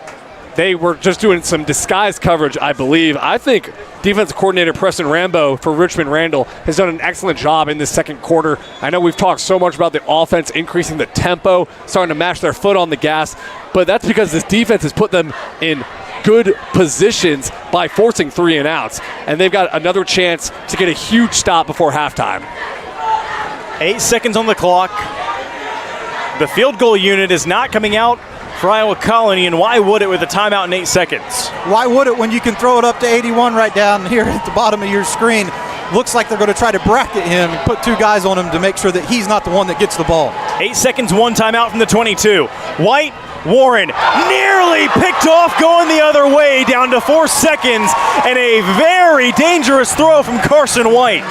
they were just doing some disguised coverage, I believe. I think defensive coordinator Preston Rambo for Richmond Randall has done an excellent job in this 2nd quarter. I know we've talked so much about the offense increasing the tempo, starting to mash their foot on the gas, but that's because this defense has put them in good positions by forcing 3 and outs, and they've got another chance to get a huge stop before halftime. 8 seconds on the clock. The field goal unit is not coming out for Iowa Colony, and why would it with a timeout in 8 seconds? Why would it when you can throw it up to 81 right down here at the bottom of your screen? Looks like they're going to try to bracket him and put 2 guys on him to make sure that he's not the one that gets the ball. 8 seconds, 1 timeout from the 22. White, Warren nearly picked off, going the other way, down to 4 seconds, and a very dangerous throw from Carson White.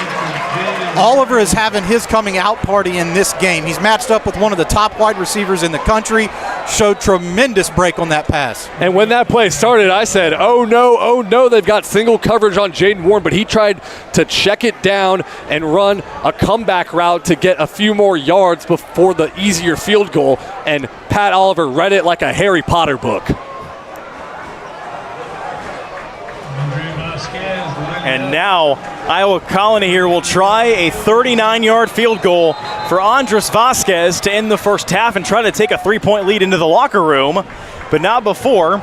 Oliver is having his coming out party in this game. He's matched up with one of the top wide receivers in the country, showed tremendous break on that pass. And when that play started, I said, oh no, they've got single coverage on Jaden Warren, but he tried to check it down and run a comeback route to get a few more yards before the easier field goal, and Pat Oliver read it like a Harry Potter book. And now Iowa Colony here will try a 39-yard field goal for Andres Vasquez to end the first half and try to take a 3-point lead into the locker room, but not before.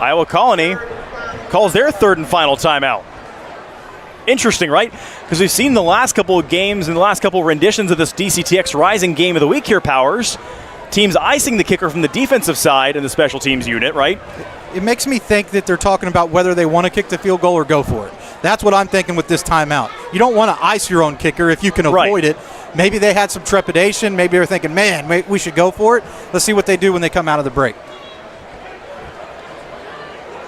Iowa Colony calls their 3rd and final timeout. Interesting, right? Because we've seen the last couple of games and the last couple of renditions of this DCTX Rising Game of the Week here, Powers. Teams icing the kicker from the defensive side in the special teams unit, right? It makes me think that they're talking about whether they want to kick the field goal or go for it. That's what I'm thinking with this timeout. You don't want to ice your own kicker if you can avoid it, maybe they had some trepidation. Maybe they were thinking, man, we should go for it. Let's see what they do when they come out of the break.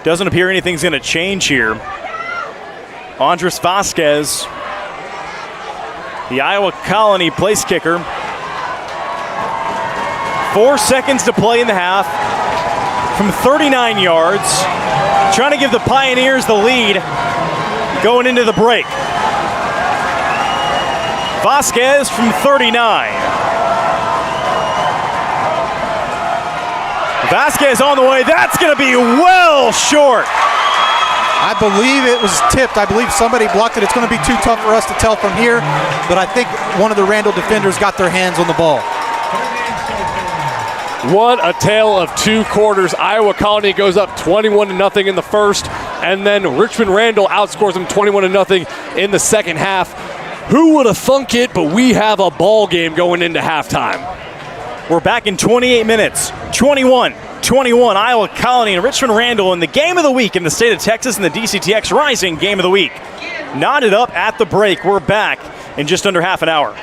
Doesn't appear anything's going to change here. Andres Vasquez, the Iowa Colony place kicker. 4 seconds to play in the half from 39 yards. Trying to give the Pioneers the lead going into the break. Vasquez from 39. Vasquez on the way. That's going to be well short. I believe it was tipped. I believe somebody blocked it. It's going to be too tough for us to tell from here, but I think one of the Randall defenders got their hands on the ball. What a tale of two quarters. Iowa Colony goes up 21-0 in the first, and then Richmond Randall outscores them 21-0 in the second half. Who would have thunk it, but we have a ball game going into halftime. We're back in 28 minutes. 21-21, Iowa Colony and Richmond Randall in the game of the week in the state of Texas and the DCTX Rising game of the week. Knotted up at the break. We're back in just under half an hour.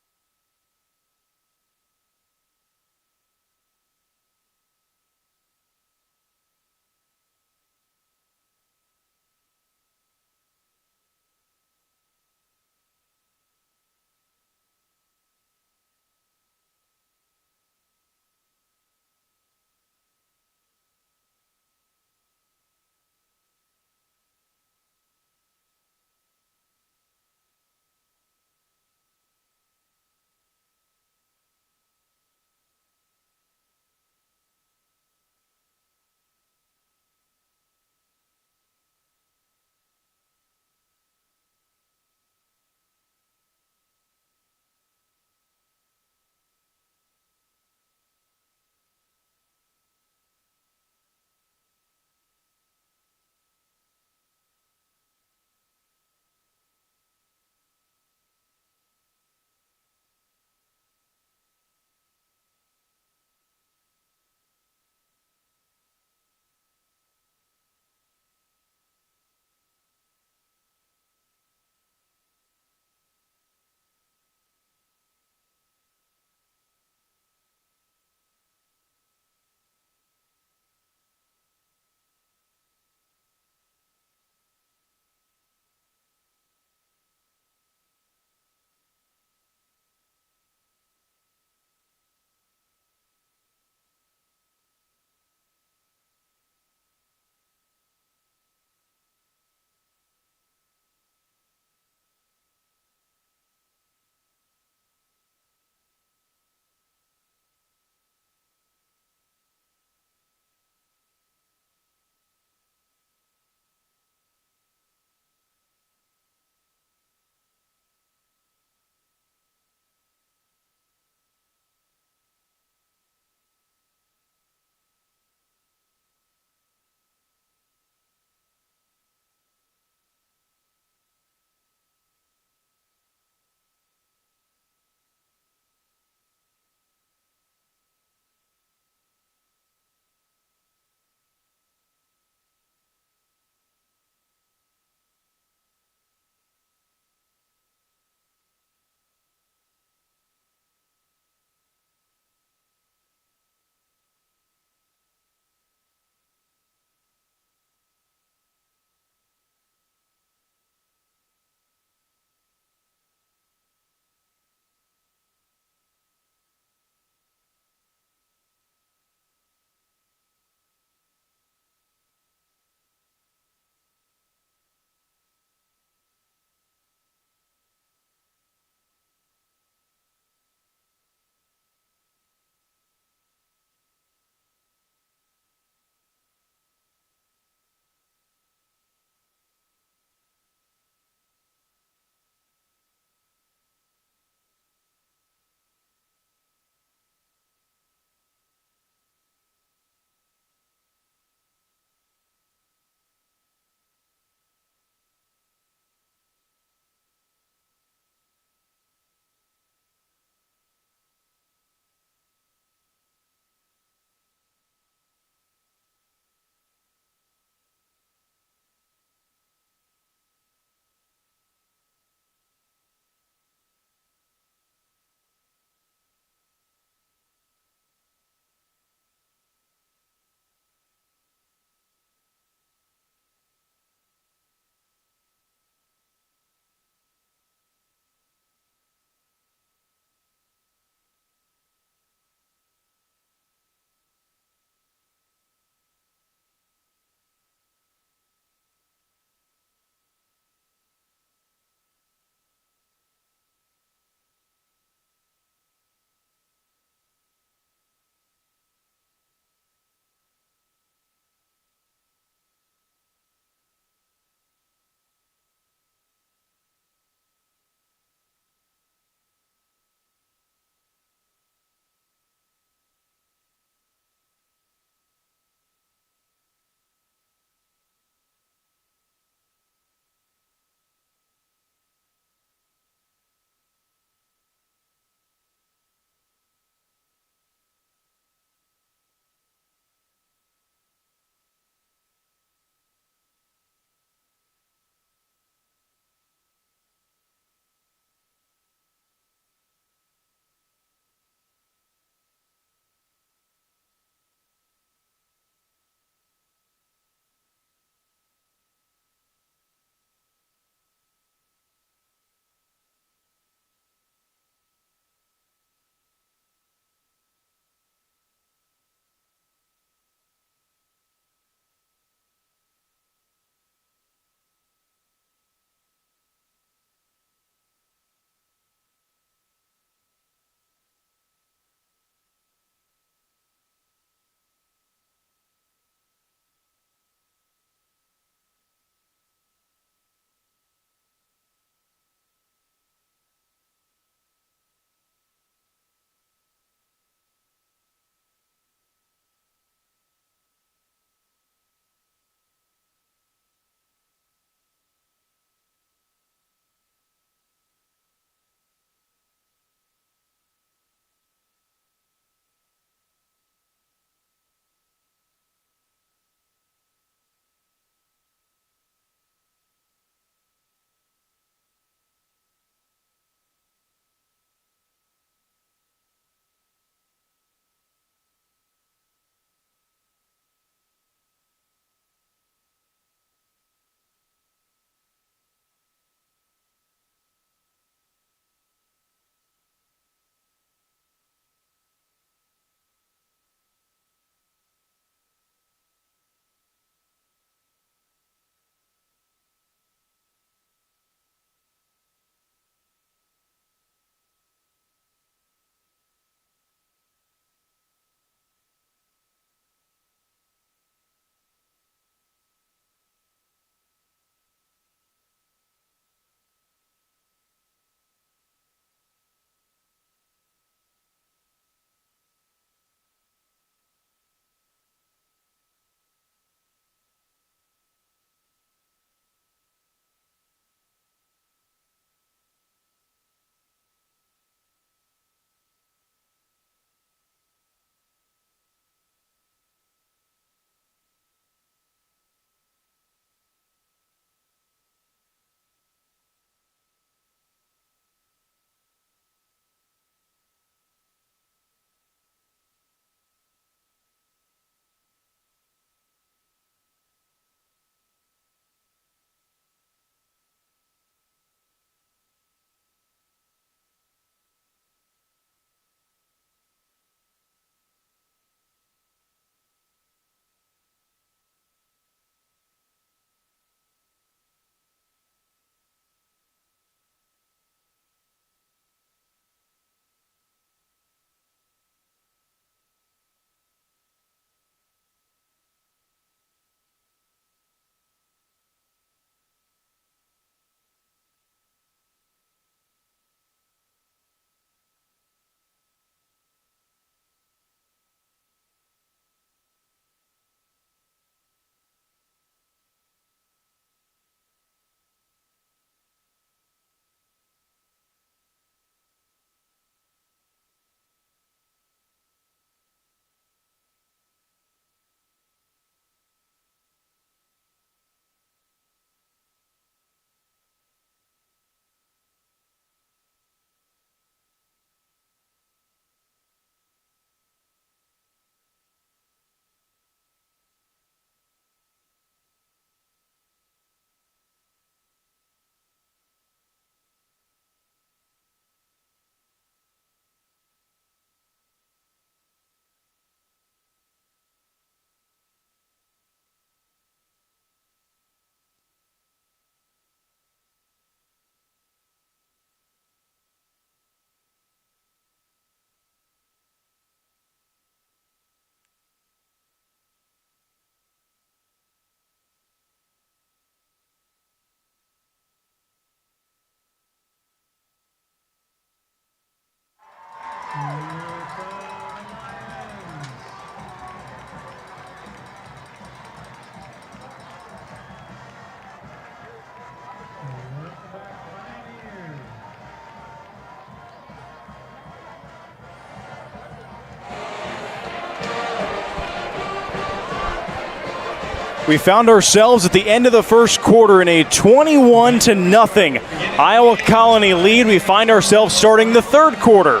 We found ourselves at the end of the first quarter in a 21-0 Iowa Colony lead. We find ourselves starting the third quarter.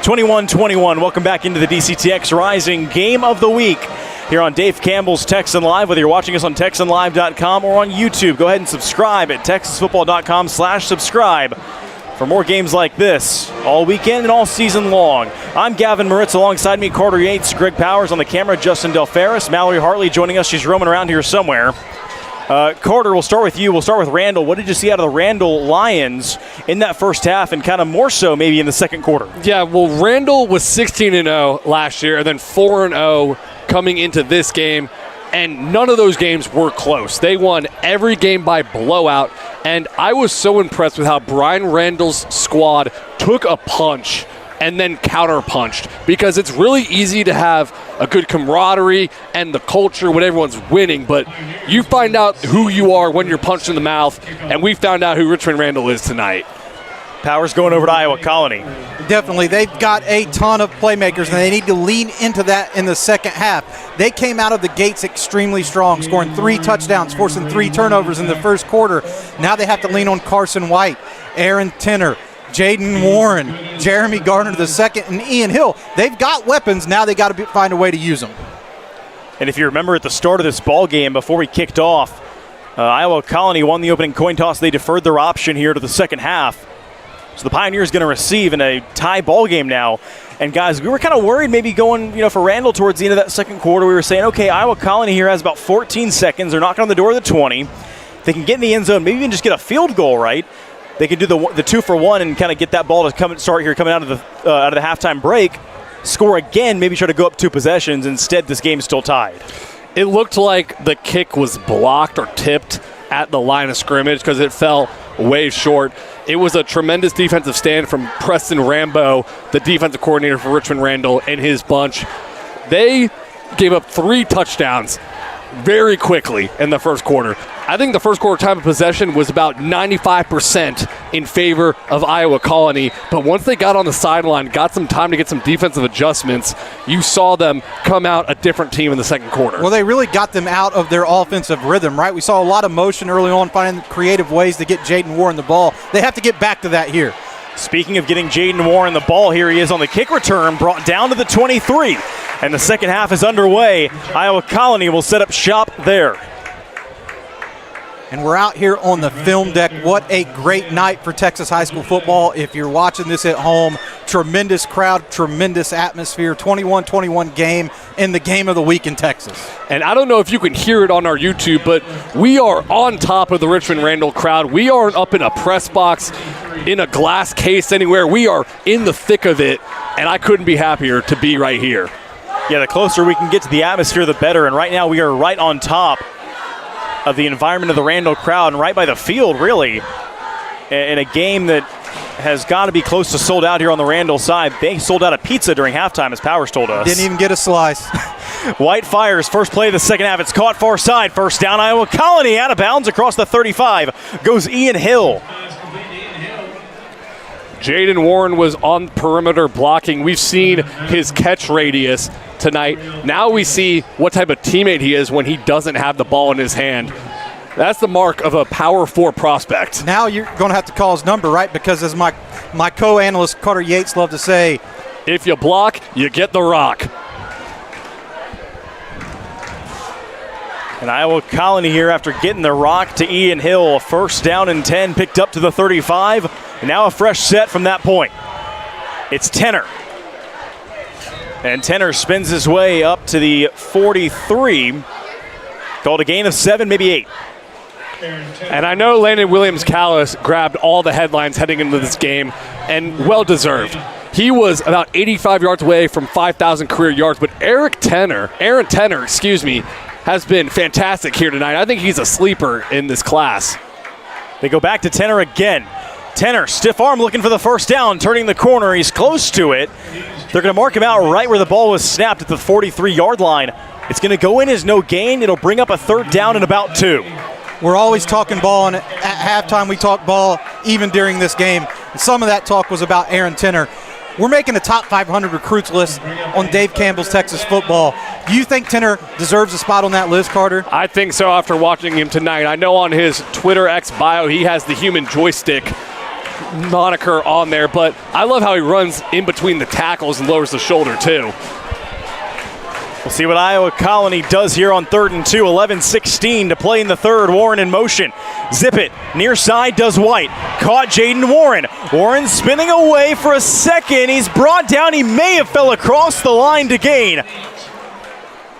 21-21. Welcome back into the DCTX Rising Game of the Week here on Dave Campbell's Texan Live. Whether you're watching us on TexanLive.com or on YouTube, go ahead and subscribe at TexasFootball.com/subscribe for more games like this all weekend and all season long. I'm Gavin Moritz. Alongside me, Carter Yates, Greg Powers on the camera, Justin Delferris, Mallory Hartley joining us. She's roaming around here somewhere. Carter, we'll start with you. We'll start with Randall. What did you see out of the Randall Lions in that first half and kind of more so maybe in the second quarter? Yeah, well, Randall was 16-0 last year and then 4-0 coming into this game, and none of those games were close. They won every game by blowout, and I was so impressed with how Brian Randall's squad took a punch and then counter-punched, because it's really easy to have a good camaraderie and the culture when everyone's winning, but you find out who you are when you're punched in the mouth, and we found out who Richmond Randall is tonight. Powers going over to Iowa Colony. Definitely. They've got a ton of playmakers, and they need to lean into that in the second half. They came out of the gates extremely strong, scoring 3 touchdowns, forcing 3 turnovers in the first quarter. Now they have to lean on Carson White, Aaron Tenner, Jaden Warren, Jeremy Gardner II, and Ian Hill. They've got weapons. Now they got to find a way to use them. And if you remember at the start of this ball game, before we kicked off, Iowa Colony won the opening coin toss. They deferred their option here to the second half. So the Pioneers going to receive in a tie ball game now. And guys, we were kind of worried maybe going, for Randall towards the end of that second quarter. We were saying, okay, Iowa Colony here has about 14 seconds. They're knocking on the door of the 20. They can get in the end zone, maybe even just get a field goal, right? They can do the 2-for-1 and kind of get that ball to start here coming out of the halftime break. Score again, maybe try to go up 2 possessions. Instead, this game's still tied. It looked like the kick was blocked or tipped at the line of scrimmage because it fell way short. It was a tremendous defensive stand from Preston Rambo, the defensive coordinator for Richmond Randall, and his bunch. They gave up 3 touchdowns very quickly in the first quarter. I think the first quarter time of possession was about 95% in favor of Iowa Colony, but once they got on the sideline, got some time to get some defensive adjustments, you saw them come out a different team in the second quarter. Well, they really got them out of their offensive rhythm, right? We saw a lot of motion early on, finding creative ways to get Jaden Warren the ball. They have to get back to that here. Speaking of getting Jaden Warren the ball, here he is on the kick return, brought down to the 23. And the second half is underway. Iowa Colony will set up shop there. And we're out here on the film deck. What a great night for Texas high school football. If you're watching this at home, tremendous crowd, tremendous atmosphere, 21-21 game in the game of the week in Texas. And I don't know if you can hear it on our YouTube, but we are on top of the Richmond Randall crowd. We aren't up in a press box, in a glass case anywhere. We are in the thick of it, and I couldn't be happier to be right here. Yeah, the closer we can get to the atmosphere, the better. And right now we are right on top of the environment of the Randall crowd and right by the field, really, in a game that has got to be close to sold out here on the Randall side. They sold out a pizza during halftime, as Powers told us. Didn't even get a slice. White fires, first play of the second half. It's caught far side. First down, Iowa Colony, out of bounds across the 35. Goes Ian Hill. Jaden Warren was on perimeter blocking. We've seen his catch radius tonight. Now we see what type of teammate he is when he doesn't have the ball in his hand. That's the mark of a Power 4 prospect. Now you're going to have to call his number, right? Because as my co-analyst Carter Yates loved to say, if you block, you get the rock. And Iowa Colony here after getting the rock to Ian Hill. First down and 10, picked up to the 35. And now a fresh set from that point. It's Tenner. And Tenner spins his way up to the 43. Called a gain of 7, maybe 8. And I know Landon Williams-Callis grabbed all the headlines heading into this game, and well-deserved. He was about 85 yards away from 5,000 career yards, but Aaron Tenner, has been fantastic here tonight. I think he's a sleeper in this class. They go back to Tenner again. Tenner, stiff arm looking for the first down, turning the corner. He's close to it. They're going to mark him out right where the ball was snapped at the 43-yard line. It's going to go in as no gain. It'll bring up a third down and about 2. We're always talking ball, and at halftime we talk ball even during this game. And some of that talk was about Aaron Tenner. we're making a top 500 recruits list on Dave Campbell's Texas football. Do you think Tenor deserves a spot on that list, Carter? I think so after watching him tonight. I know on his Twitter X bio he has the human joystick moniker on there, but I love how he runs in between the tackles and lowers the shoulder too. We'll see what Iowa Colony does here on 3rd and 2. 11-16 to play in the third. Warren in motion. Zip it. Near side does White. Caught Jaden Warren. Warren spinning away for a second. He's brought down. He may have fell across the line to gain.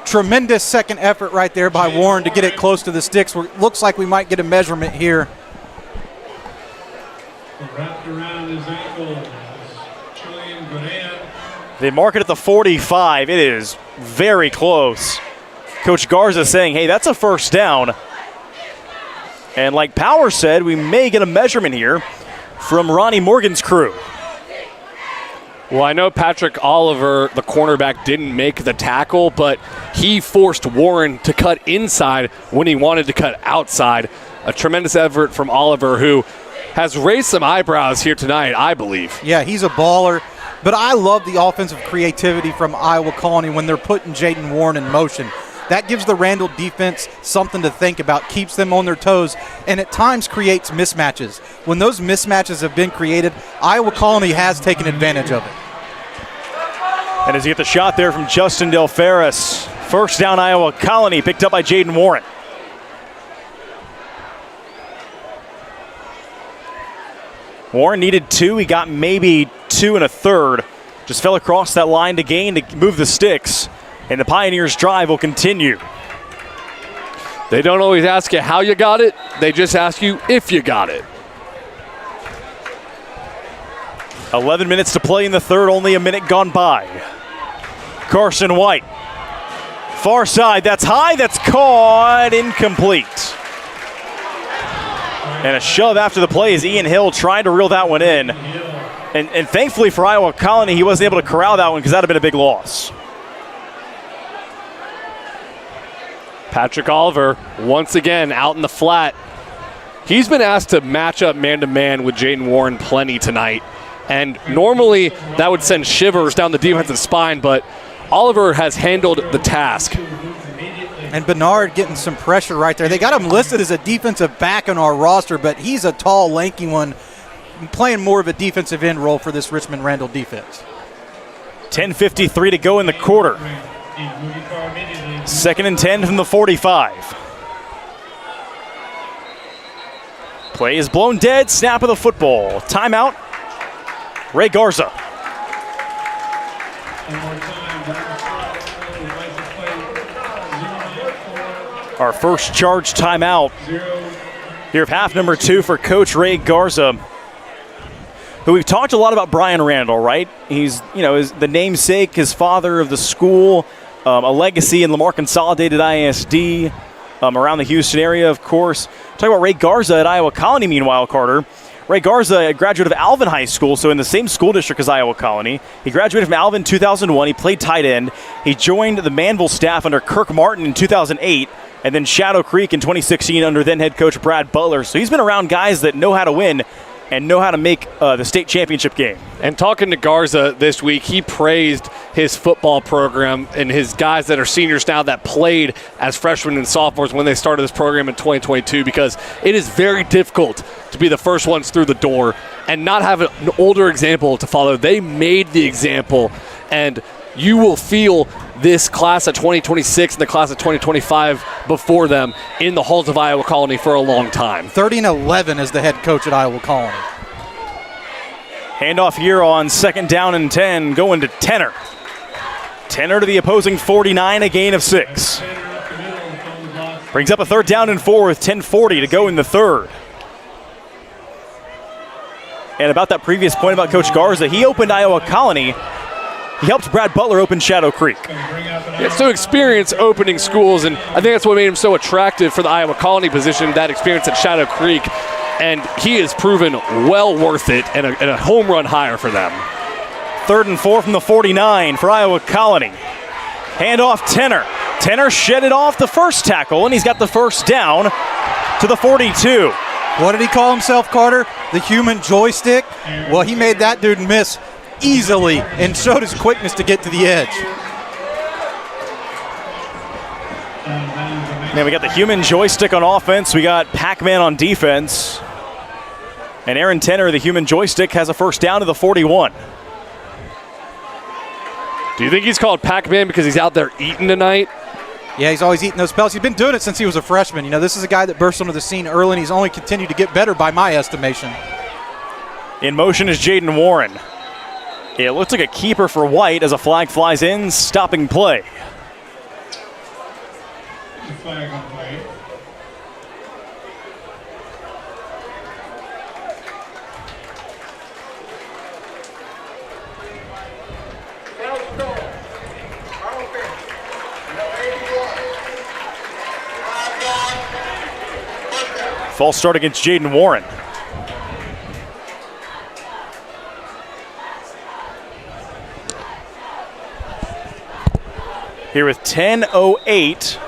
Tremendous second effort right there by Warren to get it close to the sticks. Looks like we might get a measurement here. Wrapped around his ankle. Julian Goodea. They mark it at the 45. It is very close. Coach Garza saying, hey, that's a first down. And like Power said, we may get a measurement here from Ronnie Morgan's crew. Well, I know Patrick Oliver, the cornerback, didn't make the tackle, but he forced Warren to cut inside when he wanted to cut outside. A tremendous effort from Oliver, who has raised some eyebrows here tonight, I believe. Yeah, he's a baller. But I love the offensive creativity from Iowa Colony when they're putting Jaden Warren in motion. That gives the Randall defense something to think about, keeps them on their toes, and at times creates mismatches. When those mismatches have been created, Iowa Colony has taken advantage of it. And as you get the shot there from Justin Del Ferris, first down Iowa Colony, picked up by Jaden Warren. Warren needed 2. He got maybe 2 1/3. Just fell across that line to gain to move the sticks. And the Pioneers' drive will continue. They don't always ask you how you got it. They just ask you if you got it. 11 minutes to play in the third, only a minute gone by. Carson White. Far side, that's high, that's caught, incomplete. And a shove after the play as Ian Hill trying to reel that one in. And thankfully for Iowa Colony, he wasn't able to corral that one because that would have been a big loss. Patrick Oliver, once again, out in the flat. He's been asked to match up man-to-man with Jaden Warren plenty tonight. And normally that would send shivers down the defensive spine, but Oliver has handled the task. And Bernard getting some pressure right there. They got him listed as a defensive back on our roster, but he's a tall, lanky one, playing more of a defensive end role for this Richmond Randall defense. 10:53 to go in the quarter. 2nd and 10 from the 45. Play is blown dead. Snap of the football. Timeout. Ray Garza. Our first charge timeout here of half number 2 for Coach Ray Garza, who we've talked a lot about. Brian Randall, right? He's, is the namesake, his father of the school, a legacy in Lamar Consolidated ISD, around the Houston area, of course. Talking about Ray Garza at Iowa Colony, meanwhile, Carter. Ray Garza, a graduate of Alvin High School, so in the same school district as Iowa Colony. He graduated from Alvin in 2001. He played tight end. He joined the Manville staff under Kirk Martin in 2008, and then Shadow Creek in 2016 under then head coach Brad Butler. So he's been around guys that know how to win and know how to make the state championship game. And talking to Garza this week, he praised his football program and his guys that are seniors now that played as freshmen and sophomores when they started this program in 2022, because it is very difficult to be the first ones through the door and not have an older example to follow. They made the example, and you will feel this class of 2026 and the class of 2025 before them in the halls of Iowa Colony for a long time. 30-11 as the head coach at Iowa Colony. Handoff here on 2nd down and 10, going to Tenor. Tenor to the opposing 49, a gain of 6. Brings up a 3rd down and 4 with 10:40 to go in the third. And about that previous point about Coach Garza, he opened Iowa Colony. He helped Brad Butler open Shadow Creek. It's so experience opening schools, and I think that's what made him so attractive for the Iowa Colony position, that experience at Shadow Creek. And he has proven well worth it and a home run hire for them. 3rd and 4 from the 49 for Iowa Colony. Handoff Tenor. Tenor shedded off the first tackle, and he's got the first down to the 42. What did he call himself, Carter? The human joystick? Well, he made that dude miss easily and showed his quickness to get to the edge. Man, we got the human joystick on offense. We got Pac-Man on defense. And Aaron Tenner, the human joystick, has a first down to the 41. Do you think he's called Pac-Man because he's out there eating tonight? Yeah, he's always eating those pelts. He's been doing it since he was a freshman. You know, this is a guy that burst onto the scene early, and he's only continued to get better by my estimation. In motion is Jaden Warren. It looks like a keeper for White as a flag flies in, stopping play. Flag on play. False start against Jaden Warren. Here with 10:08.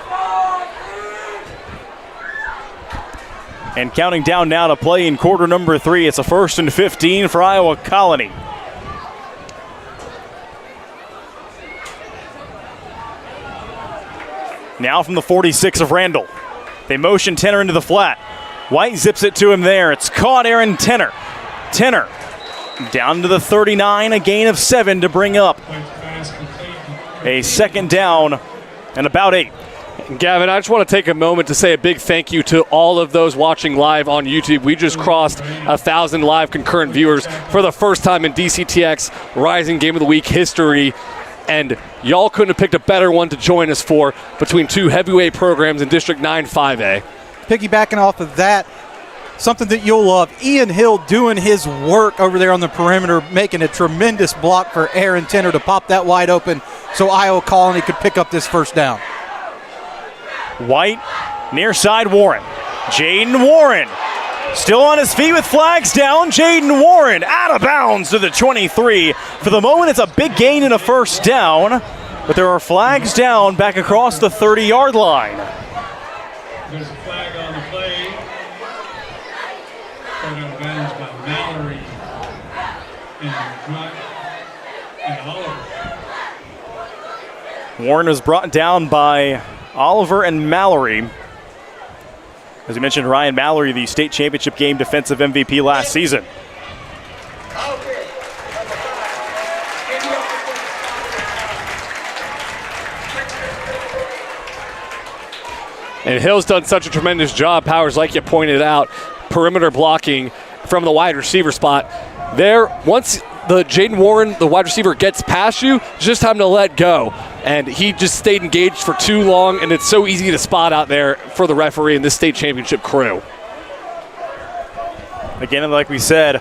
And counting down now to play in quarter number 3. It's a 1st and 15 for Iowa Colony. Now from the 46 of Randall. They motion Tenner into the flat. White zips it to him there. It's caught Aaron Tenner. Tenner down to the 39, a gain of 7 to bring up a second down and about 8. Gavin, I just want to take a moment to say a big thank you to all of those watching live on YouTube. We just crossed 1,000 live concurrent viewers for the first time in DCTX Rising Game of the Week history. And y'all couldn't have picked a better one to join us for between two heavyweight programs in District 9 5A. Piggybacking off of that, something that you'll love, Ian Hill doing his work over there on the perimeter, making a tremendous block for Aaron Tenner to pop that wide open so Iowa Colony could pick up this first down. White, near side Warren. Jaden Warren still on his feet with flags down. Jaden Warren out of bounds to the 23. For the moment, it's a big gain and a first down, but there are flags down back across the 30-yard line. There's a flag on the play. Thrown out of bounds by Mallory and Oliver. Warren was brought down by Oliver and Mallory. As we mentioned, Ryan Mallory, the state championship game defensive MVP last season. And Hill's done such a tremendous job, Powers, like you pointed out, perimeter blocking from the wide receiver spot. There, once the Jaden Warren, the wide receiver, gets past you, it's just time to let go. And he just stayed engaged for too long, and it's so easy to spot out there for the referee and this state championship crew. Again, like we said,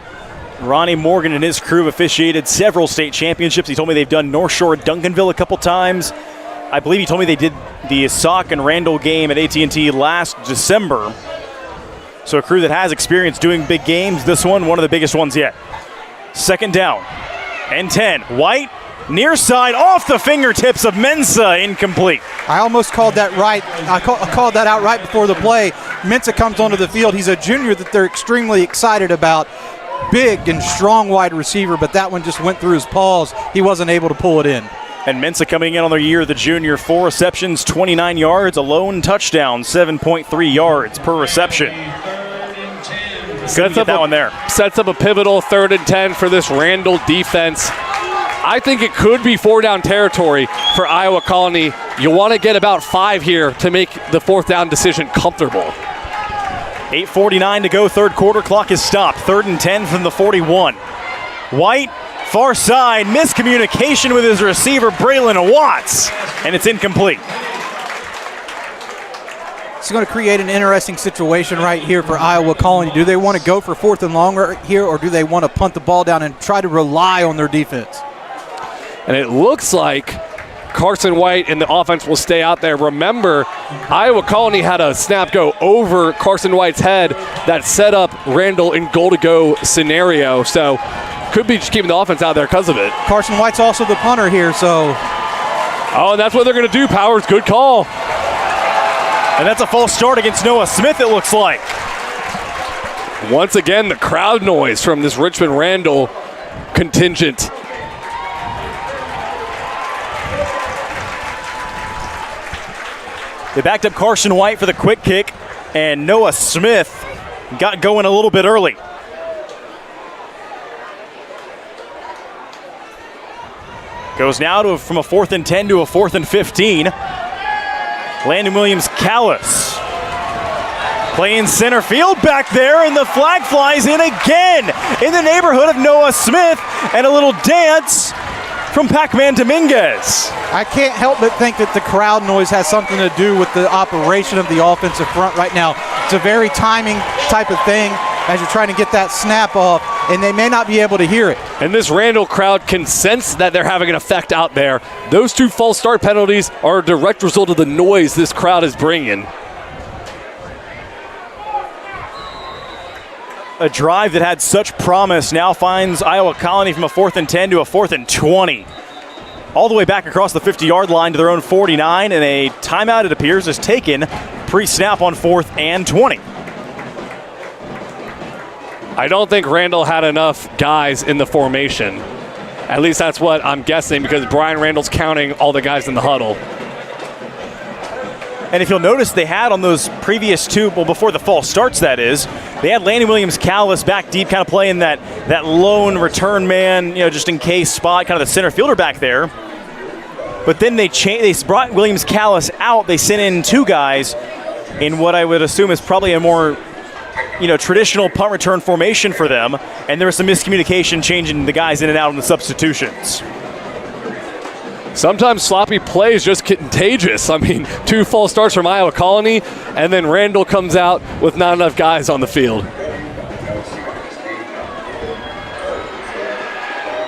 Ronnie Morgan and his crew have officiated several state championships. He told me they've done North Shore Duncanville a couple times. I believe he told me they did the Sauk and Randall game at AT&T last December. So a crew that has experience doing big games. This one of the biggest ones yet. Second down and 10. White, near side, off the fingertips of Mensa, incomplete. I almost called that right. I called that out right before the play. Mensa comes onto the field. He's a junior that they're extremely excited about. Big and strong wide receiver, but that one just went through his paws. He wasn't able to pull it in. And Mensa coming in on their year, the junior, 4 receptions, 29 yards, a lone touchdown, 7.3 yards per reception. Sets up that one there. Sets up a pivotal 3rd and 10 for this Randall defense. I think it could be 4-down territory for Iowa Colony. You want to get about 5 here to make the 4th down decision comfortable. 8:49 to go, third quarter, clock is stopped. 3rd and 10 from the 41. White, far side, miscommunication with his receiver, Braylon Watts, and it's incomplete. It's going to create an interesting situation right here for Iowa Colony. Do they want to go for 4th and long right here, or do they want to punt the ball down and try to rely on their defense? And it looks like Carson White and the offense will stay out there. Remember, Iowa Colony had a snap go over Carson White's head that set up Randall in goal-to-go scenario. So could be just keeping the offense out there because of it. Carson White's also the punter here, so. Oh, and that's what they're going to do, Powers. Good call. And that's a false start against Noah Smith, it looks like. Once again, the crowd noise from this Richmond Randall contingent They backed up Carson White for the quick kick, and Noah Smith got going a little bit early. Goes now from a 4th and 10 to a 4th and 15. Landon Williams-Callis playing center field back there, and the flag flies in again in the neighborhood of Noah Smith, and a little dance from Pac-Man Dominguez. I can't help but think that the crowd noise has something to do with the operation of the offensive front right now. It's a very timing type of thing as you're trying to get that snap off, and they may not be able to hear it. And this Randall crowd can sense that they're having an effect out there. Those 2 false start penalties are a direct result of the noise this crowd is bringing. A drive that had such promise now finds Iowa Colony from a 4th and 10 to a 4th and 20. All the way back across the 50-yard line to their own 49, and a timeout, it appears, is taken pre-snap on 4th and 20. I don't think Randall had enough guys in the formation. At least that's what I'm guessing, because Brian Randall's counting all the guys in the huddle. And if you'll notice, they had on those previous 2, well, before the false starts, that is, they had Landon Williams-Callis back deep, kind of playing that lone return man, just in case spot, kind of the center fielder back there. But then they brought Williams-Callis out. They sent in 2 guys in what I would assume is probably a more traditional punt return formation for them, and there was some miscommunication changing the guys in and out on the substitutions. Sometimes sloppy plays just contagious. I mean, 2 false starts from Iowa Colony, and then Randall comes out with not enough guys on the field.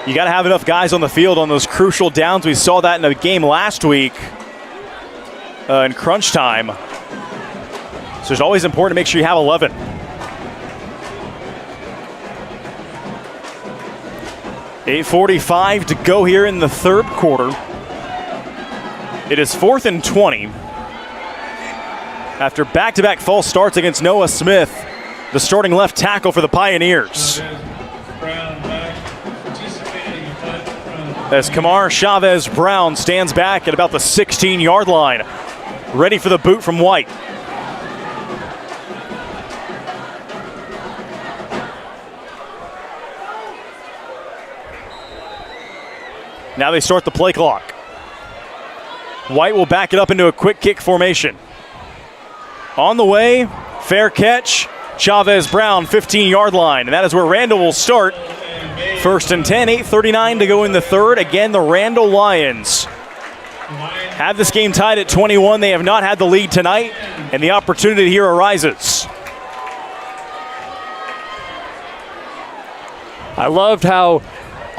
You got to have enough guys on the field on those crucial downs. We saw that in a game last week in crunch time. So it's always important to make sure you have 11. .8:45 to go here in the 3rd quarter. It is 4th and 20. After back-to-back false starts against Noah Smith, the starting left tackle for the Pioneers. As Kamar Chavez Brown stands back at about the 16-yard line, ready for the boot from White. Now they start the play clock. White will back it up into a quick kick formation. On the way, fair catch, Chavez Brown, 15-yard line, and that is where Randall will start. 1st and 10, 8:39 to go in the 3rd. Again, the Randall Lions have this game tied at 21. They have not had the lead tonight, and the opportunity here arises. I loved how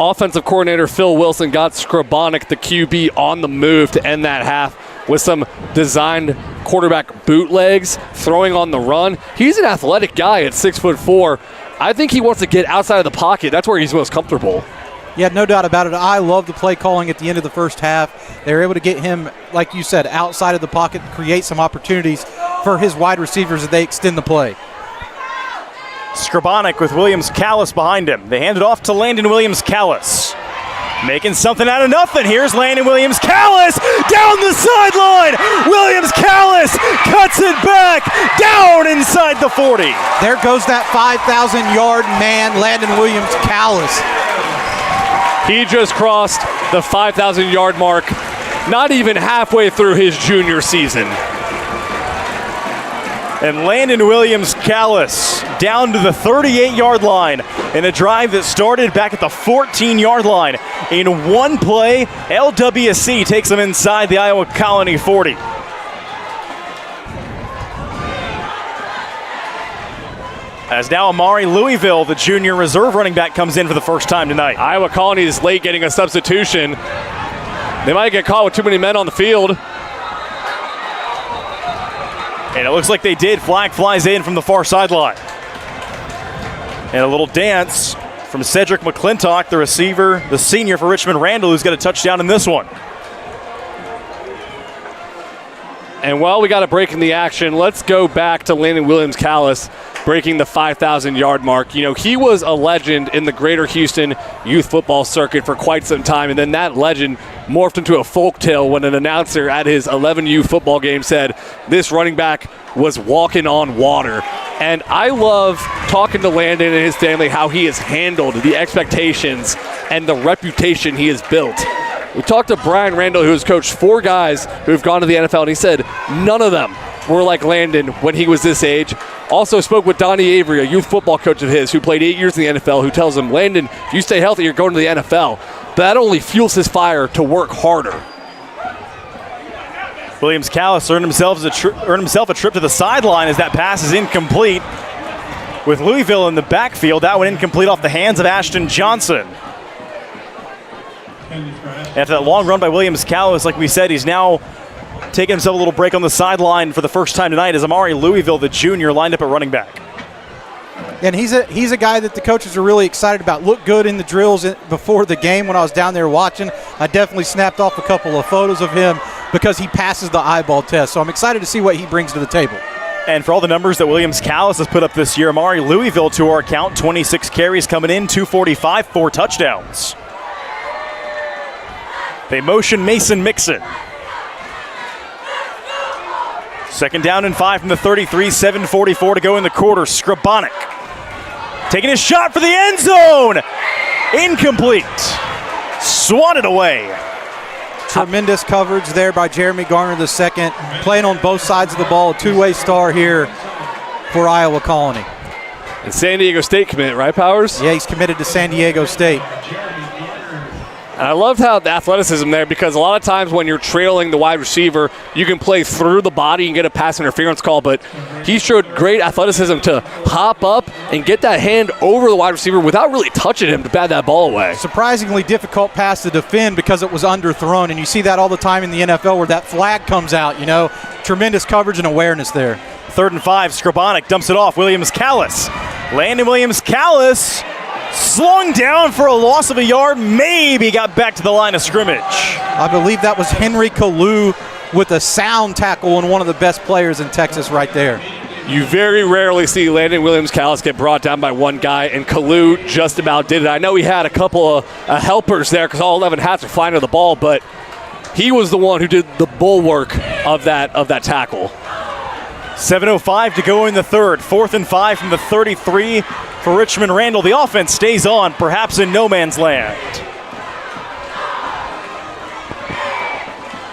offensive coordinator Phil Wilson got Skrabonic, the QB, on the move to end that half with some designed quarterback bootlegs, throwing on the run. He's an athletic guy at 6'4". I think he wants to get outside of the pocket. That's where he's most comfortable. Yeah, no doubt about it. I love the play calling at the end of the first half. They were able to get him, like you said, outside of the pocket, create some opportunities for his wide receivers as they extend the play. Skrabonic with Williams-Callis behind him. They hand it off to Landon Williams-Callis. Making something out of nothing. Here's Landon Williams-Callis down the sideline. Williams-Callis cuts it back down inside the 40. There goes that 5,000-yard man, Landon Williams-Callis. He just crossed the 5,000-yard mark, not even halfway through his junior season. And Landon Williams-Callis down to the 38-yard line in a drive that started back at the 14-yard line. In one play, LWC takes them inside the Iowa Colony 40. As now Amari Louisville, the junior reserve running back, comes in for the first time tonight. Iowa Colony is late getting a substitution. They might get caught with too many men on the field. And it looks like they did. Flag flies in from the far sideline. And a little dance from Cedric McClintock, the receiver, the senior for Richmond Randall, who's got a touchdown in this one. And while we got a break in the action, let's go back to Landon Williams-Callis breaking the 5,000-yard mark. You know, he was a legend in the greater Houston youth football circuit for quite some time, and then that legend morphed into a folktale when an announcer at his 11U football game said this running back was walking on water. And I love talking to Landon and his family how he has handled the expectations and the reputation he has built. We talked to Brian Randall, who has coached 4 guys who have gone to the NFL, and he said none of them were like Landon when he was this age. Also spoke with Donnie Avery, a youth football coach of his who played 8 years in the NFL, who tells him, Landon, if you stay healthy, you're going to the NFL. But that only fuels his fire to work harder. Williams Callis earned himself a trip to the sideline as that pass is incomplete. With Louisville in the backfield, that one incomplete off the hands of Ashton Johnson. After that long run by Williams Callis, like we said, he's now taking himself a little break on the sideline for the first time tonight as Amari Louisville, the junior, lined up at running back. And he's a guy that the coaches are really excited about. Looked good in the drills before the game when I was down there watching. I definitely snapped off a couple of photos of him because he passes the eyeball test. So I'm excited to see what he brings to the table. And for all the numbers that Williams Callis has put up this year, Amari Louisville, to our count, 26 carries coming in, 245, 4 touchdowns. They motion Mason Mixon. 2nd down and 5 from the 33, 7:44 to go in the quarter. Skrabonic taking his shot for the end zone. Incomplete. Swatted away. Tremendous coverage there by Jeremy Garner II, playing on both sides of the ball. A two-way star here for Iowa Colony. And San Diego State commit, right, Powers? Yeah, he's committed to San Diego State. And I loved how the athleticism there, because a lot of times when you're trailing the wide receiver, you can play through the body and get a pass interference call, but he showed great athleticism to hop up and get that hand over the wide receiver without really touching him to bat that ball away. Surprisingly difficult pass to defend because it was underthrown, and you see that all the time in the NFL where that flag comes out, you know. Tremendous coverage and awareness there. 3rd and 5, Skrabonic dumps it off. Williams Callis. Landon Williams Callis slung down for a loss of a yard, maybe got back to the line of scrimmage. I believe that was Henry Kalu with a sound tackle and one of the best players in Texas right there. You very rarely see Landon Williams Callis get brought down by one guy, and Kalu just about did it. I know he had a couple of helpers there because all 11 hats are flying to the ball, but he was the one who did the bulwark of that tackle. 7:05 to go in the 3rd. 4th and 5 from the 33 for Richmond Randall. The offense stays on, perhaps in no man's land.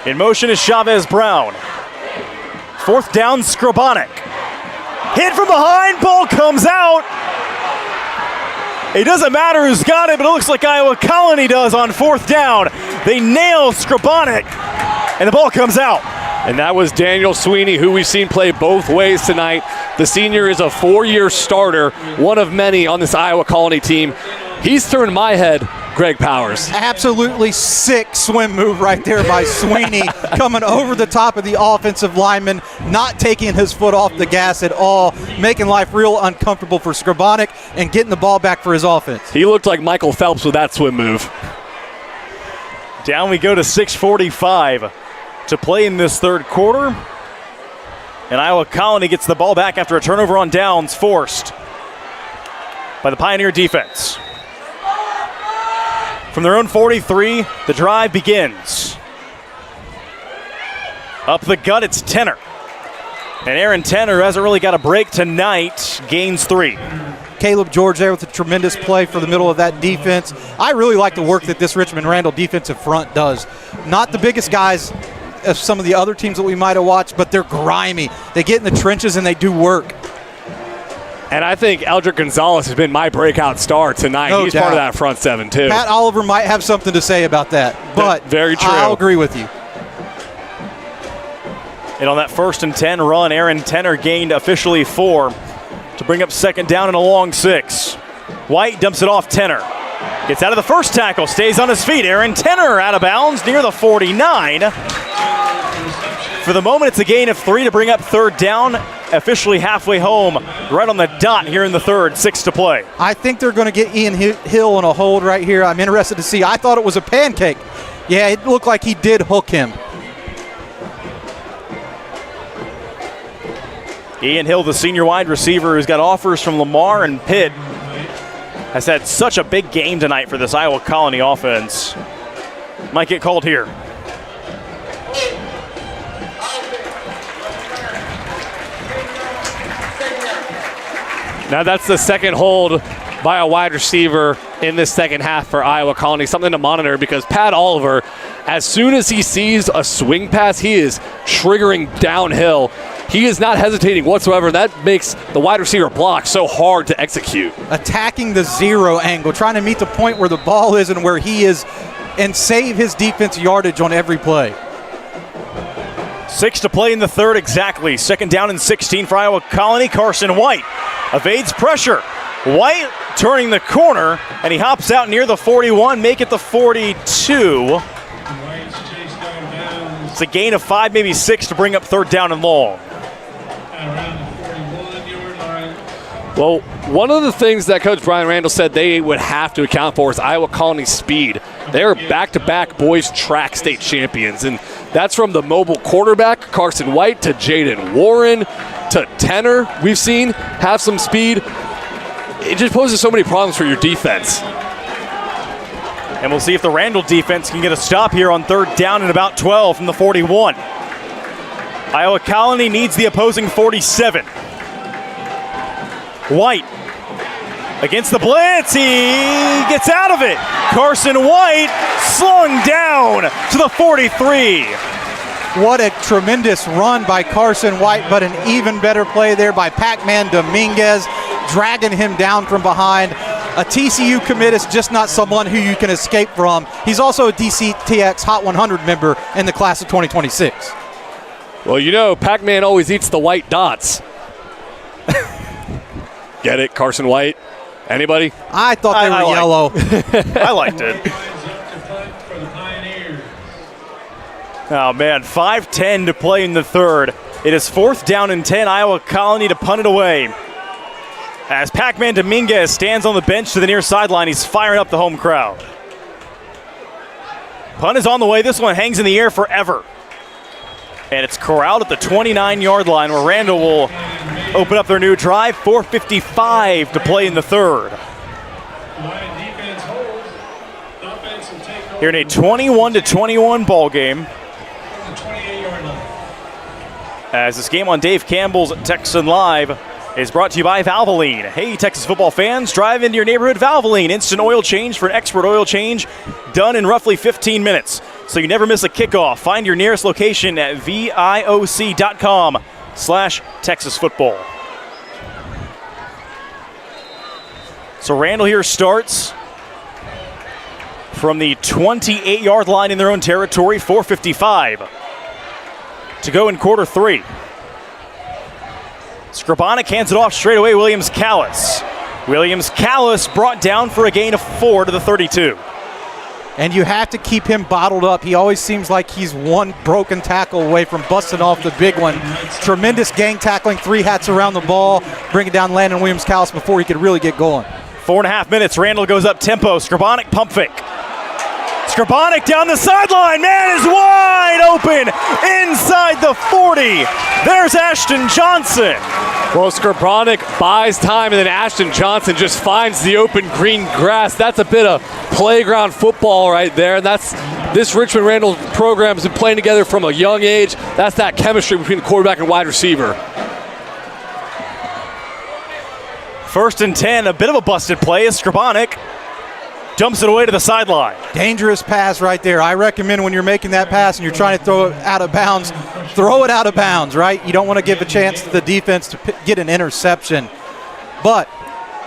In motion is Chavez Brown. 4th down, Skrabonic. Hit from behind, ball comes out. It doesn't matter who's got it, but it looks like Iowa Colony does on 4th down. They nail Skrabonic, and the ball comes out. And that was Daniel Sweeney, who we've seen play both ways tonight. The senior is a 4-year starter, one of many on this Iowa Colony team. He's turned my head, Greg Powers. Absolutely sick swim move right there by Sweeney, coming over the top of the offensive lineman, not taking his foot off the gas at all, making life real uncomfortable for Skrabonic and getting the ball back for his offense. He looked like Michael Phelps with that swim move. Down we go to 6:45 to play in this 3rd quarter. And Iowa Colony gets the ball back after a turnover on downs forced by the Pioneer defense. From their own 43, the drive begins. Up the gut, it's Tenner. And Aaron Tenner, who hasn't really got a break tonight, gains 3. Caleb George there with a tremendous play for the middle of that defense. I really like the work that this Richmond Randall defensive front does. Not the biggest guys of some of the other teams that we might have watched, but they're grimy. They get in the trenches and they do work. And I think Eldrick Gonzalez has been my breakout star tonight. No He's doubt. part of that front 7 too. Pat Oliver might have something to say about that, but very true. I'll agree with you. And on that 1st and 10 run, Aaron Tenner gained officially 4 to bring up 2nd down and a long 6. White dumps it off Tenner. Gets out of the first tackle, stays on his feet. Aaron Tenner out of bounds near the 49. For the moment, it's a gain of 3 to bring up 3rd down. Officially halfway home, right on the dot here in the 3rd, 6 to play. I think they're going to get Ian Hill on a hold right here. I'm interested to see. I thought it was a pancake. Yeah, it looked like he did hook him. Ian Hill, the senior wide receiver, who's got offers from Lamar and Pitt, has had such a big game tonight for this Iowa Colony offense. might get called here. Now that's the second hold by a wide receiver in this second half for Iowa Colony. Something to monitor because Pat Oliver, as soon as he sees a swing pass, he is triggering downhill. He is not hesitating whatsoever. That makes the wide receiver block so hard to execute. Attacking the zero angle, trying to meet the point where the ball is and where he is and save his defense yardage on every play. 6 to play in the third exactly. Second down and 16 for Iowa Colony. Carson White evades pressure. White turning the corner, and he hops out near the 41, make it the 42. It's a gain of 5, maybe 6 to bring up third down and long. Well, one of the things that Coach Brian Randall said they would have to account for is Iowa Colony's speed. They're back-to-back boys track state champions, and that's from the mobile quarterback, Carson White, to Jaden Warren, to Tenor, we've seen have some speed. It just poses so many problems for your defense. And we'll see if the Randall defense can get a stop here on third down and about 12 from the 41. Iowa Colony needs the opposing 47. White against the blitz. He gets out of it. Carson White slung down to the 43. What a tremendous run by Carson White, but an even better play there by Pac-Man Dominguez, dragging him down from behind. A TCU commit is just not someone who you can escape from. He's also a DCTX Hot 100 member in the class of 2026. Well, you know, Pac-Man always eats the white dots. Get it, Carson White? Anybody? I thought they were yellow. I liked it. Oh, man, 5:10 to play in the third. It is fourth down and 10. Iowa Colony to punt it away. As Pac-Man Dominguez stands on the bench to the near sideline, he's firing up the home crowd. Punt is on the way. This one hangs in the air forever. And it's corralled at the 29-yard line where Randall will open up their new drive. 4:55 to play in the third. Here in a 21-21 ball game. As this game on Dave Campbell's Texan Live is brought to you by Valvoline. Hey, Texas football fans, drive into your neighborhood Valvoline. Instant oil change for an expert oil change done in roughly 15 minutes. So you never miss a kickoff. Find your nearest location at VIOC.com/Texas football. So Randall here starts from the 28-yard line in their own territory. 4:55 to go in quarter three. Skrabonic hands it off straight away. Williams-Callis. Williams-Callis brought down for a gain of 4 to the 32. And you have to keep him bottled up. He always seems like he's one broken tackle away from busting off the big one. Tremendous gang tackling, 3 hats around the ball, bringing down Landon Williams-Callis before he could really get going. 4.5 minutes. Randall goes up tempo. Skrabonic pump fake. Skrabonic down the sideline. Man is wide open inside the 40. There's Ashton Johnson. Well, Skrabonic buys time, and then Ashton Johnson just finds the open green grass. That's a bit of playground football right there. And that's this Richmond Randall program has been playing together from a young age. That's that chemistry between the quarterback and wide receiver. First and 10, a bit of a busted play as Skrabonic dumps it away to the sideline. Dangerous pass right there. I recommend when you're making that pass and you're trying to throw it out of bounds, throw it out of bounds, right? You don't want to give a chance to the defense to get an interception. But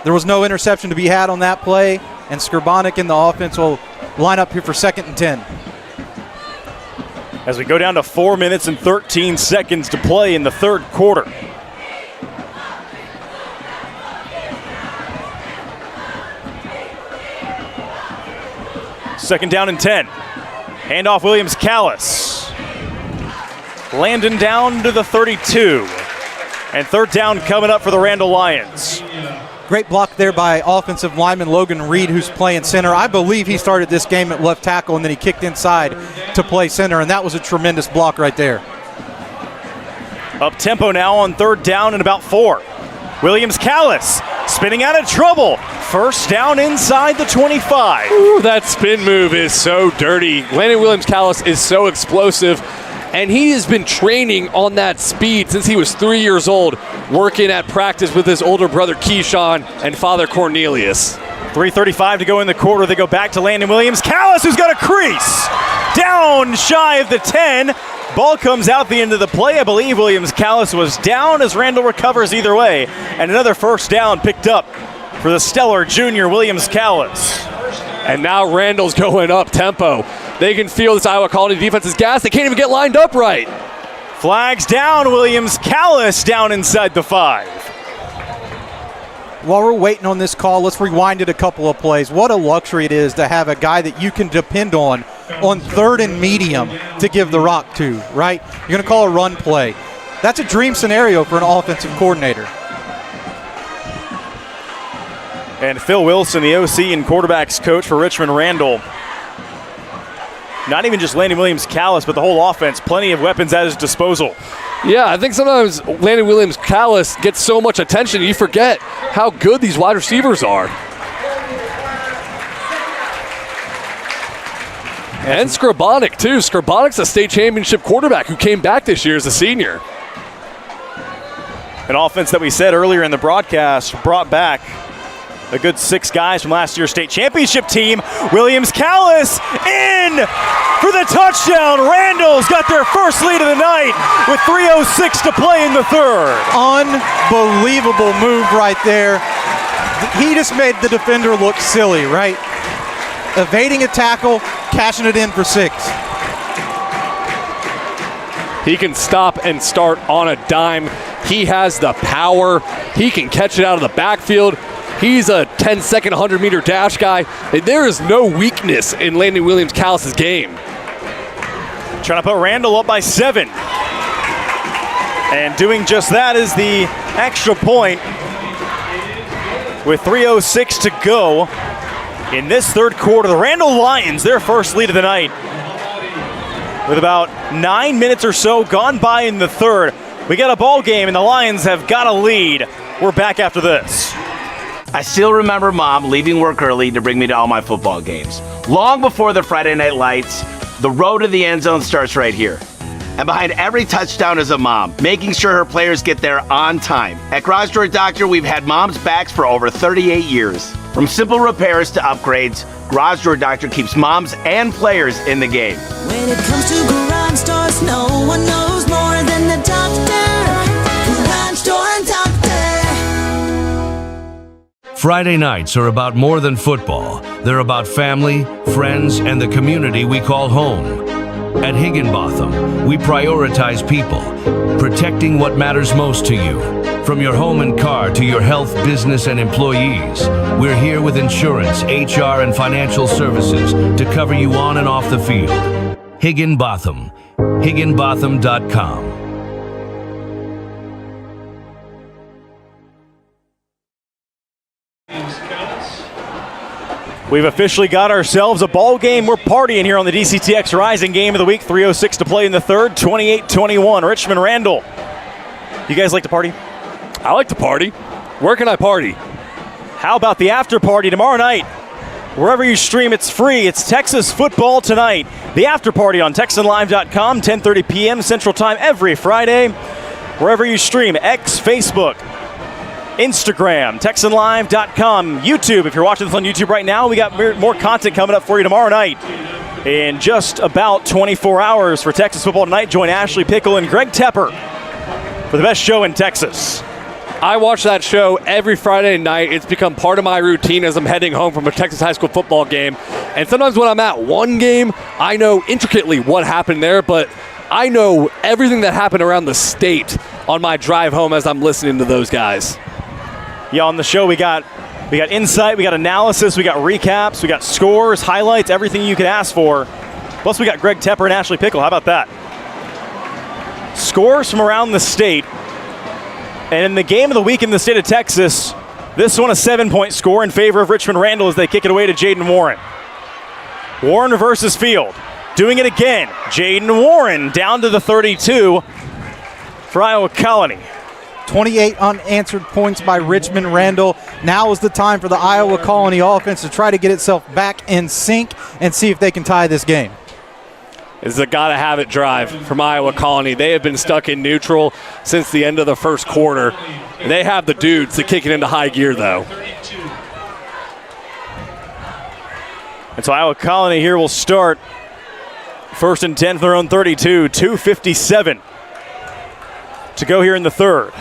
there was no interception to be had on that play, and Skrabonic and the offense will line up here for 2nd and 10. As we go down to 4 minutes and 13 seconds to play in the third quarter. Second down and 10. Handoff Williams-Callis. Landon down to the 32. And third down coming up for the Randall Lions. Great block there by offensive lineman Logan Reed, who's playing center. I believe he started this game at left tackle, and then he kicked inside to play center, and that was a tremendous block right there. Up tempo now on third down and about 4. Williams-Callis spinning out of trouble. First down inside the 25. Ooh, that spin move is so dirty. Landon Williams-Callis is so explosive, and he has been training on that speed since he was 3 years old, working at practice with his older brother Keyshawn and father Cornelius. 3:35 to go in the quarter. They go back to Landon Williams-Callis, who's got a crease. Down shy of the 10. Ball comes out the end of the play. I believe Williams-Callis was down as Randall recovers either way. And another first down picked up for the stellar junior Williams-Callis. And now Randall's going up tempo. They can feel this Iowa Colony defense's gas. They can't even get lined up right. Flags down. Williams-Callis down inside the 5. While we're waiting on this call, let's rewind it a couple of plays. What a luxury it is to have a guy that you can depend on 3rd and medium to give the rock to, right? You're going to call a run play. That's a dream scenario for an offensive coordinator. And Phil Wilson, the OC and quarterbacks coach for Richmond Randall. Not even just Landon Williams-Callis, but the whole offense. Plenty of weapons at his disposal. Yeah, I think sometimes Landon Williams-Callis gets so much attention, you forget how good these wide receivers are. And Skrabonic, too. Skrabonic's a state championship quarterback who came back this year as a senior. An offense that we said earlier in the broadcast brought back a good 6 guys from last year's state championship team. Williams-Callis in for the touchdown. Randall's got their first lead of the night with 3:06 to play in the 3rd. Unbelievable move right there. He just made the defender look silly, right? Evading a tackle, cashing it in for 6. He can stop and start on a dime. He has the power. He can catch it out of the backfield. He's a 10-second, 100-meter dash guy. There is no weakness in Landon Williams-Callis' game. Trying to put Randall up by 7. And doing just that is the extra point with 3:06 to go in this 3rd quarter. The Randall Lions, their first lead of the night. With about 9 minutes or so gone by in the 3rd. We got a ball game and the Lions have got a lead. We're back after this. I still remember Mom leaving work early to bring me to all my football games. Long before the Friday night lights, the road to the end zone starts right here. And behind every touchdown is a mom, making sure her players get there on time. At Garage Door Doctor, we've had Mom's backs for over 38 years. From simple repairs to upgrades, Garage Door Doctor keeps moms and players in the game. When it comes to garage doors, no one knows more than the doctor. Garage Door Doctor. Friday nights are about more than football. They're about family, friends, and the community we call home. At Higginbotham, we prioritize people, protecting what matters most to you. From your home and car to your health, business, and employees, we're here with insurance, HR, and financial services to cover you on and off the field. Higginbotham. Higginbotham.com. We've officially got ourselves a ball game. We're partying here on the DCTX Rising Game of the Week. 3:06 to play in the 3rd, 28-21. Richmond Randall. You guys like to party? I like to party. Where can I party? How about the after party tomorrow night? Wherever you stream, it's free. It's Texas football tonight. The after party on TexanLive.com, 10:30 p.m. Central Time every Friday. Wherever you stream, X, Facebook, Instagram, TexanLive.com, YouTube. If you're watching this on YouTube right now, we got more content coming up for you tomorrow night. In just about 24 hours for Texas Football Tonight, join Ashley Pickle and Greg Tepper for the best show in Texas. I watch that show every Friday night. It's become part of my routine as I'm heading home from a Texas high school football game. And sometimes when I'm at one game, I know intricately what happened there, but I know everything that happened around the state on my drive home as I'm listening to those guys. Yeah, on the show we got insight, we got analysis, we got recaps, we got scores, highlights, everything you could ask for. Plus we got Greg Tepper and Ashley Pickle. How about that? Scores from around the state. And in the game of the week in the state of Texas, this one a 7-point score in favor of Richmond Randall as they kick it away to Jaden Warren. Warren reverses field. Doing it again. Jaden Warren down to the 32 for Iowa Colony. 28 unanswered points by Richmond. Randall, now is the time for the Iowa Colony offense to try to get itself back in sync and see if they can tie this game. Is a gotta-have-it drive from Iowa Colony. They have been stuck in neutral since the end of the first quarter. They have the dudes to kick it into high gear, though. And so Iowa Colony here will start. 1st and 10 from their own 32, 2:57 to go here in the third.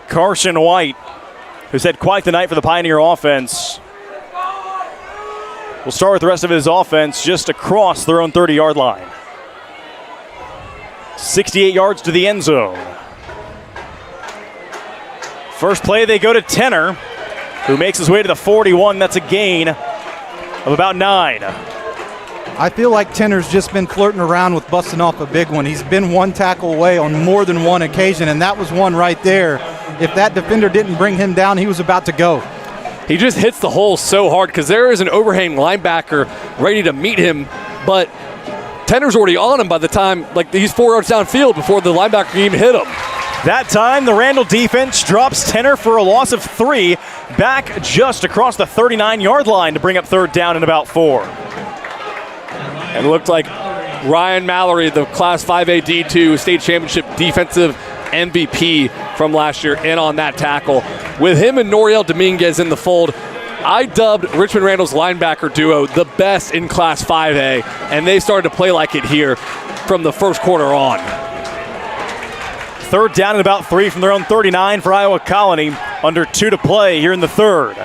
Carson White, who's had quite the night for the Pioneer offense, will start with the rest of his offense just across their own 30-yard line. 68 yards to the end zone. First play, they go to Tenor, who makes his way to the 41. That's a gain of about 9. I feel like Tenor's just been flirting around with busting off a big one. He's been one tackle away on more than one occasion, and that was one right there. If that defender didn't bring him down, he was about to go. He just hits the hole so hard because there is an overhang linebacker ready to meet him, but Tenor's already on him by the time, like, he's 4 yards downfield before the linebacker can even hit him. That time, the Randall defense drops Tenor for a loss of 3, back just across the 39-yard line to bring up third down and about 4. And it looked like Ryan Mallory, the Class 5A D2 state championship defensive MVP from last year, in on that tackle. With him and Noriel Dominguez in the fold, I dubbed Richmond Randall's linebacker duo the best in Class 5A, and they started to play like it here from the first quarter on. Third down and about 3 from their own 39 for Iowa Colony. Under 2 to play here in the third.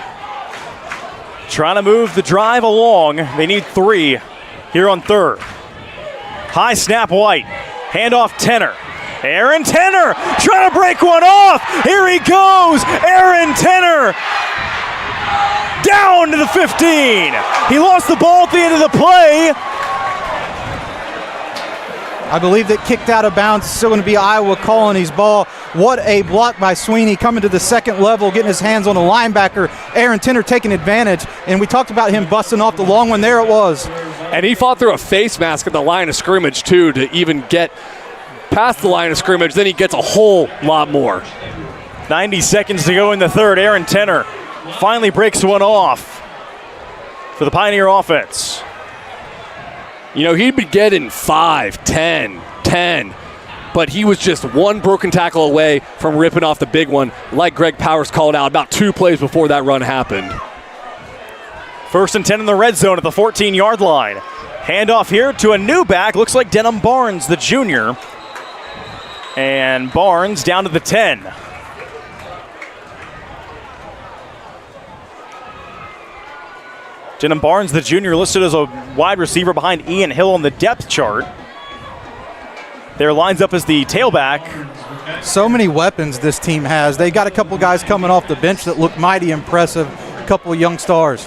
Trying to move the drive along. They need 3 here on third. High snap White. Handoff Tenor. Aaron Tenor trying to break one off. Here he goes. Aaron Tenor down to the 15. He lost the ball at the end of the play. I believe that kicked out of bounds is still going to be Iowa Colony's ball. What a block by Sweeney, coming to the second level, getting his hands on the linebacker. Aaron Tenor taking advantage, and we talked about him busting off the long one. There it was. And he fought through a face mask at the line of scrimmage, too, to even get past the line of scrimmage. Then he gets a whole lot more. 90 seconds to go in the third. Aaron Tenor finally breaks one off for the Pioneer offense. You know, he'd been getting 5, 10, 10, but he was just one broken tackle away from ripping off the big one, like Greg Powers called out about 2 plays before that run happened. 1st and 10 in the red zone at the 14-yard line. Handoff here to a new back. Looks like Denham Barnes, the junior. And Barnes down to the 10. Denham Barnes, the junior, listed as a wide receiver behind Ian Hill on the depth chart. There lines up as the tailback. So many weapons this team has. They got a couple guys coming off the bench that look mighty impressive. A couple of young stars.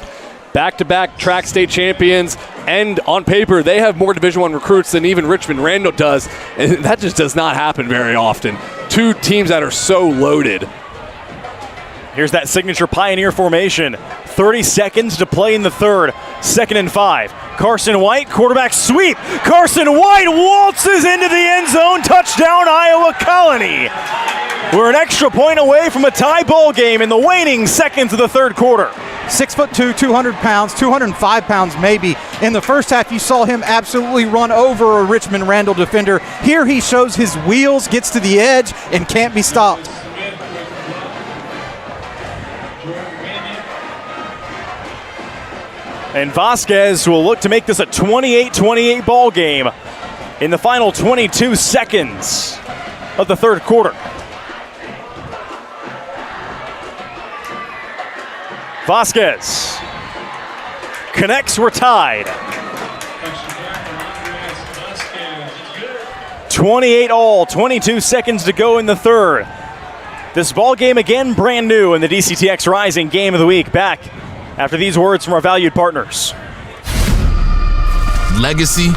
Back-to-back track state champions, and on paper, they have more Division I recruits than even Richmond Randall does, and that just does not happen very often. 2 teams that are so loaded. Here's that signature Pioneer formation. 30 seconds to play in the third. 2nd and 5. Carson White, quarterback sweep. Carson White waltzes into the end zone. Touchdown, Iowa Colony. We're an extra point away from a tie ball game in the waning seconds of the third quarter. 6'2", 200 pounds, 205 pounds maybe. In the first half, you saw him absolutely run over a Richmond Randall defender. Here he shows his wheels, gets to the edge, and can't be stopped. And Vasquez will look to make this a 28-28 ball game in the final 22 seconds of the third quarter. Vasquez connects, we're tied. 28 all, 22 seconds to go in the third. This ball game again brand new in the DCTX Rising Game of the Week. Back after these words from our valued partners. Legacy,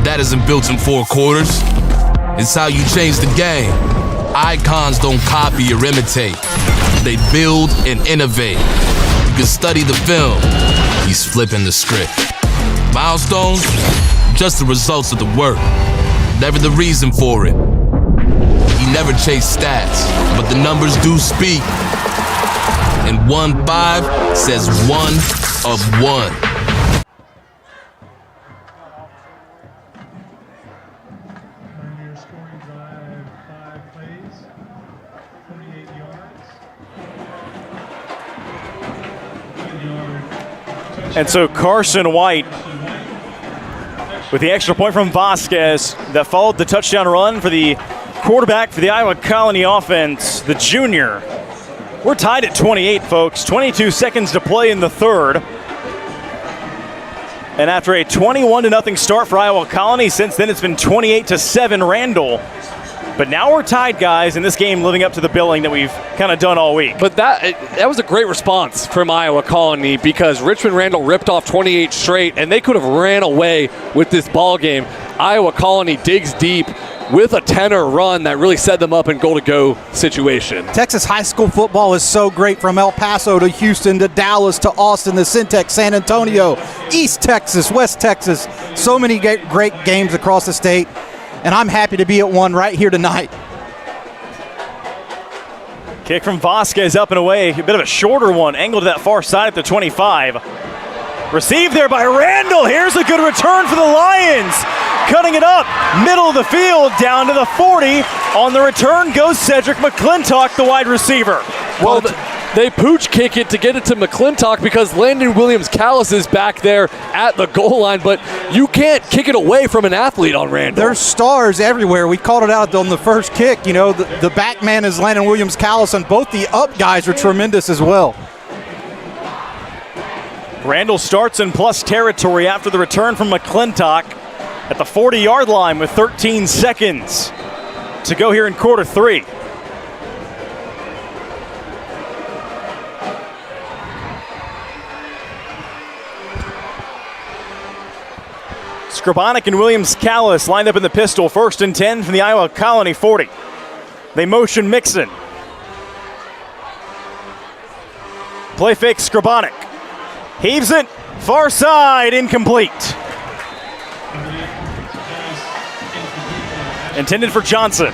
that isn't built in 4 quarters. It's how you change the game. Icons don't copy or imitate. They build and innovate. You can study the film. He's flipping the script. Milestones, just the results of the work, never the reason for it. He never chased stats, but the numbers do speak. And 1-5 says 1 of 1. Pioneer scoring drive, 5 plays, 48 yards. 1 yard. And so Carson White with the extra point from Vasquez that followed the touchdown run for the quarterback for the Iowa Colony offense, the junior. We're tied at 28, folks. 22 seconds to play in the third. And after a 21-0 start for Iowa Colony, since then it's been 28-7 Randall. But now we're tied, guys, in this game living up to the billing that we've kind of done all week. But that was a great response from Iowa Colony because Richmond Randall ripped off 28 straight, and they could have ran away with this ball game. Iowa Colony digs deep with a tenor run that really set them up in goal-to-go situation. Texas high school football is so great, from El Paso to Houston to Dallas to Austin to Syntex, San Antonio, East Texas, West Texas. So many great games across the state, and I'm happy to be at one right here tonight. Kick from Vasquez up and away. A bit of a shorter one, angled to that far side at the 25. Received there by Randall. Here's a good return for the Lions. Cutting it up, middle of the field, down to the 40. On the return goes Cedric McClintock, the wide receiver. Well, they pooch kick it to get it to McClintock because Landon Williams-Callis is back there at the goal line, but you can't kick it away from an athlete on Randall. There's stars everywhere. We called it out on the first kick. You know, the back man is Landon Williams-Callis, and both the up guys are tremendous as well. Randall starts in plus territory after the return from McClintock at the 40-yard line with 13 seconds to go here in quarter 3. Skrabonic and Williams-Callis lined up in the pistol, 1st and 10 from the Iowa Colony 40. They motion Mixon. Play fake Skrabonic. Heaves it, far side, incomplete. Intended for Johnson.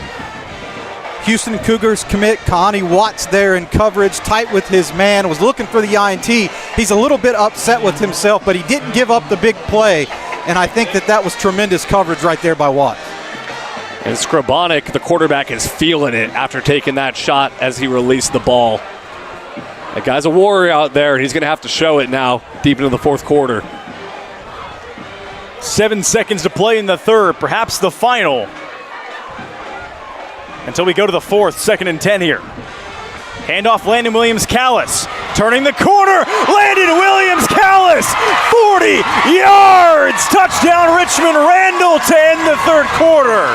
Houston Cougars commit Kahani Watts there in coverage, tight with his man, was looking for the INT. He's a little bit upset with himself, but he didn't give up the big play, and I think that was tremendous coverage right there by Watts. And Skrabonic, the quarterback, is feeling it after taking that shot as he released the ball. That guy's a warrior out there, and he's going to have to show it now deep into the fourth quarter. 7 seconds to play in the third, perhaps the final. Until we go to the fourth, 2nd and 10 here. Handoff Landon Williams-Callis. Turning the corner, Landon Williams-Callis, 40 yards! Touchdown Richmond Randall to end the third quarter.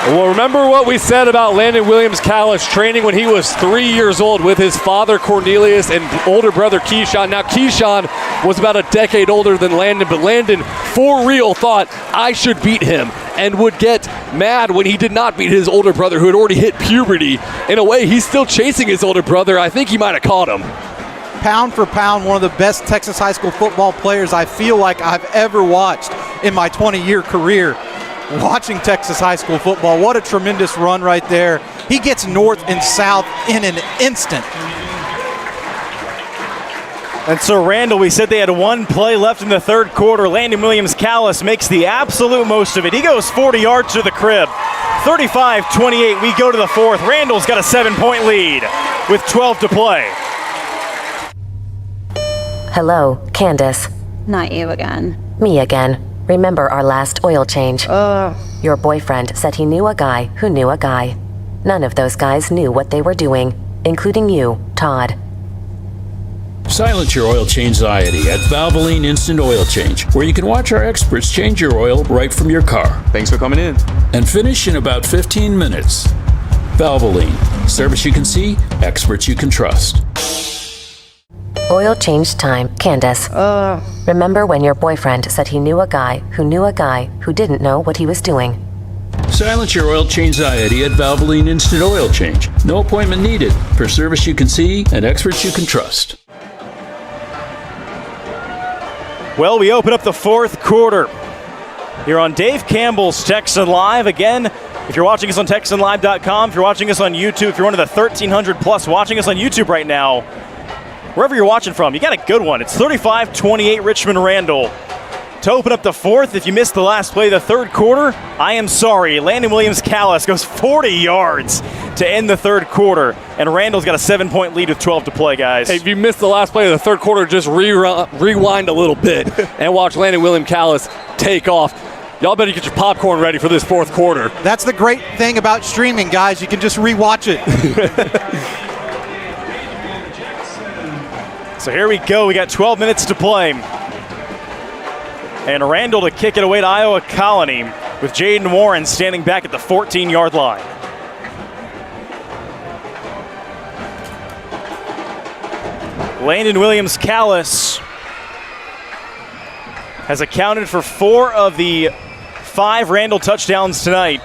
Well, remember what we said about Landon Williams-Callis training when he was 3 years old with his father Cornelius and older brother Keyshawn. Now Keyshawn was about a decade older than Landon, but Landon for real thought I should beat him and would get mad when he did not beat his older brother who had already hit puberty. In a way, he's still chasing his older brother. I think he might have caught him. Pound for pound, one of the best Texas high school football players I feel like I've ever watched in my 20-year career. Watching Texas high school football, what a tremendous run right there. He gets north and south in an instant. And so Randall, we said they had one play left in the third quarter. Landon Williams-Callis makes the absolute most of it. He goes 40 yards to the crib. 35-28, we go to the fourth. Randall's got a 7-point lead with 12 to play. Hello, Candace. Not you again. Me again. Remember our last oil change? Your boyfriend said he knew a guy who knew a guy. None of those guys knew what they were doing, including you, Todd. Silence your oil change anxiety at Valvoline Instant Oil Change, where you can watch our experts change your oil right from your car. Thanks for coming in. And finish in about 15 minutes. Valvoline. Service you can see, experts you can trust. Oil change time, Candace. Remember when your boyfriend said he knew a guy who didn't know what he was doing? Silence your oil change anxiety at Valvoline Instant Oil Change. No appointment needed. For service you can see and experts you can trust. Well, we open up the fourth quarter here on Dave Campbell's Texan Live. Again, if you're watching us on TexanLive.com, if you're watching us on YouTube, if you're one of the 1,300 plus watching us on YouTube right now, wherever you're watching from, you got a good one. It's 35-28 Richmond Randall. To open up the fourth, if you missed the last play of the third quarter, I am sorry. Landon Williams-Callis goes 40 yards to end the third quarter, and Randall's got a 7-point lead with 12 to play, guys. Hey, if you missed the last play of the third quarter, just rewind a little bit and watch Landon Williams-Callis take off. Y'all better get your popcorn ready for this fourth quarter. That's the great thing about streaming, guys. You can just rewatch it. So here we go. We got 12 minutes to play. And Randall to kick it away to Iowa Colony with Jaden Warren standing back at the 14-yard line. Landon Williams-Callis has accounted for 4 of the 5 Randall touchdowns tonight.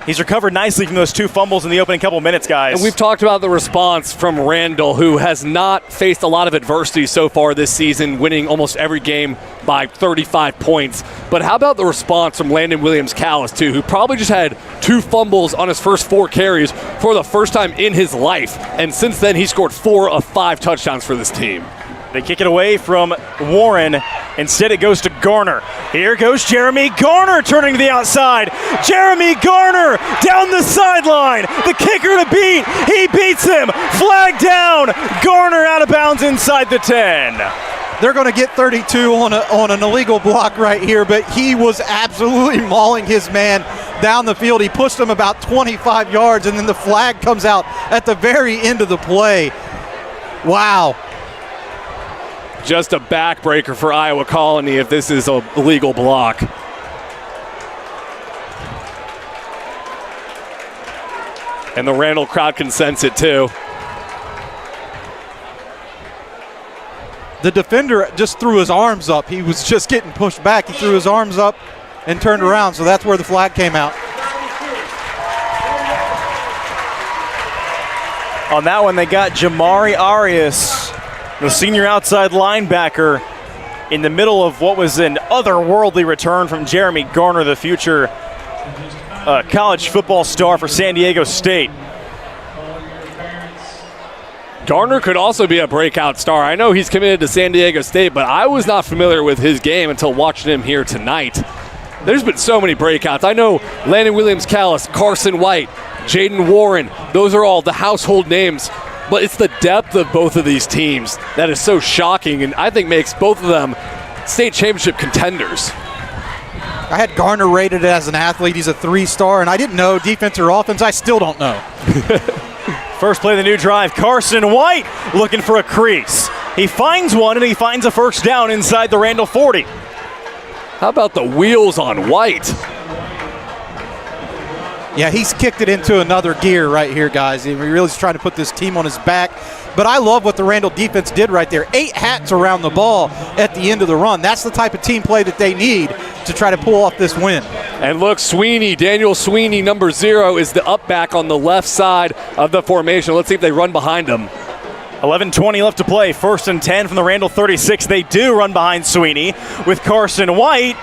He's recovered nicely from those 2 fumbles in the opening couple minutes, guys. And we've talked about the response from Randall, who has not faced a lot of adversity so far this season, winning almost every game by 35 points. But how about the response from Landon Williams-Callis, too, who probably just had 2 fumbles on his first 4 carries for the first time in his life. And since then, he scored 4 of 5 touchdowns for this team. They kick it away from Warren. Instead, it goes to Garner. Here goes Jeremy Garner turning to the outside. Jeremy Garner down the sideline. The kicker to beat. He beats him. Flag down. Garner out of bounds inside the 10. They're going to get 32 on an illegal block right here, but he was absolutely mauling his man down the field. He pushed him about 25 yards, and then the flag comes out at the very end of the play. Wow. Just a backbreaker for Iowa Colony if this is a legal block. And the Randall crowd can sense it too. The defender just threw his arms up. He was just getting pushed back. He threw his arms up and turned around, so that's where the flag came out. On that one, they got Jamari Arias, the senior outside linebacker, in the middle of what was an otherworldly return from Jeremy Garner, the future college football star for San Diego State. Garner could also be a breakout star. I know he's committed to San Diego State, but I was not familiar with his game until watching him here tonight. There's been so many breakouts. I know Landon Williams-Callis, Carson White, Jaden Warren, those are all the household names. But it's the depth of both of these teams that is so shocking and I think makes both of them state championship contenders. I had Garner rated as an athlete. He's a 3-star, and I didn't know defense or offense. I still don't know. First play of the new drive, Carson White looking for a crease. He finds one, and he finds a first down inside the Randall 40. How about the wheels on White? Yeah, he's kicked it into another gear right here, guys. He really is trying to put this team on his back. But I love what the Randall defense did right there. 8 hats around the ball at the end of the run. That's the type of team play that they need to try to pull off this win. And look, Sweeney, Daniel Sweeney, number 0, is the up back on the left side of the formation. Let's see if they run behind him. 11:20 left to play. 1st and 10 from the Randall 36. They do run behind Sweeney with Carson White,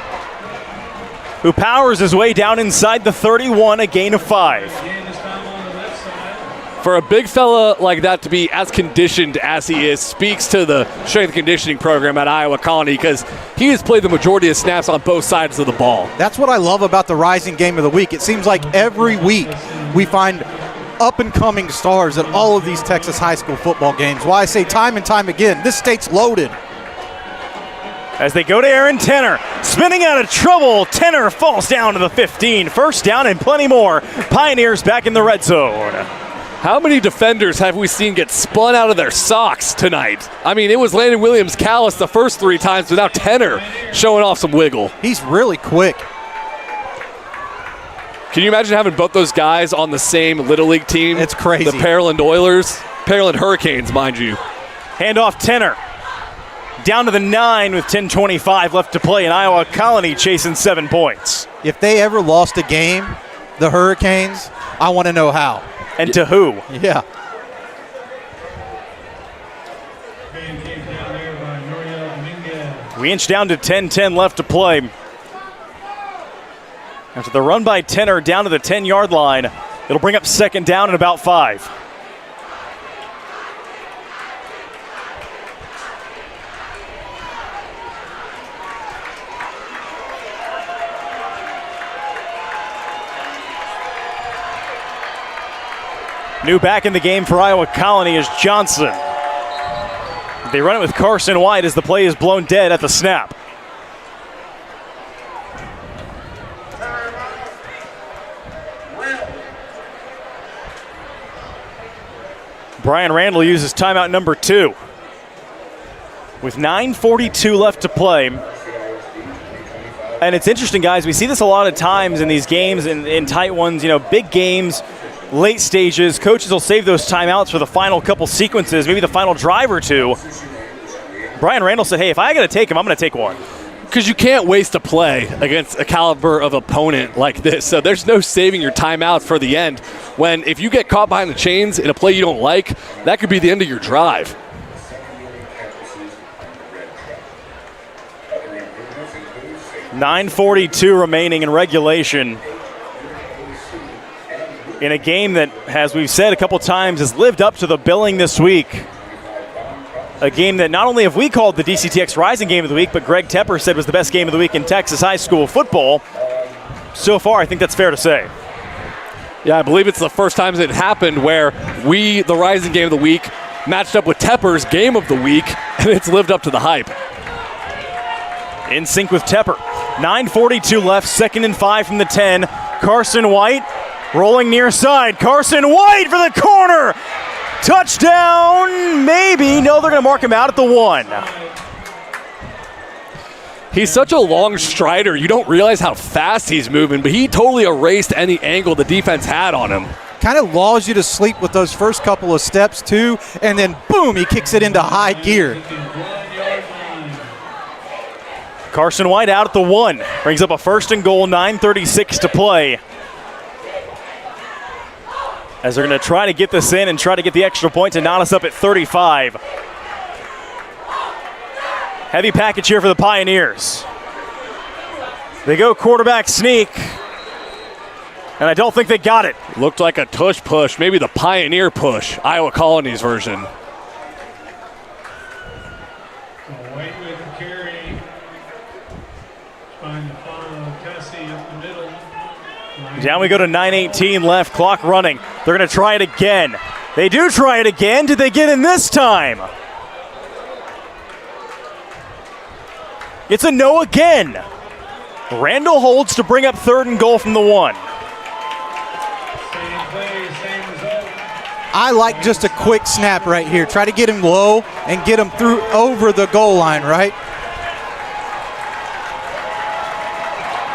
who powers his way down inside the 31, a gain of 5. For a big fella like that to be as conditioned as he is speaks to the strength and conditioning program at Iowa Colony, because he has played the majority of snaps on both sides of the ball. That's what I love about the Rising Game of the Week. It seems like every week we find up-and-coming stars at all of these Texas high school football games. Why I say time and time again, this state's loaded. As they go to Aaron Tenner, spinning out of trouble, Tenner falls down to the 15. First down and plenty more. Pioneers back in the red zone. How many defenders have we seen get spun out of their socks tonight? I mean, it was Landon Williams-Callis the first 3 times, but now Tenner showing off some wiggle. He's really quick. Can you imagine having both those guys on the same Little League team? It's crazy. The Pearland Oilers, Pearland Hurricanes, mind you. Handoff Tenner. Down to the 9 with 10:25 left to play, and Iowa Colony chasing 7 points. If they ever lost a game, the Hurricanes, I want to know how. And to who? Yeah. We inch down to 10-10 left to play. After the run by Tenor down to the 10-yard line, it'll bring up second down and about 5. New back in the game for Iowa Colony is Johnson. They run it with Carson White as the play is blown dead at the snap. Brian Randall uses timeout number 2. With 9:42 left to play. And it's interesting, guys. We see this a lot of times in these games, in tight ones, big games, late stages. Coaches will save those timeouts for the final couple sequences, maybe the final drive or two. Brian Randall said, hey, if I got to take him, I'm going to take one. Because you can't waste a play against a caliber of opponent like this. So there's no saving your timeouts for the end. When if you get caught behind the chains in a play you don't like, that could be the end of your drive. $9:42 remaining in regulation. In a game that, as we've said a couple times, has lived up to the billing this week. A game that not only have we called the DCTX Rising Game of the Week, but Greg Tepper said was the best game of the week in Texas high school football. So far, I think that's fair to say. Yeah, I believe it's the first time it happened where we, the Rising Game of the Week, matched up with Tepper's Game of the Week, and it's lived up to the hype. In sync with Tepper. 9:42 left, 2nd and 5 from the 10. Carson White rolling near side. Carson White for the corner. Touchdown, maybe. No, they're going to mark him out at the 1. He's such a long strider. You don't realize how fast he's moving, but he totally erased any angle the defense had on him. Kind of lulls you to sleep with those first couple of steps, too, and then, boom, he kicks it into high gear. Carson White out at the 1. Brings up a 1st and goal, 9:36 to play. As they're going to try to get this in and try to get the extra point to knot us up at 35. Heavy package here for the Pioneers. They go quarterback sneak. And I don't think they got it. Looked like a tush push, maybe the Pioneer push, Iowa Colony's version. White with the carry. Find the follow. Cassie up the middle. Down we go to 9:18 left, clock running. They're going to try it again. They do try it again. Did they get in this time? It's a no again. Randall holds to bring up 3rd and goal from the 1. Same play, same result. I like just a quick snap right here. Try to get him low and get him through over the goal line, right?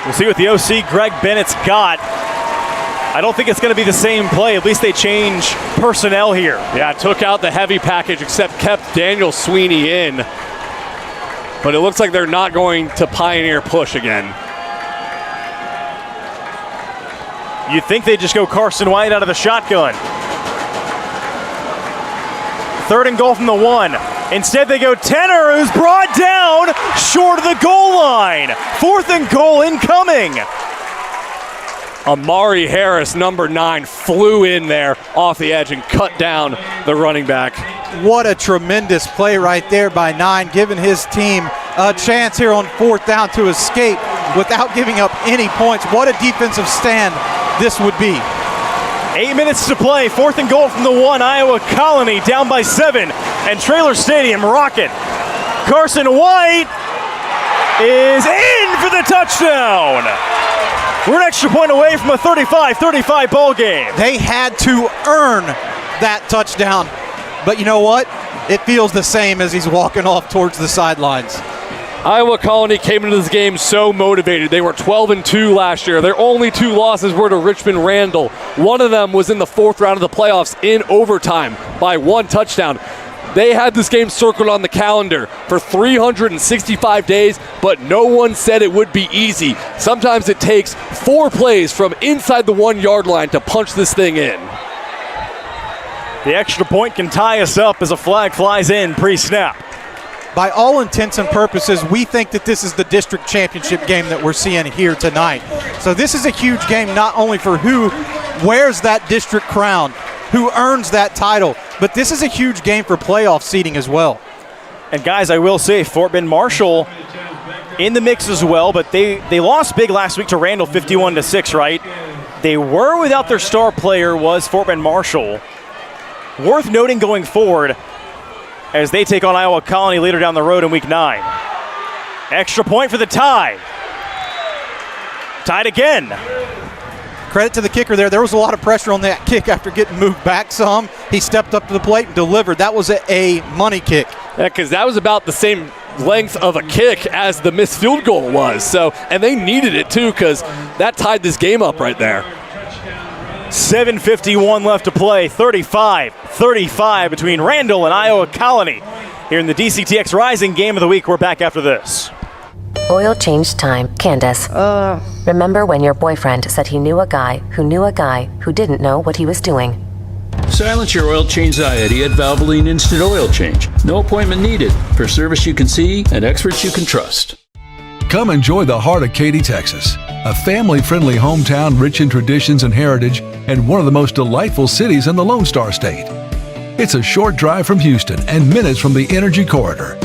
We'll see what the OC Greg Bennett's got. I don't think it's going to be the same play. At least they change personnel here. Yeah, took out the heavy package except kept Daniel Sweeney in. But it looks like they're not going to Pioneer push again. You'd think they'd just go Carson White out of the shotgun. 3rd and goal from the 1. Instead, they go Tenor, who's brought down short of the goal line. 4th and goal incoming. Amari Harris, number 9, flew in there off the edge and cut down the running back. What a tremendous play right there by 9, giving his team a chance here on 4th down to escape without giving up any points. What a defensive stand this would be. 8 minutes to play, 4th and goal from the 1. Iowa Colony down by 7, and Traylor Stadium rocking. Carson White is in for the touchdown. We're an extra point away from a 35-35 ball game. They had to earn that touchdown, but you know what? It feels the same as he's walking off towards the sidelines. Iowa Colony came into this game so motivated. They were 12-2 last year. Their only 2 losses were to Richmond Randall. One of them was in the 4th round of the playoffs in overtime by 1 touchdown. They had this game circled on the calendar for 365 days, but no one said it would be easy. Sometimes it takes 4 plays from inside the 1-yard line to punch this thing in. The extra point can tie us up as a flag flies in pre-snap. by all intents and purposes, we think that this is the district championship game that we're seeing here tonight. So this is a huge game not only for who wears that district crown, who earns that title, but this is a huge game for playoff seeding as well. And guys, I will say Fort Bend Marshall in the mix as well, but they lost big last week to Randall 51-6, right? They were without their star player, was Fort Bend Marshall. Worth noting going forward as they take on Iowa Colony later down the road in week 9. Extra point for the tie. Tied again. Credit to the kicker there. There was a lot of pressure on that kick after getting moved back some. He stepped up to the plate and delivered. That was a money kick. Yeah, because that was about the same length of a kick as the missed field goal was. So, and they needed it too, because that tied this game up right there. 7:51 left to play. 35-35 between Randall and Iowa Colony here in the DCTX Rising Game of the Week. We're back after this. Oil change time. Candace. Remember when your boyfriend said he knew a guy who didn't know what he was doing? Silence your oil change anxiety at Valvoline Instant Oil Change. No appointment needed. For service you can see and experts you can trust. Come enjoy the heart of Katy, Texas, a family-friendly hometown rich in traditions and heritage and one of the most delightful cities in the Lone Star State. It's a short drive from Houston and minutes from the Energy Corridor.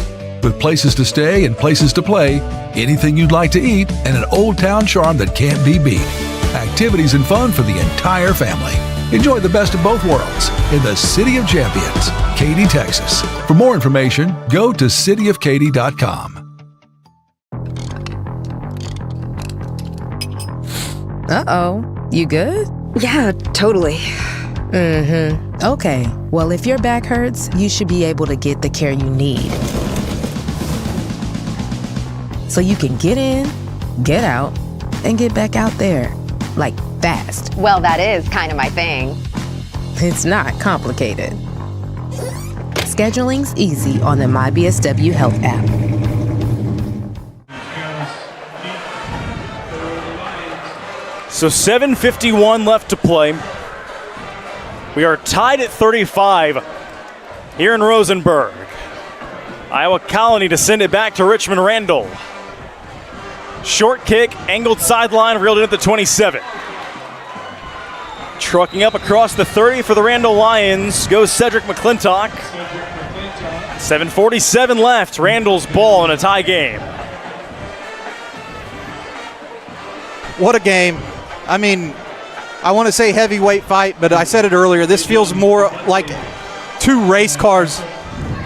With places to stay and places to play, anything you'd like to eat, and an old town charm that can't be beat. Activities and fun for the entire family. Enjoy the best of both worlds in the City of Champions, Katy, Texas. For more information, go to cityofkaty.com. Uh-oh. You good? Yeah, totally. Mm-hmm. Okay. Well, if your back hurts, you should be able to get the care you need. So you can get in, get out, and get back out there. Like fast. Well, that is kind of my thing. It's not complicated. Scheduling's easy on the MyBSW Health app. So 7:51 left to play. We are tied at 35 here in Rosenberg. Iowa Colony to send it back to Richmond Randall. Short kick, angled sideline, reeled in at the 27. Trucking up across the 30 for the Randall Lions goes Cedric McClintock. 7:47 left, Randall's ball in a tie game. What a game. I mean, I want to say heavyweight fight, but I said it earlier, this feels more like two race cars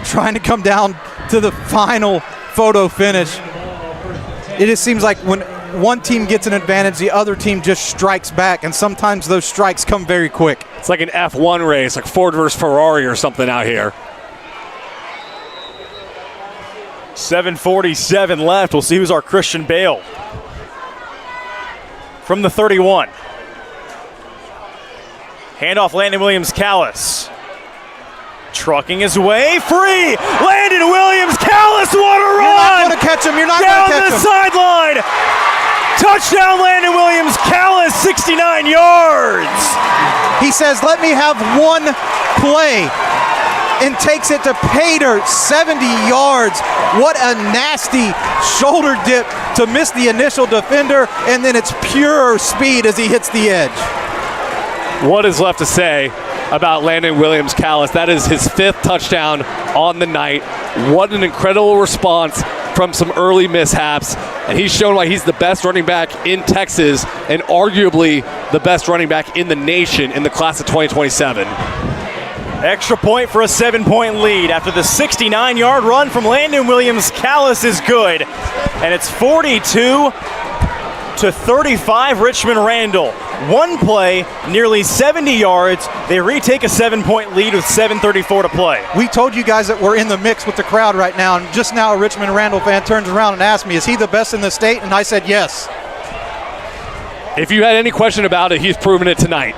trying to come down to the final photo finish. It just seems like when one team gets an advantage, the other team just strikes back, and sometimes those strikes come very quick. It's like an F1 race, like Ford versus Ferrari or something out here. 7:47 left. We'll see who's our Christian Bale. From the 31. Handoff Landon Williams-Callis. Trucking his way free. Landon Williams-Callis, what a run! You're not going to catch him. You're not going to catch him. Down the sideline. Touchdown, Landon Williams-Callis, 69 yards. He says, let me have one play, and takes it to pay dirt, 70 yards. What a nasty shoulder dip to miss the initial defender, and then it's pure speed as he hits the edge. What is left to say about Landon Williams-Callis? That is his 5th touchdown on the night. What an incredible response from some early mishaps. And he's shown why he's the best running back in Texas and arguably the best running back in the nation in the class of 2027. Extra point for a 7-point lead after the 69-yard run from Landon Williams-Callis is good. And it's 42-35 Richmond Randall. One play, nearly 70 yards. They retake a 7-point lead with 7:34 to play. We told you guys that we're in the mix with the crowd right now, and just now a Richmond Randall fan turns around and asks me, is he the best in the state? And I said yes. If you had any question about it, he's proven it tonight.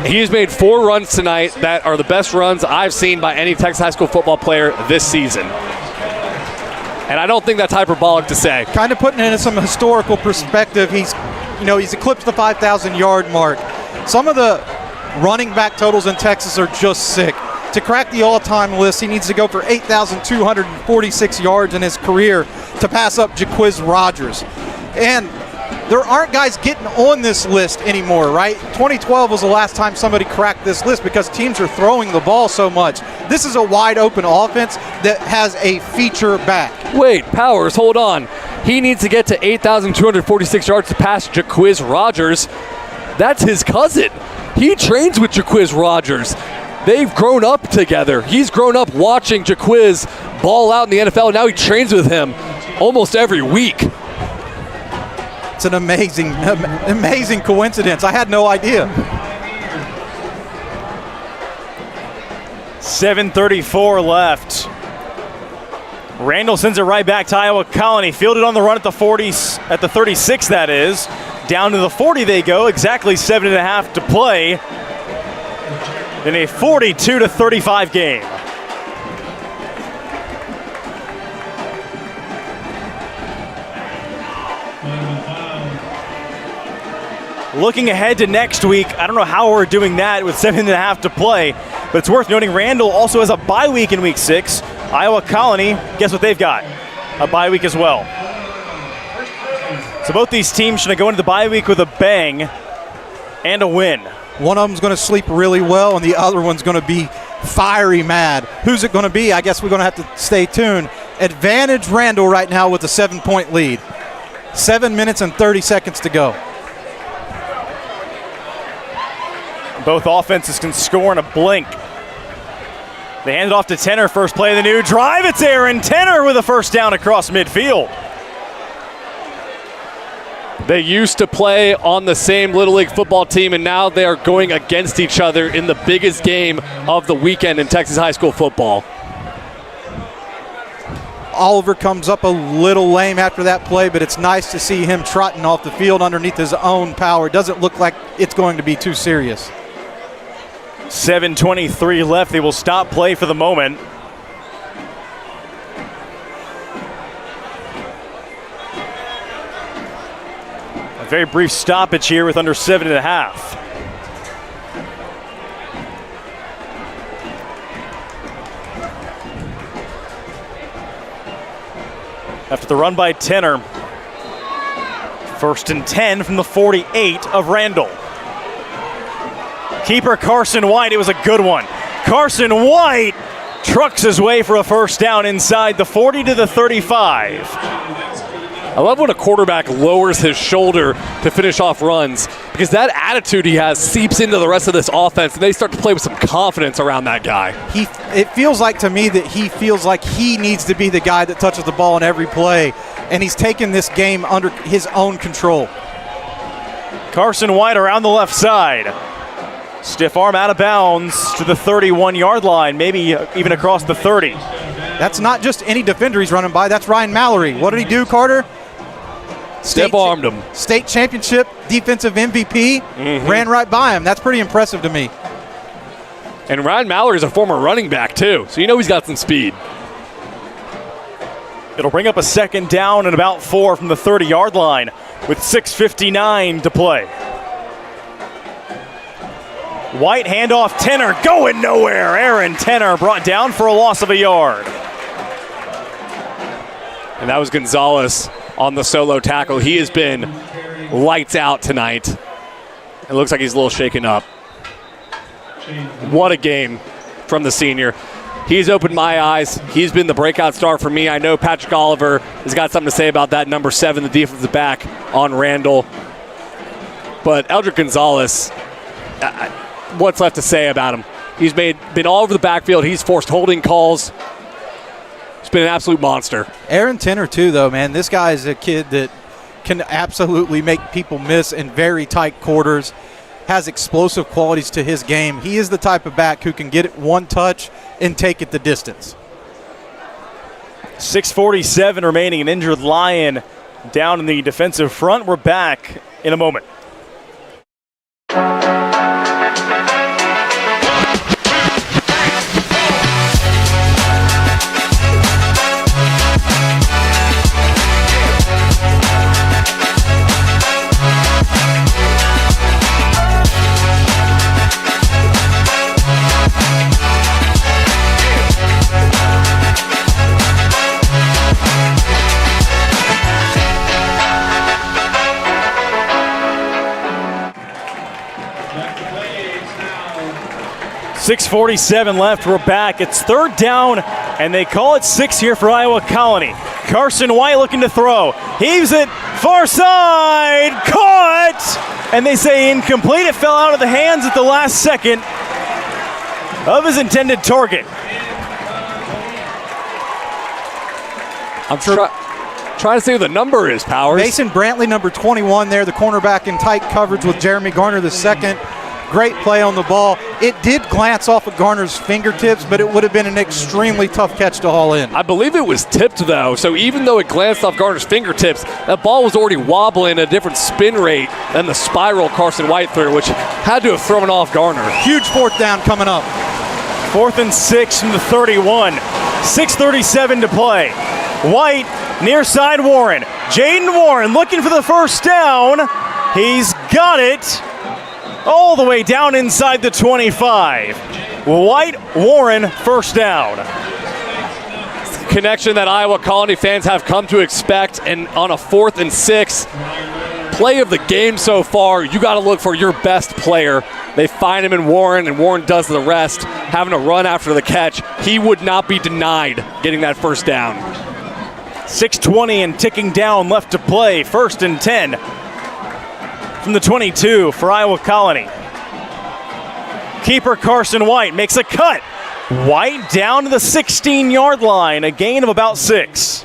He's made 4 runs tonight that are the best runs I've seen by any Texas high school football player this season. And I don't think that's hyperbolic to say. Kind of putting it in some historical perspective, he's eclipsed the 5,000-yard mark. Some of the running back totals in Texas are just sick. To crack the all-time list, he needs to go for 8,246 yards in his career to pass up Jaquiz Rogers. And there aren't guys getting on this list anymore, right? 2012 was the last time somebody cracked this list because teams are throwing the ball so much. This is a wide-open offense that has a feature back. Wait, Powers, hold on. He needs to get to 8,246 yards to pass Jaquiz Rogers. That's his cousin. He trains with Jaquiz Rogers. They've grown up together. He's grown up watching Jaquiz ball out in the NFL. Now he trains with him almost every week. It's an amazing coincidence. I had no idea. 7:34 left. Randall sends it right back to Iowa Colony. Fielded on the run at the 40s, at the 36, that is. Down to the 40 they go. Exactly 7.5 to play in a 42-35 game. Looking ahead to next week, I don't know how we're doing that with 7.5 to play, but it's worth noting Randall also has a bye week in week 6. Iowa Colony, guess what they've got? A bye week as well. So both these teams should go into the bye week with a bang and a win. One of them's going to sleep really well, and the other one's going to be fiery mad. Who's it going to be? I guess we're going to have to stay tuned. Advantage Randall right now with a 7-point lead. 7 minutes and 30 seconds to go. Both offenses can score in a blink. They hand it off to Tenner, first play of the new drive. It's Aaron Tenner with a first down across midfield. They used to play on the same Little League football team, and now they are going against each other in the biggest game of the weekend in Texas high school football. Oliver comes up a little lame after that play, but it's nice to see him trotting off the field underneath his own power. It doesn't look like it's going to be too serious. 7:23 left. They will stop play for the moment. A very brief stoppage here with under 7.5. After the run by Tenner. 1st and 10 from the 48 of Randall. Keeper Carson White, it was a good one. Carson White trucks his way for a first down inside the 40 to the 35. I love when a quarterback lowers his shoulder to finish off runs, because that attitude he has seeps into the rest of this offense, and they start to play with some confidence around that guy. It feels like to me that he feels like he needs to be the guy that touches the ball in every play, and he's taken this game under his own control. Carson White around the left side. Stiff arm out of bounds to the 31-yard line, maybe even across the 30. That's not just any defender he's running by. That's Ryan Mallory. What did he do, Carter? Stiff-armed him. State championship, defensive MVP, ran right by him. That's pretty impressive to me. And Ryan Mallory is a former running back, too, so you know he's got some speed. It'll bring up a second down and about 4 from the 30-yard line with 6:59 to play. White handoff, Tenner going nowhere. Aaron Tenner brought down for a loss of a yard. And that was Gonzalez on the solo tackle. He has been lights out tonight. It looks like he's a little shaken up. What a game from the senior. He's opened my eyes. He's been the breakout star for me. I know Patrick Oliver has got something to say about that, number 7, the defensive back on Randall. But Eldrick Gonzalez, what's left to say about him? He's been all over the backfield. He's forced holding calls. He's been an absolute monster. Aaron Tenner, too, though, man. This guy is a kid that can absolutely make people miss in very tight quarters, has explosive qualities to his game. He is the type of back who can get it one touch and take it the distance. 6:47 remaining. An injured Lion down in the defensive front. We're back in a moment. 6:47 left. We're back. It's third down, and they call it 6 here for Iowa Colony. Carson White looking to throw. Heaves it far side. Caught! And they say incomplete. It fell out of the hands at the last second of his intended target. I'm trying to see who the number is, Powers. Mason Brantley, number 21 there, the cornerback in tight coverage with Jeremy Garner the second. Great play on the ball. It did glance off of Garner's fingertips, but it would have been an extremely tough catch to haul in. I believe it was tipped, though, so even though it glanced off Garner's fingertips, that ball was already wobbling at a different spin rate than the spiral Carson White threw, which had to have thrown off Garner. Huge fourth down coming up. 4th and 6 from the 31. 6:37 to play. White, near side Warren. Jaden Warren looking for the first down. He's got it all the way down inside the 25. White, Warren, first down. Connection that Iowa Colony fans have come to expect, and on a 4th and 6, play of the game so far, you got to look for your best player. They find him in Warren, and Warren does the rest, having to run after the catch. He would not be denied getting that first down. 6:20 and ticking down left to play. 1st and 10 from the 22 for Iowa Colony. Keeper Carson White makes a cut. White down to the 16-yard line, a gain of about 6.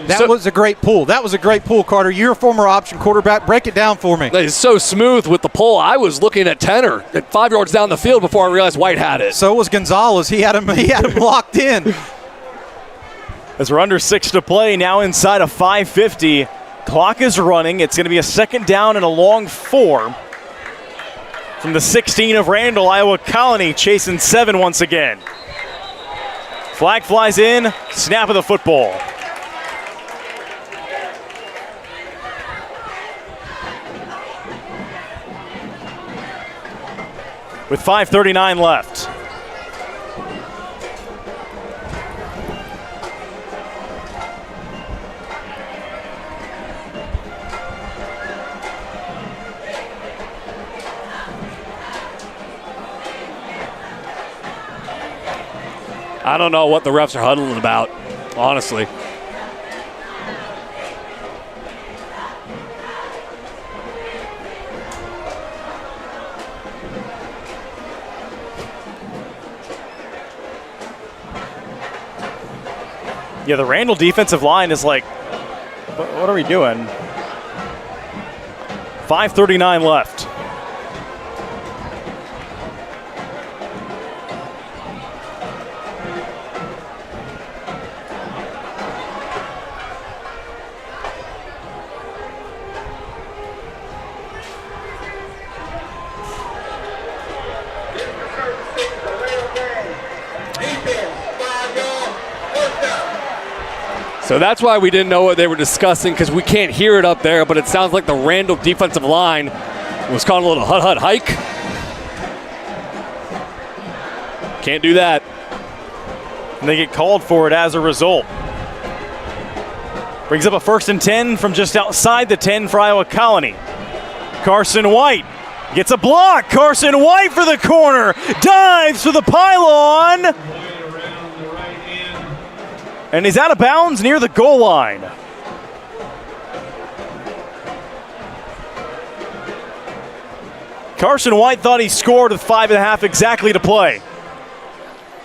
That was a great pull. That was a great pull, Carter. You're a former option quarterback. Break it down for me. It's so smooth with the pull. I was looking at Tenor at 5 yards down the field before I realized White had it. So was Gonzalez. He had him locked in. As we're under 6 to play, now inside of 5:50. Clock is running. It's going to be a second down and a long 4. From the 16 of Randall, Iowa Colony chasing 7 once again. Flag flies in, snap of the football. With 5:39 left. I don't know what the refs are huddling about, honestly. Yeah, the Randall defensive line is like, what are we doing? 5:39 left. So that's why we didn't know what they were discussing, because we can't hear it up there, but it sounds like the Randall defensive line was calling a little hut hike. Can't do that. And they get called for it as a result. Brings up a 1st and 10 from just outside the 10 for Iowa Colony. Carson White gets a block. Carson White for the corner. Dives for the pylon. And he's out of bounds near the goal line. Carson White thought he scored with 5.5 exactly to play.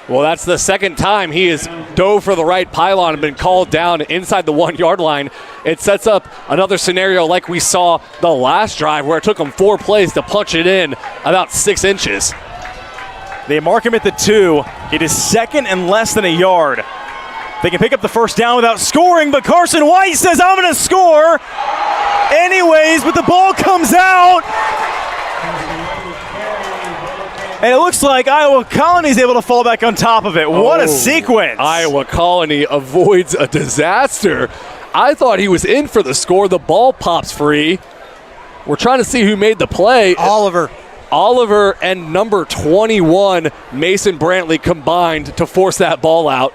Well, that's the second time he has dove for the right pylon and been called down inside the 1 yard line. It sets up another scenario like we saw the last drive, where it took him 4 plays to punch it in about 6 inches. They mark him at the 2. It is second and less than a yard. They can pick up the first down without scoring, but Carson White says, I'm going to score anyways, but the ball comes out. And it looks like Iowa Colony is able to fall back on top of it. What a sequence. Iowa Colony avoids a disaster. I thought he was in for the score. The ball pops free. We're trying to see who made the play. Oliver and number 21, Mason Brantley, combined to force that ball out.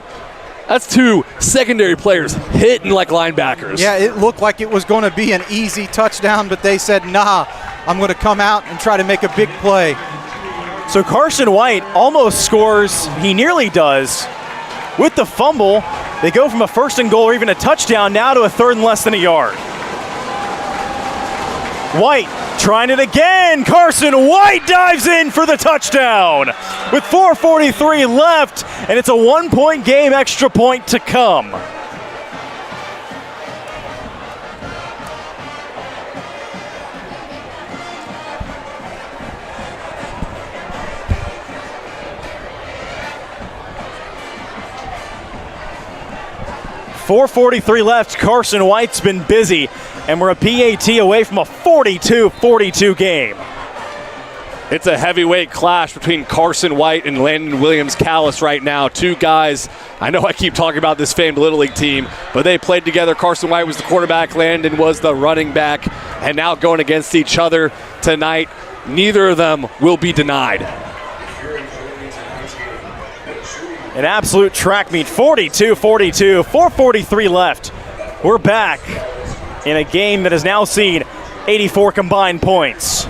That's 2 secondary players hitting like linebackers. Yeah, it looked like it was going to be an easy touchdown, but they said, nah, I'm going to come out and try to make a big play. So Carson White almost scores. He nearly does. With the fumble, they go from a first and goal or even a touchdown now to a third and less than a yard. White trying it again. Carson White dives in for the touchdown with 4:43 left, and it's a 1-point game, extra point to come. .443 left. Carson White's been busy, and we're a PAT away from a 42-42 game. It's a heavyweight clash between Carson White and Landon Williams-Callis right now. Two guys, I know I keep talking about this famed Little League team, but they played together. Carson White was the quarterback, Landon was the running back, and now going against each other tonight. Neither of them will be denied. An absolute track meet, 42-42, 4:43 left. We're back in a game that has now seen 84 combined points.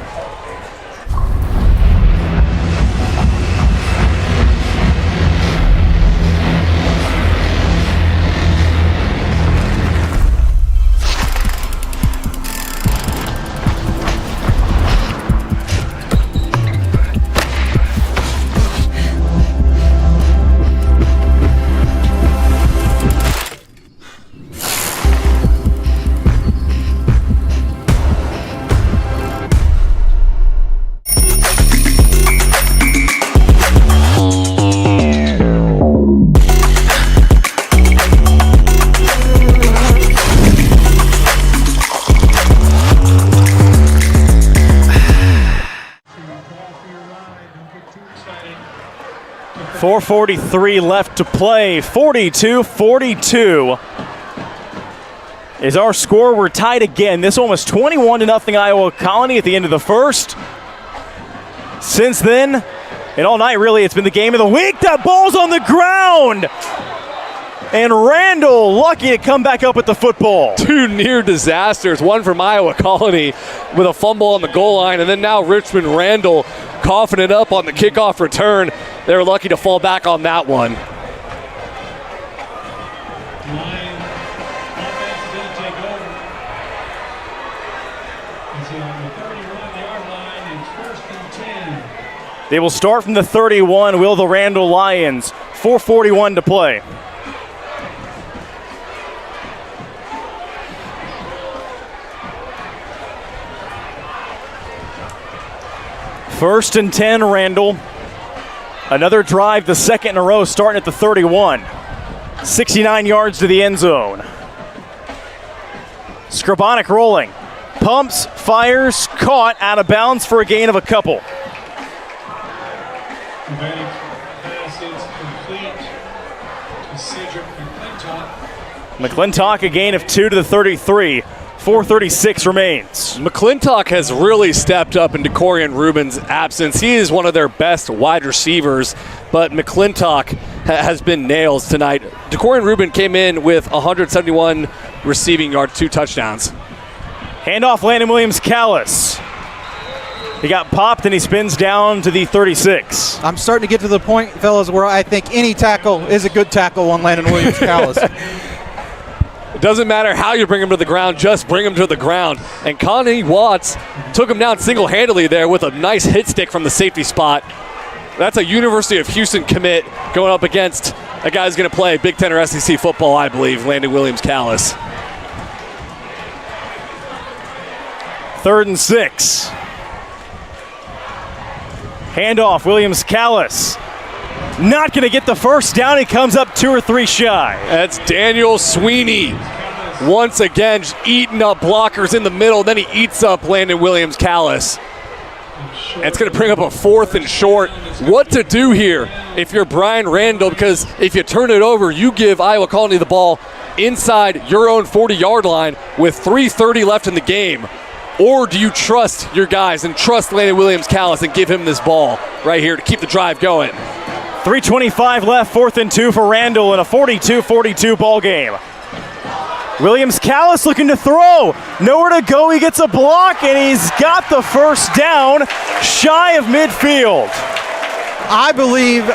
.443 left to play, 42-42 is our score. We're tied again. This one was 21-0 Iowa Colony at the end of the first. Since then, and all night really, it's been the game of the week. That ball's on the ground! And Randall lucky to come back up with the football. Two near disasters, one from Iowa Colony with a fumble on the goal line, and then now Richmond Randall coughing it up on the kickoff return. They were lucky to fall back on that one. Lions offense going to take over. It's on the 31-yard line. It's 1st and 10. They will start from the 31, will the Randall Lions. 4:41 to play. First and 10, Randall. Another drive, the second in a row, starting at the 31. 69 yards to the end zone. Skrabonic rolling. Pumps, fires, caught, out of bounds for a gain of a couple. Pass is complete to Cedric McClintock. McClintock, a gain of 2 to the 33. 4:36 remains. McClintock has really stepped up in DeCorian Rubin's absence. He is one of their best wide receivers, but McClintock has been nails tonight. DeCorian Rubin came in with 171 receiving yards, 2 touchdowns. Handoff, Landon Williams-Callis. He got popped and he spins down to the 36. I'm starting to get to the point, fellas, where I think any tackle is a good tackle on Landon Williams-Callis. It doesn't matter how you bring him to the ground, just bring him to the ground. And Connie Watts took him down single-handedly there with a nice hit stick from the safety spot. That's a University of Houston commit going up against a guy who's going to play Big Ten or SEC football, I believe, Landon Williams-Callis. 3rd and 6. Handoff, Williams-Callis. Not going to get the first down. He comes up 2 or 3 shy. That's Daniel Sweeney. Once again, just eating up blockers in the middle. Then he eats up Landon Williams-Callis. And it's going to bring up a 4th and short. What to do here if you're Brian Randall? Because if you turn it over, you give Iowa Colony the ball inside your own 40-yard line with 3:30 left in the game. Or do you trust your guys and trust Landon Williams-Callis and give him this ball right here to keep the drive going? 3:25 left, 4th and 2 for Randall in a 42-42 ball game. Williams-Callis looking to throw. Nowhere to go. He gets a block, and he's got the first down shy of midfield. I believe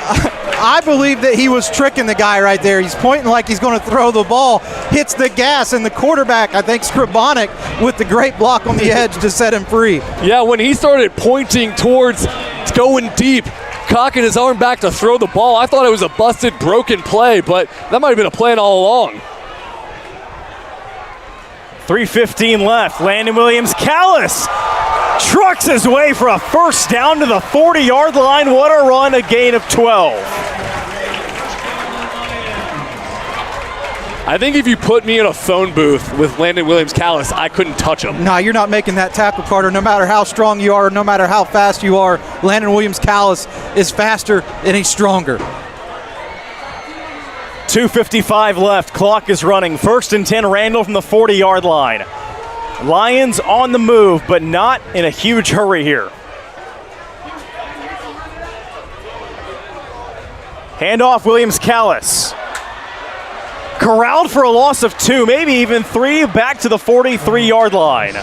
that he was tricking the guy right there. He's pointing like he's going to throw the ball, hits the gas, and the quarterback, I think Scribonic, with the great block on the edge to set him free. Yeah, when he started pointing towards going deep, cocking his arm back to throw the ball, I thought it was a busted, broken play, but that might have been a plan all along. 3:15 left. Landon Williams-Callis trucks his way for a first down to the 40-yard line. What a run, a gain of 12. I think if you put me in a phone booth with Landon Williams-Callis, I couldn't touch him. No, you're not making that tackle, Carter. No matter how strong you are, no matter how fast you are, Landon Williams-Callis is faster and he's stronger. 2:55 left. Clock is running. 1st and 10, Randall from the 40-yard line. Lions on the move, but not in a huge hurry here. Handoff, Williams-Callis. Corralled for a loss of 2, maybe even 3, back to the 43-yard line.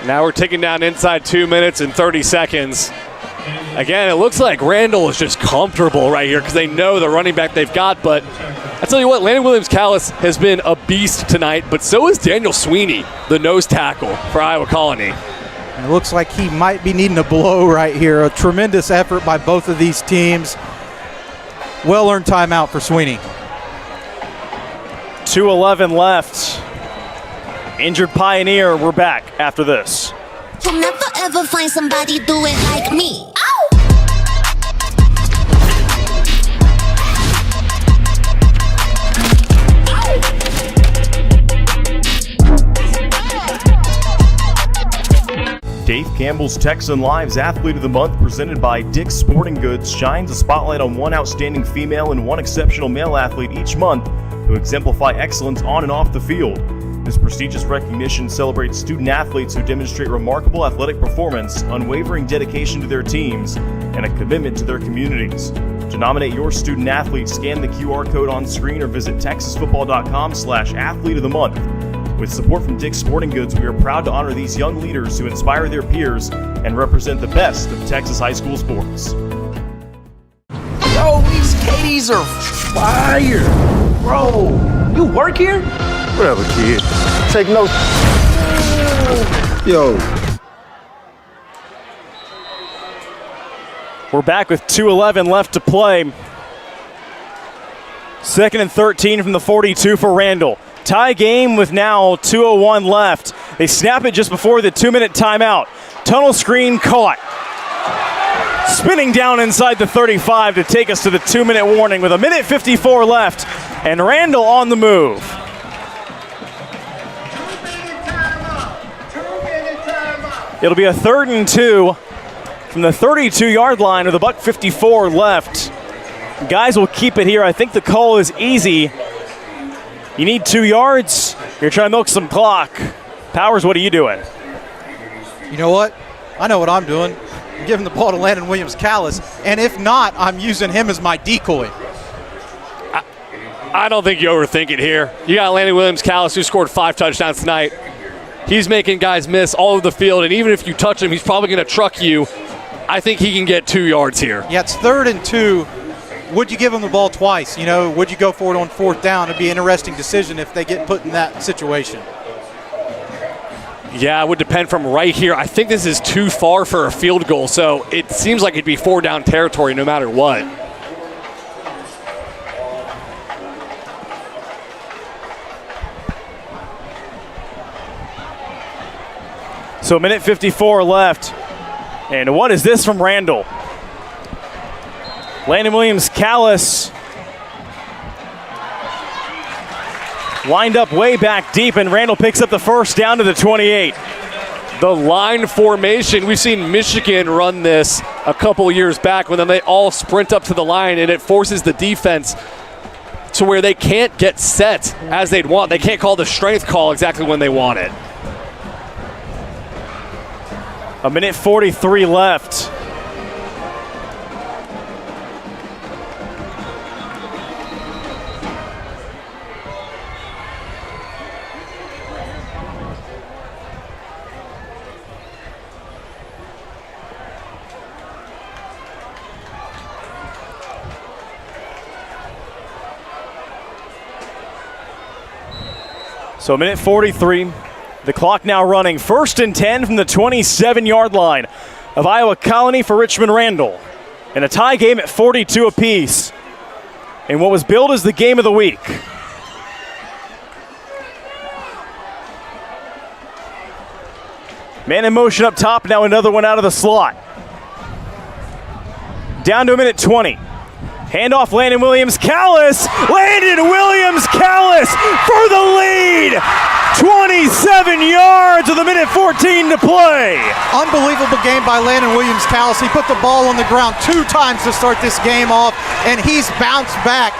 Now we're ticking down inside 2 minutes and 30 seconds. Again, it looks like Randall is just comfortable right here because they know the running back they've got. But I tell you what, Landon Williams-Callis has been a beast tonight, but so is Daniel Sweeney, the nose tackle for Iowa Colony. And it looks like he might be needing a blow right here. A tremendous effort by both of these teams. Well-earned timeout for Sweeney. 2:11 left. Injured Pioneer, we're back after this. You'll never ever find somebody do it like me. Ow! Dave Campbell's Texan Lives Athlete of the Month, presented by Dick's Sporting Goods, shines a spotlight on one outstanding female and one exceptional male athlete each month who exemplify excellence on and off the field. This prestigious recognition celebrates student athletes who demonstrate remarkable athletic performance, unwavering dedication to their teams, and a commitment to their communities. To nominate your student athlete, scan the QR code on screen or visit texasfootball.com/athlete of the month. With support from Dick's Sporting Goods, we are proud to honor these young leaders who inspire their peers and represent the best of Texas high school sports. Yo, these Katie's are fire. Bro, you work here? Whatever, kid. Take notes. Yo. We're back with 2:11 left to play. 2nd and 13 from the 42 for Randall. Tie game with now 2:01 left. They snap it just before the 2-minute timeout. Tunnel screen caught. Spinning down inside the 35 to take us to the 2-minute warning with 1:54 left. And Randall on the move. It'll be a 3rd and 2 from the 32-yard line with $1:54 left. Guys will keep it here. I think the call is easy. You need 2 yards. You're trying to milk some clock. Powers, what are you doing? You know what? I know what I'm doing. I'm giving the ball to Landon Williams-Callis, and if not, I'm using him as my decoy. I don't think you overthink it here. You got Landon Williams-Callis, who scored 5 touchdowns tonight. He's making guys miss all over the field, and even if you touch him, he's probably going to truck you. I think he can get 2 yards here. Yeah, it's 3rd and 2. Would you give him the ball twice? You know, would you go for it on 4th down? It'd be an interesting decision if they get put in that situation. Yeah, it would depend from right here. I think this is too far for a field goal, so it seems like it'd be 4-down territory no matter what. So 1:54 left. And what is this from Randall? Landon Williams-Callis lined up way back deep, and Randall picks up the first down to the 28. The line formation, we've seen Michigan run this a couple years back when they all sprint up to the line, and it forces the defense to where they can't get set as they'd want. They can't call the strength call exactly when they want it. 1:43 left. So a minute 43. The clock now running. 1st and 10 from the 27-yard line of Iowa Colony for Richmond Randall. And a tie game at 42 apiece in what was billed as the game of the week. Man in motion up top, now another one out of the slot. Down to a minute 20. Handoff, Landon Williams-Callis. Landon Williams-Callis for the lead. 27 yards with a minute 14 to play. Unbelievable game by Landon Williams-Callis. He put the ball on the ground 2 times to start this game off, and he's bounced back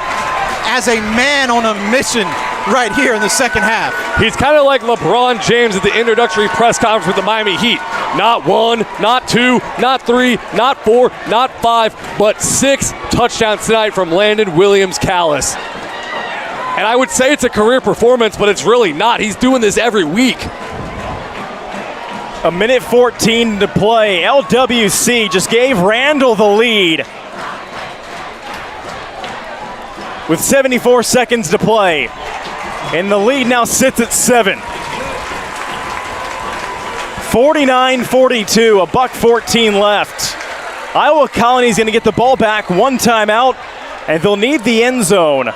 as a man on a mission right here in the second half. He's kind of like LeBron James at the introductory press conference with the Miami Heat. Not 1, not 2, not 3, not 4, not 5, but 6 touchdowns tonight from Landon Williams-Callis. And I would say it's a career performance, but it's really not. He's doing this every week. A minute 14 to play. LWC just gave Randall the lead with 74 seconds to play. And the lead now sits at 7. 49-42, a buck 14 left. Iowa Colony's going to get the ball back, 1 timeout, and they'll need the end zone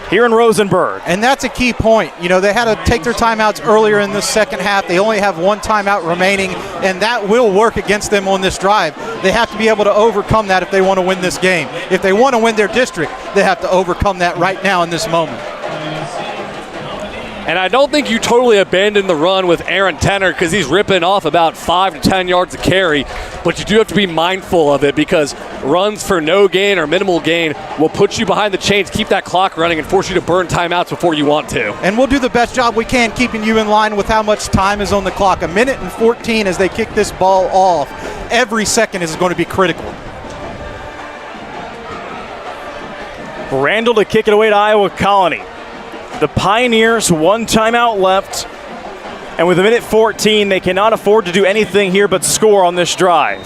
here in Rosenberg. And that's a key point. You know, they had to take their timeouts earlier in the second half. They only have 1 timeout remaining, and that will work against them on this drive. They have to be able to overcome that if they want to win this game. If they want to win their district, they have to overcome that right now in this moment. And I don't think you totally abandon the run with Aaron Tenner because he's ripping off about 5 to 10 yards a carry, but you do have to be mindful of it because runs for no gain or minimal gain will put you behind the chains, keep that clock running, and force you to burn timeouts before you want to. And we'll do the best job we can keeping you in line with how much time is on the clock. 1 minute and 14 as they kick this ball off. Every second is going to be critical. Randall to kick it away to Iowa Colony. The Pioneers, 1 timeout left, and with 1 minute 14, they cannot afford to do anything here but score on this drive.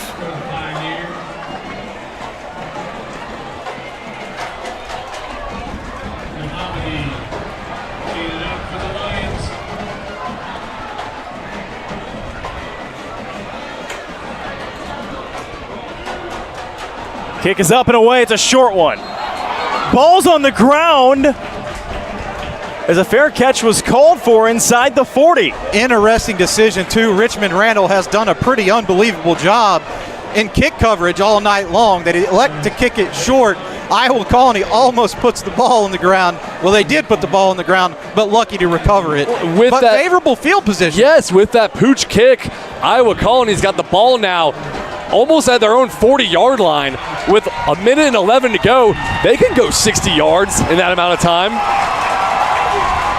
Kick is up and away, it's a short one. Ball's on the ground, as a fair catch was called for inside the 40. Interesting decision, too. Richmond Randall has done a pretty unbelievable job in kick coverage all night long. They elect to kick it short. Iowa Colony almost puts the ball on the ground. Well, they did put the ball on the ground, but lucky to recover it. But favorable field position. Yes, with that pooch kick, Iowa Colony's got the ball now almost at their own 40-yard line. With 1 minute and 11 to go, they can go 60 yards in that amount of time.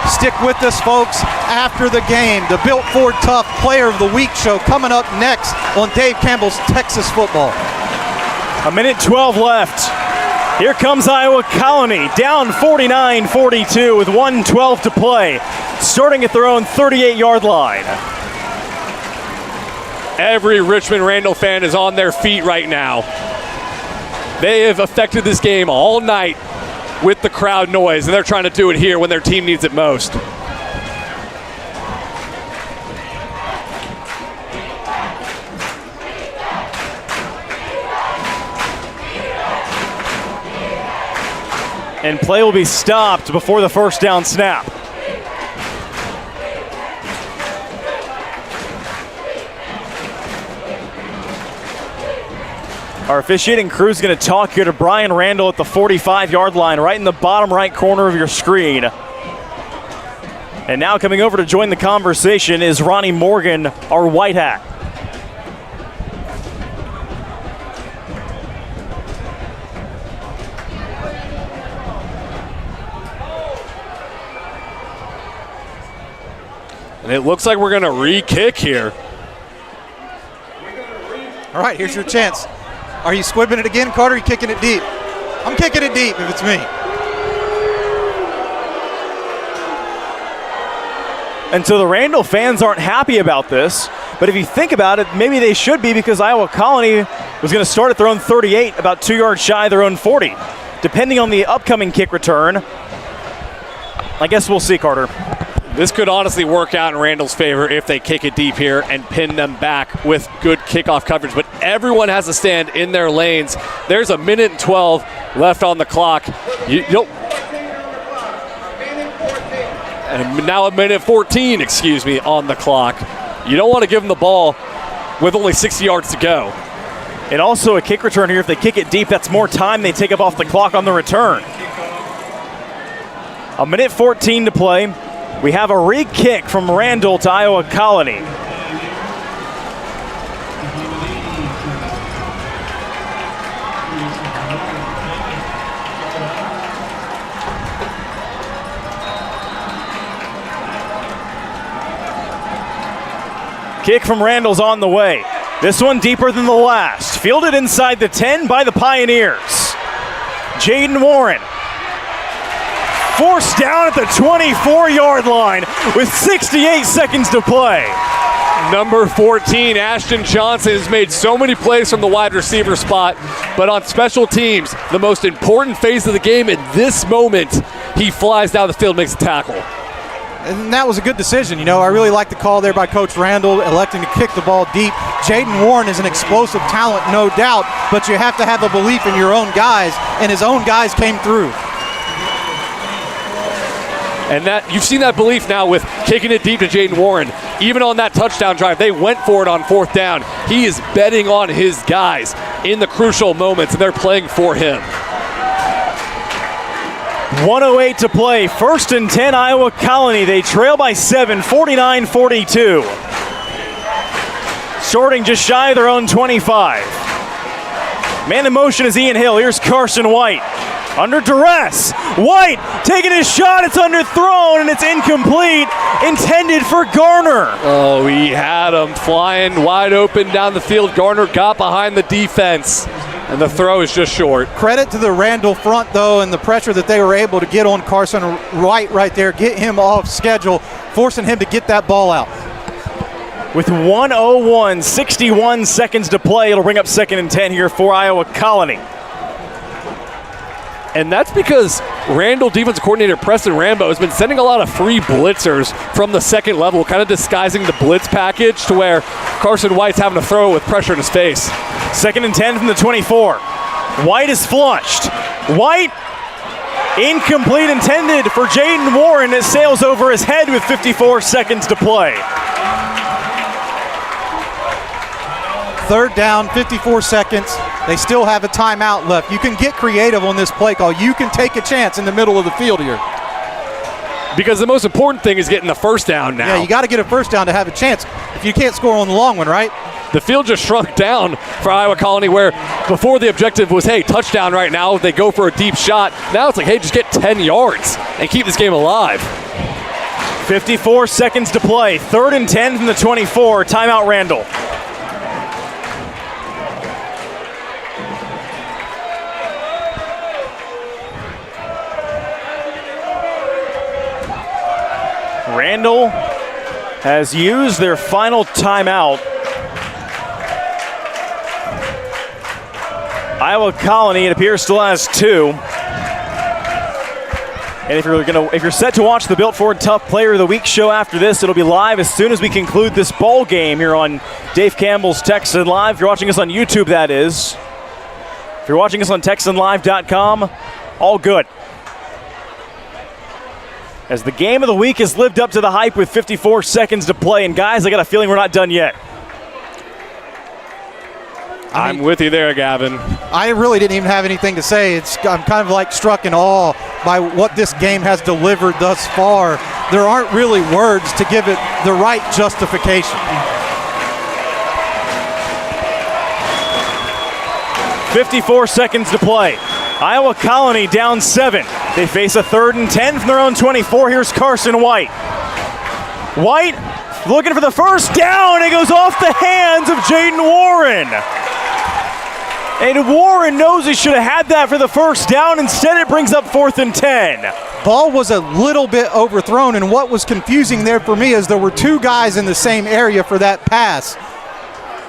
Stick with us, folks, after the game. The Built Ford Tough Player of the Week show coming up next on Dave Campbell's Texas Football. 1 minute 12 left. Here comes Iowa Colony, down 49-42 with 1:12 to play, starting at their own 38-yard line. Every Richmond Randall fan is on their feet right now. They have affected this game all night with the crowd noise, and they're trying to do it here when their team needs it most. And play will be stopped before the first down snap. Our officiating crew is going to talk here to Brian Randall at the 45-yard line, right in the bottom right corner of your screen. And now coming over to join the conversation is Ronnie Morgan, our white hat. And it looks like we're going to re-kick here. All right, here's your chance. Are you squibbing it again, Carter? Are you kicking it deep? I'm kicking it deep if it's me. And so the Randall fans aren't happy about this, but if you think about it, maybe they should be, because Iowa Colony was going to start at their own 38, about 2 yards shy of their own 40. Depending on the upcoming kick return, I guess we'll see, Carter. This could honestly work out in Randall's favor if they kick it deep here and pin them back with good kickoff coverage. But everyone has to stand in their lanes. There's a minute and 12 left on the clock. And now a minute 14, on the clock. You don't want to give them the ball with only 60 yards to go. And also a kick return here. If they kick it deep, that's more time they take up off the clock on the return. A minute 14 to play. We have a re-kick from Randall to Iowa Colony. Kick from Randall's on the way. This one deeper than the last. Fielded inside the 10 by the Pioneers. Jaden Warren. Forced down at the 24-yard line with 68 seconds to play. Number 14, Ashton Johnson, has made so many plays from the wide receiver spot, but on special teams, the most important phase of the game at this moment, he flies down the field, makes a tackle. And that was a good decision. I really like the call there by Coach Randall, electing to kick the ball deep. Jaden Warren is an explosive talent, no doubt, but you have to have a belief in your own guys, and his own guys came through. And that you've seen that belief now with kicking it deep to Jaden Warren. Even on that touchdown drive, they went for it on 4th down. He is betting on his guys in the crucial moments, and they're playing for him. 1:08 to play. 1st and 10, Iowa Colony. They trail by 7, 49-42. Shorting just shy of their own 25. Man in motion is Ian Hill. Here's Carson White. Under duress. White taking his shot. It's underthrown and it's incomplete. Intended for Garner. Oh, he had him flying wide open down the field. Garner got behind the defense, and the throw is just short. Credit to the Randall front, though, and the pressure that they were able to get on Carson White right there, get him off schedule, forcing him to get that ball out. With 1:01, 61 seconds to play, it'll bring up 2nd and 10 here for Iowa Colony. And that's because Randall defensive coordinator Preston Rambo has been sending a lot of free blitzers from the second level, kind of disguising the blitz package to where Carson White's having to throw it with pressure in his face. 2nd and 10 from the 24. White is flushed. White, incomplete, intended for Jaden Warren. It sails over his head with 54 seconds to play. 3rd down, 54 seconds. They still have a timeout left. You can get creative on this play call. You can take a chance in the middle of the field here. Because the most important thing is getting the 1st down now. Yeah, you got to get a 1st down to have a chance if you can't score on the long one, right? The field just shrunk down for Iowa Colony, where before the objective was, hey, touchdown right now. They go for a deep shot. Now it's like, hey, just get 10 yards and keep this game alive. 54 seconds to play. 3rd and 10 from the 24. Timeout Randall. Randall has used their final timeout. Iowa Colony, it appears, still has 2. And if you're set to watch the Built Ford Tough Player of the Week show after this, it'll be live as soon as we conclude this bowl game here on Dave Campbell's Texan Live. If you're watching us on YouTube, that is. If you're watching us on TexanLive.com, all good. As the game of the week has lived up to the hype with 54 seconds to play. And guys, I got a feeling we're not done yet. I'm with you there, Gavin. I really didn't even have anything to say. I'm kind of like struck in awe by what this game has delivered thus far. There aren't really words to give it the right justification. 54 seconds to play. Iowa Colony down 7. They face a 3rd and 10 from their own 24. Here's Carson White. White looking for the 1st down. It goes off the hands of Jaden Warren. And Warren knows he should have had that for the 1st down. Instead, it brings up 4th and 10. Ball was a little bit overthrown, and what was confusing there for me is there were 2 guys in the same area for that pass.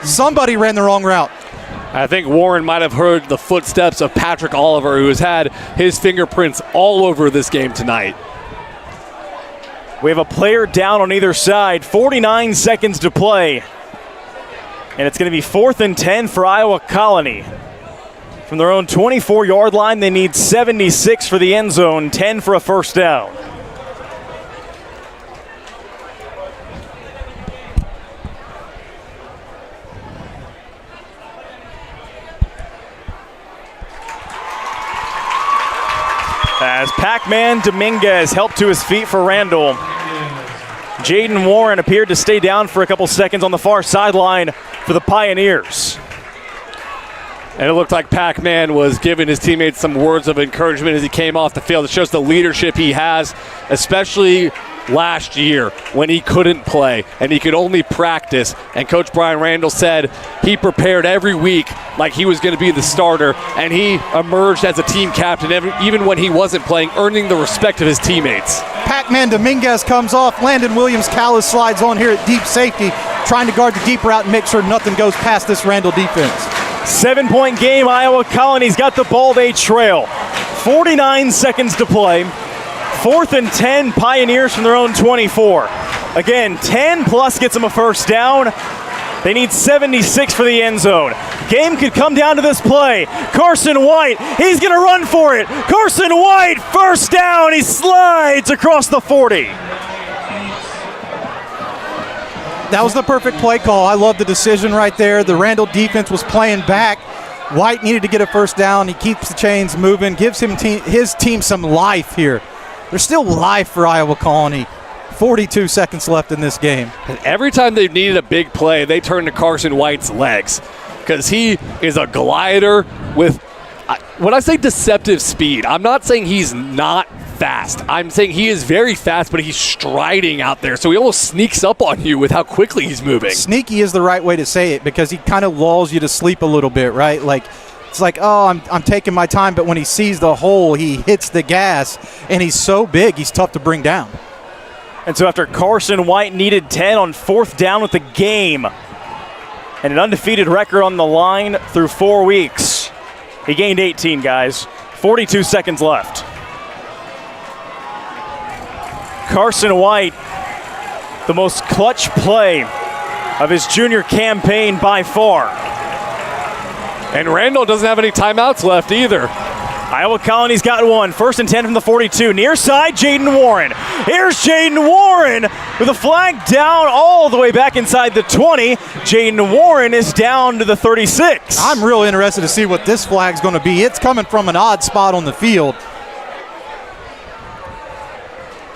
Somebody ran the wrong route. I think Warren might have heard the footsteps of Patrick Oliver, who has had his fingerprints all over this game tonight. We have a player down on either side, 49 seconds to play. And it's going to be 4th and 10 for Iowa Colony. From their own 24-yard line, they need 76 for the end zone, 10 for a first down. As Pac-Man Dominguez helped to his feet for Randall. Jaden Warren appeared to stay down for a couple seconds on the far sideline for the Pioneers. And it looked like Pac-Man was giving his teammates some words of encouragement as he came off the field. It shows the leadership he has, especially last year when he couldn't play and he could only practice. And Coach Brian Randall said he prepared every week like he was going to be the starter, and he emerged as a team captain even when he wasn't playing, earning the respect of his teammates. Pac-Man Dominguez comes off. Landon Williams-Callis slides on here at deep safety, trying to guard the deep route and make sure nothing goes past this Randall defense. 7-point game. Iowa Colony's got the ball. They trail. 49 seconds to play. 4th and 10, Pioneers from their own 24. Again, 10 plus gets them a first down. They need 76 for the end zone. Game could come down to this play. Carson White, he's going to run for it. Carson White, first down. He slides across the 40. That was the perfect play call. I love the decision right there. The Randall defense was playing back. White needed to get a first down. He keeps the chains moving, gives his team some life here. There's still life for Iowa Colony. 42 seconds left in this game. And every time they've needed a big play, they turn to Carson White's legs because he is a glider with, when I say deceptive speed, I'm not saying he's not fast. I'm saying he is very fast, but he's striding out there, so he almost sneaks up on you with how quickly he's moving. Sneaky is the right way to say it because he kind of lulls you to sleep a little bit, right? Like, it's like, oh, I'm taking my time, but when he sees the hole, he hits the gas, and he's so big, he's tough to bring down. And so after Carson White needed 10 on 4th down with the game and an undefeated record on the line through 4 weeks, he gained 18, guys. 42 seconds left. Carson White, the most clutch play of his junior campaign by far. And Randall doesn't have any timeouts left either. Iowa Colony's got one. 1st and 10 from the 42. Near side, Jaden Warren. Here's Jaden Warren with a flag down all the way back inside the 20. Jaden Warren is down to the 36. I'm real interested to see what this flag's going to be. It's coming from an odd spot on the field.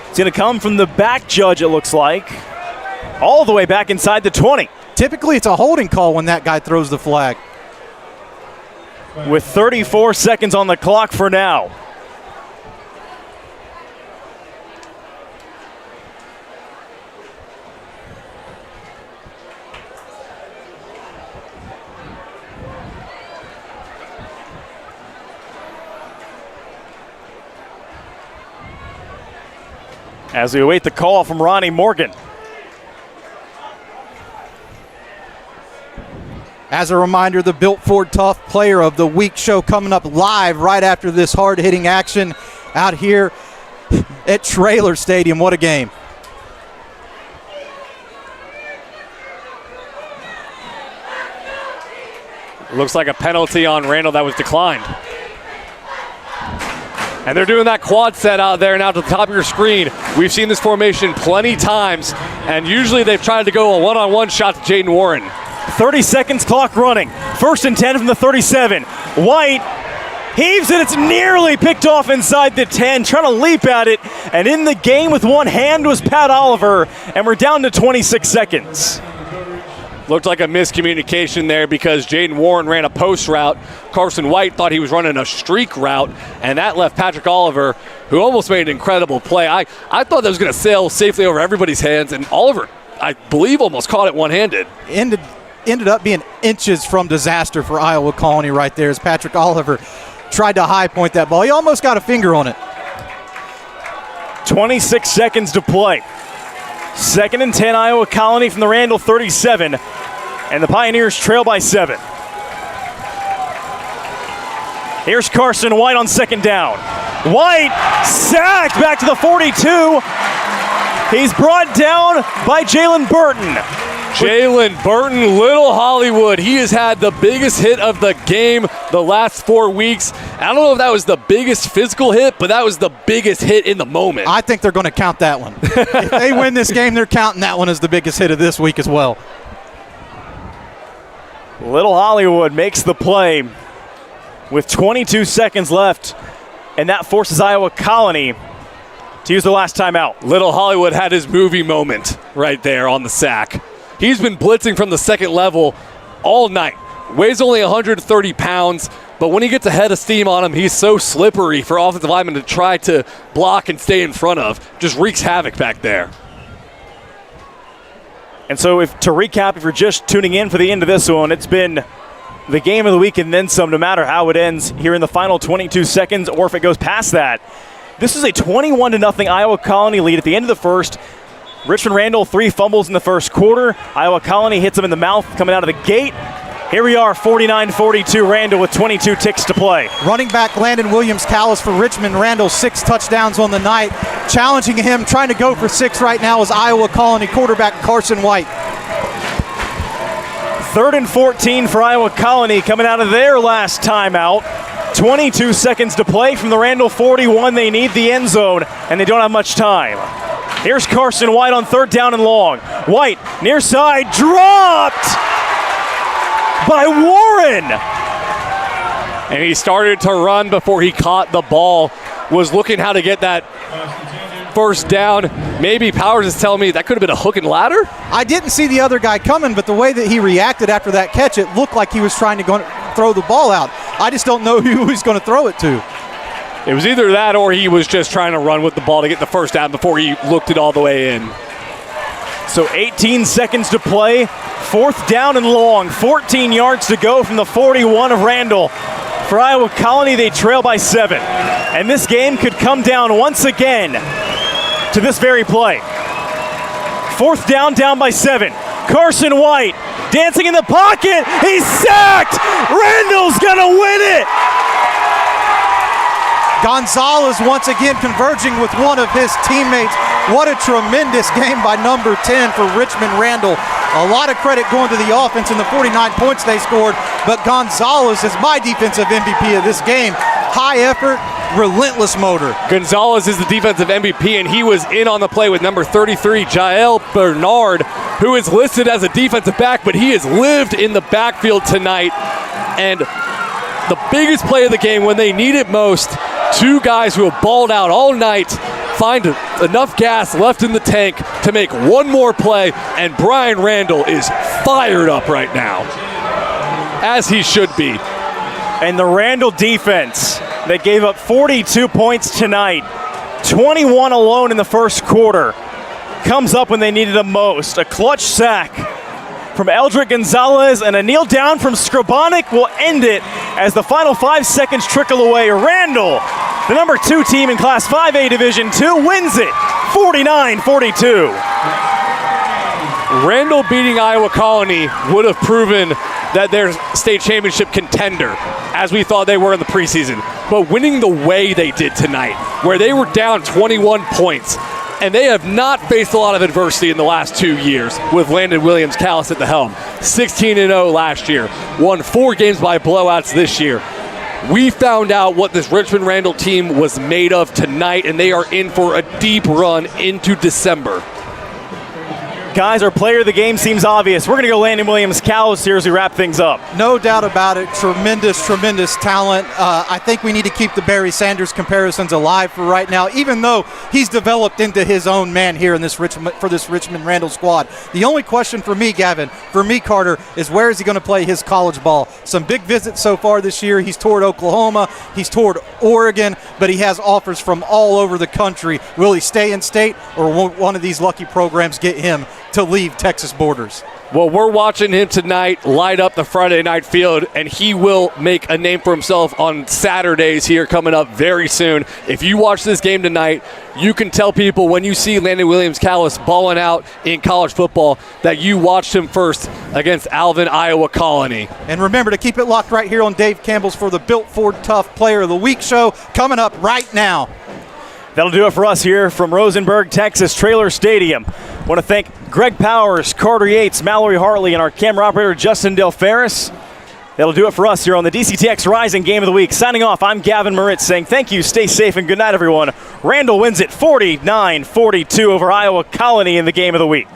It's going to come from the back judge, it looks like. All the way back inside the 20. Typically, it's a holding call when that guy throws the flag. With 34 seconds on the clock for now. As we await the call from Ronnie Morgan. As a reminder, the Built Ford Tough Player of the Week show coming up live right after this hard-hitting action out here at Traylor Stadium. What a game. It looks like a penalty on Randall that was declined. And they're doing that quad set out there now to the top of your screen. We've seen this formation plenty times, and usually they've tried to go a one-on-one shot to Jaden Warren. 30 seconds, clock running. 1st and 10 from the 37. White heaves it. It's nearly picked off inside the 10, trying to leap at it. And in the game with one hand was Pat Oliver, and we're down to 26 seconds. Looked like a miscommunication there because Jaden Warren ran a post route. Carson White thought he was running a streak route, and that left Patrick Oliver, who almost made an incredible play. I thought that was going to sail safely over everybody's hands, and Oliver, I believe, almost caught it one-handed. Ended up being inches from disaster for Iowa Colony right there as Patrick Oliver tried to high point that ball. He almost got a finger on it. 26 seconds to play. 2nd and 10, Iowa Colony from the Randall 37. And the Pioneers trail by 7. Here's Carson White on 2nd down. White sacked back to the 42. He's brought down by Jalen Burton. Jalen Burton, Little Hollywood. He has had the biggest hit of the game the last 4 weeks. I don't know if that was the biggest physical hit, but that was the biggest hit in the moment. I think they're going to count that one. If they win this game, they're counting that one as the biggest hit of this week as well. Little Hollywood makes the play with 22 seconds left, and that forces Iowa Colony to use the last timeout. Little Hollywood had his movie moment right there on the sack. He's been blitzing from the second level all night. Weighs only 130 pounds, but when he gets a head of steam on him, he's so slippery for offensive linemen to try to block and stay in front of. Just wreaks havoc back there. And so to recap, if you're just tuning in for the end of this one, it's been the game of the week and then some, no matter how it ends here in the final 22 seconds or if it goes past that. This is a 21-0 Iowa Colony lead at the end of the first. Richmond Randall, 3 fumbles in the first quarter. Iowa Colony hits him in the mouth coming out of the gate. Here we are, 49-42 Randall with 22 ticks to play. Running back Landon Williams-Callis for Richmond Randall, 6 touchdowns on the night. Challenging him, trying to go for 6 right now is Iowa Colony quarterback Carson White. 3rd and 14 for Iowa Colony coming out of their last timeout. 22 seconds to play from the Randall 41. They need the end zone, and they don't have much time. Here's Carson White on 3rd down and long. White, near side, dropped by Warren. And he started to run before he caught the ball. Was looking how to get that first down. Maybe Powers is telling me that could have been a hook and ladder? I didn't see the other guy coming, but the way that he reacted after that catch, it looked like he was trying to throw the ball out. I just don't know who he's going to throw it to. It was either that or he was just trying to run with the ball to get the first down before he looked it all the way in. So 18 seconds to play. 4th down and long. 14 yards to go from the 41 of Randall. For Iowa Colony, they trail by 7. And this game could come down once again to this very play. 4th down by 7. Carson White dancing in the pocket. He's sacked. Randall's going to win it. Gonzalez once again converging with one of his teammates. What a tremendous game by number 10 for Richmond Randall. A lot of credit going to the offense in the 49 points they scored, but Gonzalez is my defensive MVP of this game. High effort, relentless motor. Gonzalez is the defensive MVP, and he was in on the play with number 33, Jael Bernard, who is listed as a defensive back, but he has lived in the backfield tonight. And the biggest play of the game when they need it most, 2 guys who have balled out all night find enough gas left in the tank to make one more play, and Brian Randall is fired up right now, as he should be. And the Randall defense that gave up 42 points tonight, 21 alone in the first quarter, comes up when they needed it most. A clutch sack from Eldrick Gonzalez, and a kneel down from Skrabonic will end it as the final 5 seconds trickle away. Randall, the number 2 team in Class 5A Division II, wins it 49-42. Randall beating Iowa Colony would have proven that they're state championship contender, as we thought they were in the preseason. But winning the way they did tonight, where they were down 21 points, and they have not faced a lot of adversity in the last 2 years with Landon Williams-Callis at the helm. 16-0 last year, won 4 games by blowouts this year. We found out what this Richmond Randall team was made of tonight, and they are in for a deep run into December. Guys, our player of the game seems obvious. We're going to go Landon Williams-Callis here as we wrap things up. No doubt about it. Tremendous, tremendous talent. I think we need to keep the Barry Sanders comparisons alive for right now, even though he's developed into his own man here in this for this Richmond Randall squad. The only question for me, Gavin, for me, Carter, is where is he going to play his college ball? Some big visits so far this year. He's toured Oklahoma. He's toured Oregon, but he has offers from all over the country. Will he stay in state, or will one of these lucky programs get him to leave Texas borders? Well, we're watching him tonight light up the Friday night field, and he will make a name for himself on Saturdays here coming up very soon. If you watch this game tonight, you can tell people when you see Landon Williams-Callis balling out in college football that you watched him first against Alvin, Iowa Colony. And remember to keep it locked right here on Dave Campbell's For the Built Ford Tough Player of the Week show, coming up right now. That'll do it for us here from Rosenberg, Texas, Traylor Stadium. I want to thank Greg Powers, Carter Yates, Mallory Hartley, and our camera operator, Justin Del Ferris. That'll do it for us here on the DCTX Rising Game of the Week. Signing off, I'm Gavin Moritz saying thank you, stay safe, and good night, everyone. Randall wins it 49-42 over Iowa Colony in the Game of the Week.